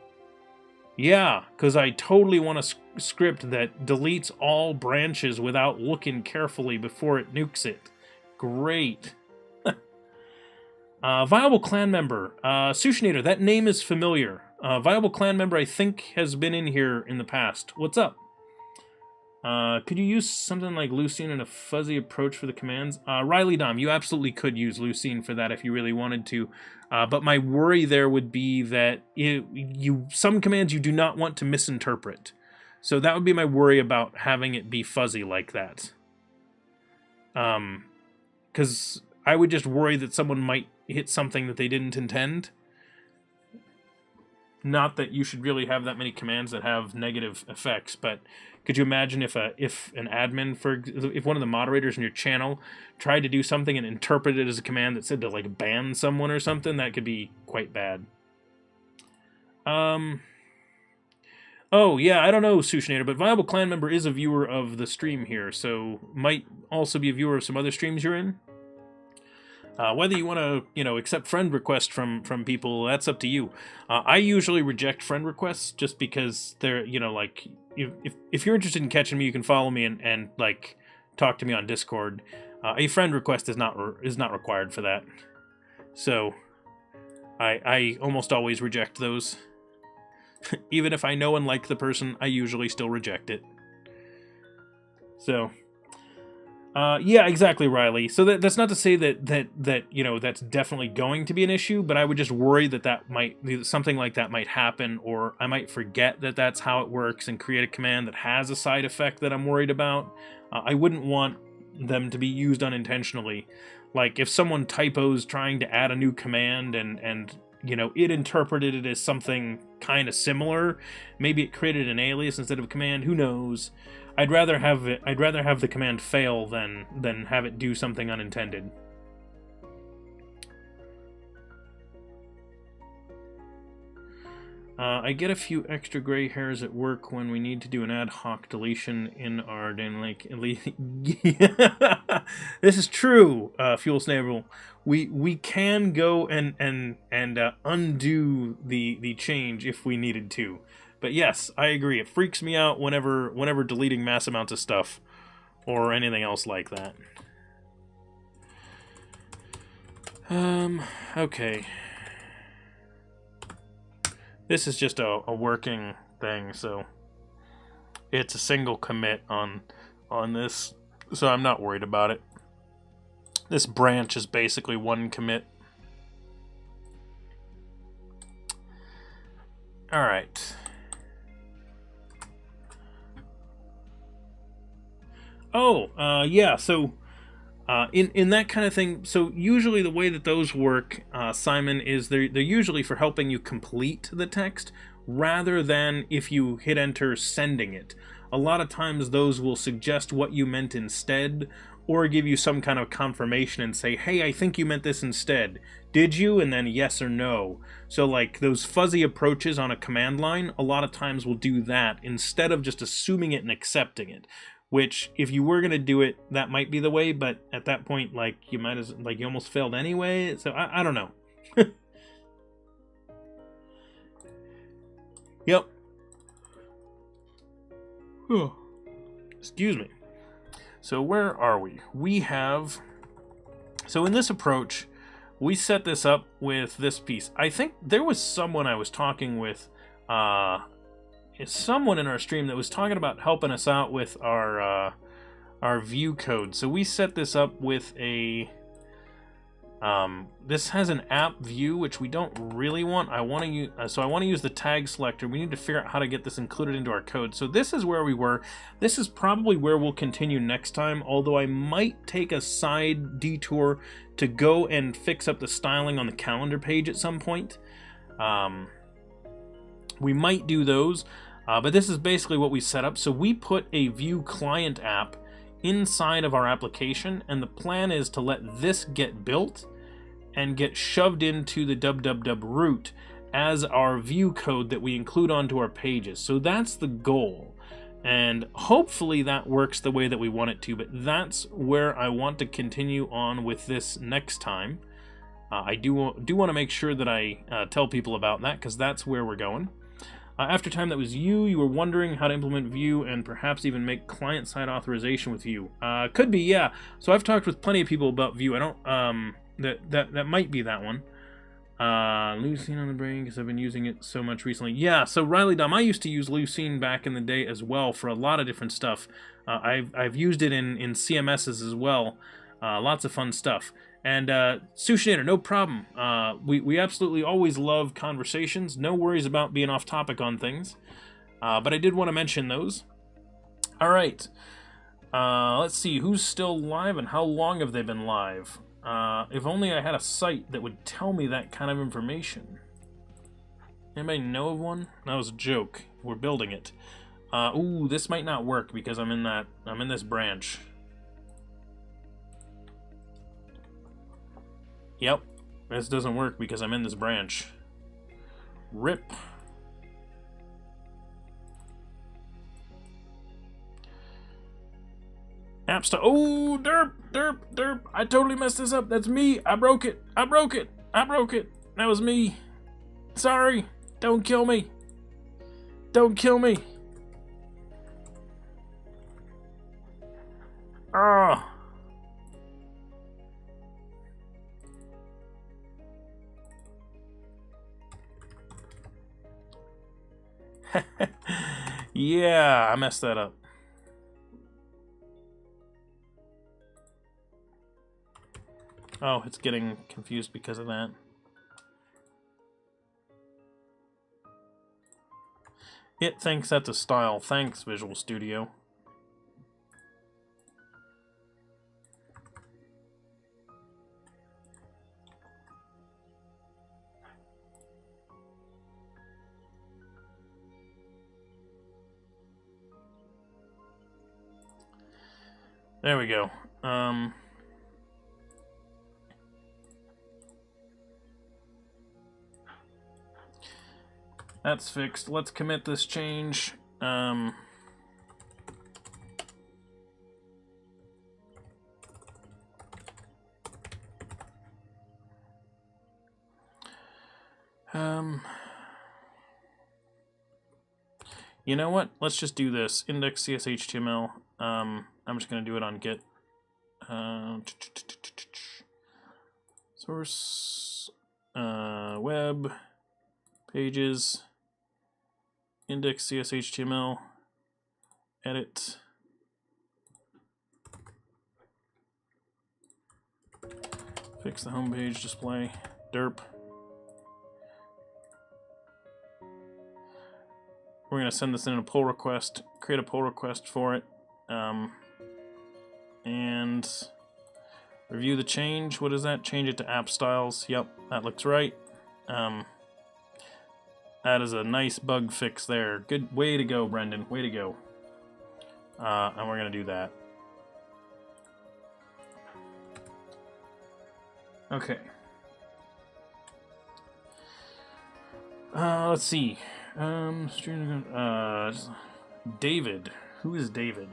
Speaker 1: yeah, because I totally want a script that deletes all branches without looking carefully before it nukes it. Great. Viable clan member. Sushinator, that name is familiar. Viable clan member, I think, has been in here in the past. What's up? Could you use something like Lucene and a fuzzy approach for the commands? Riley Dom, you absolutely could use Lucene for that if you really wanted to. But my worry there would be that some commands you do not want to misinterpret. So that would be my worry about having it be fuzzy like that. Because I would just worry that someone might hit something that they didn't intend. Not that you should really have that many commands that have negative effects, but could you imagine if an admin, if one of the moderators in your channel tried to do something and interpreted it as a command that said to ban someone or something? That could be quite bad. Oh, yeah, I don't know, Sushinator, but Viable Clan Member is a viewer of the stream here, so might also be a viewer of some other streams you're in. Whether you want to, you know, accept friend requests from people, that's up to you. I usually reject friend requests just because they're, you know, like, if you're interested in catching me, you can follow me and like, talk to me on Discord. A friend request is not required for that. So, I almost always reject those. Even if I know and like the person, I usually still reject it. So, yeah, exactly, Riley. So that's not to say that you know, that's definitely going to be an issue, but I would just worry that something like that might happen, or I might forget that that's how it works and create a command that has a side effect that I'm worried about. I wouldn't want them to be used unintentionally. Like if someone typos trying to add a new command and you know, it interpreted it as something kind of similar. Maybe it created an alias instead of a command. Who knows? I'd rather have the command fail than have it do something unintended. I get a few extra gray hairs at work when we need to do an ad hoc deletion in our This is true, Fuel Snavel. We can go and undo the change if we needed to. But yes, I agree. It freaks me out whenever deleting mass amounts of stuff or anything else like that. Okay. This is just a working thing, so it's a single commit on this, so I'm not worried about it. This branch is basically one commit. All right. Oh, yeah, so in that kind of thing, so usually the way that those work, Simon, is they're usually for helping you complete the text rather than if you hit enter sending it. A lot of times those will suggest what you meant instead or give you some kind of confirmation and say, hey, I think you meant this instead. Did you? And then yes or no. So like those fuzzy approaches on a command line, a lot of times will do that instead of just assuming it and accepting it. Which, if you were gonna do it, that might be the way, but at that point, like, you might as like you almost failed anyway. So I don't know. Yep. Excuse me. So where are we? So in this approach, we set this up with this piece. I think there was someone I was talking with, someone in our stream that was talking about helping us out with our view code. So we set this up with a this has an app view, which we don't really want. I want to use the tag selector. We need to figure out how to get this included into our code. So this is where we were. This is probably where we'll continue next time, although I might take a side detour to go and fix up the styling on the calendar page at some point. We might do those. But this is basically what we set up. So we put a Vue client app inside of our application, and the plan is to let this get built and get shoved into the www root as our Vue code that we include onto our pages. So that's the goal. And hopefully that works the way that we want it to, but that's where I want to continue on with this next time. I do want to make sure that I tell people about that, because that's where we're going. After time, that was you were wondering how to implement Vue and perhaps even make client-side authorization with Vue. Could be, yeah. So I've talked with plenty of people about Vue. I don't, that might be that one. Lucene on the brain, because I've been using it so much recently. Yeah, so Riley Dom, I used to use Lucene back in the day as well for a lot of different stuff. I've used it in CMSs as well. Lots of fun stuff. And Sushinator, no problem. We absolutely always love conversations. No worries about being off topic on things. But I did want to mention those. All right. Let's see who's still live and how long have they been live. If only I had a site that would tell me that kind of information. Anybody know of one? That was a joke. We're building it. Ooh, this might not work because I'm in this branch. Yep, this doesn't work because I'm in this branch. RIP. App Style. Oh, derp. I totally messed this up. That's me. I broke it. I broke it. That was me. Sorry. Don't kill me. Don't kill me. Ah. Yeah, I messed that up. Oh, it's getting confused because of that. It thinks that's a style. Thanks, Visual Studio. There we go. That's fixed. Let's commit this change. You know what? Let's just do this. Index CSS HTML. I'm just going to do it on Git. Source, web, pages, index CSS HTML, edit. Fix the homepage display. Derp. We're going to send this in a pull request, create a pull request for it, and review the change. What is that? Change it to app styles. Yep, that looks right. That is a nice bug fix there. Good way to go, Brendan. Way to go. And we're going to do that. Okay. Let's see. David. Who is David?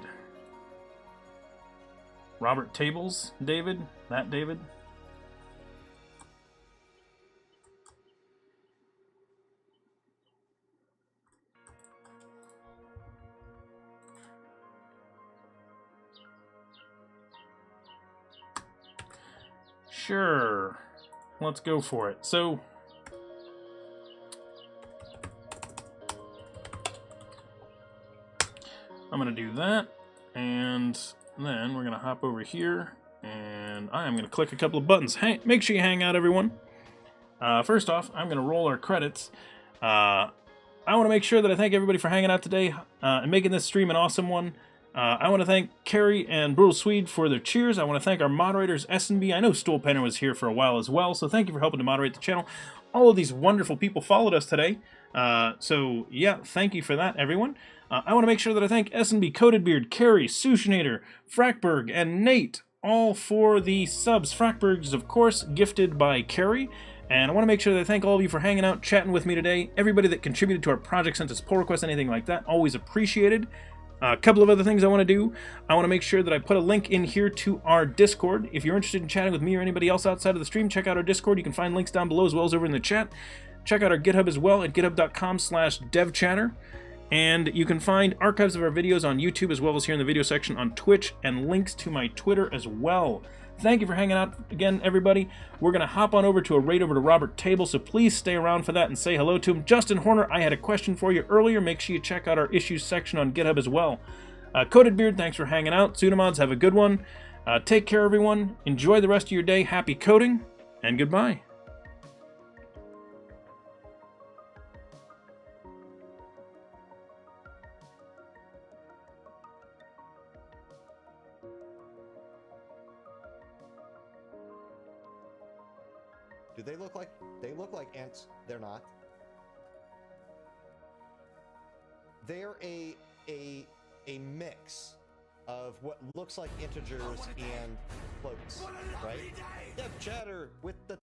Speaker 1: Robert Tables? David? That David? Sure. Let's go for it. So, I'm going to do that, and then we're going to hop over here, and I'm going to click a couple of buttons. Hey, make sure you hang out, everyone. First off, I'm going to roll our credits. I want to make sure that I thank everybody for hanging out today and making this stream an awesome one. I want to thank Carrie and Brutal Swede for their cheers. I want to thank our moderators, S&B. I know Stoolpenner was here for a while as well, so thank you for helping to moderate the channel. All of these wonderful people followed us today. So, yeah, thank you for that, everyone. I want to make sure that I thank S&B, Coated Beard, Carrie, Sushinator, Frackberg, and Nate, all for the subs. Frackberg is, of course, gifted by Carrie. And I want to make sure that I thank all of you for hanging out, chatting with me today. Everybody that contributed to our project, sent us pull requests, anything like that, always appreciated. A couple of other things I want to do. I want to make sure that I put a link in here to our Discord. If you're interested in chatting with me or anybody else outside of the stream, check out our Discord. You can find links down below as well as over in the chat. Check out our GitHub as well at github.com/devchatter. And you can find archives of our videos on YouTube as well as here in the video section on Twitch and links to my Twitter as well. Thank you for hanging out again, everybody. We're going to hop on over to a raid over to Robert Table, so please stay around for that and say hello to him. Justin Horner, I had a question for you earlier. Make sure you check out our issues section on GitHub as well. Coated Beard, thanks for hanging out. Sudamods, have a good one. Take care, everyone. Enjoy the rest of your day. Happy coding, and goodbye.
Speaker 2: Do they look like ants? They're not. They're a mix of what looks like integers and floats, right? DevChatter with the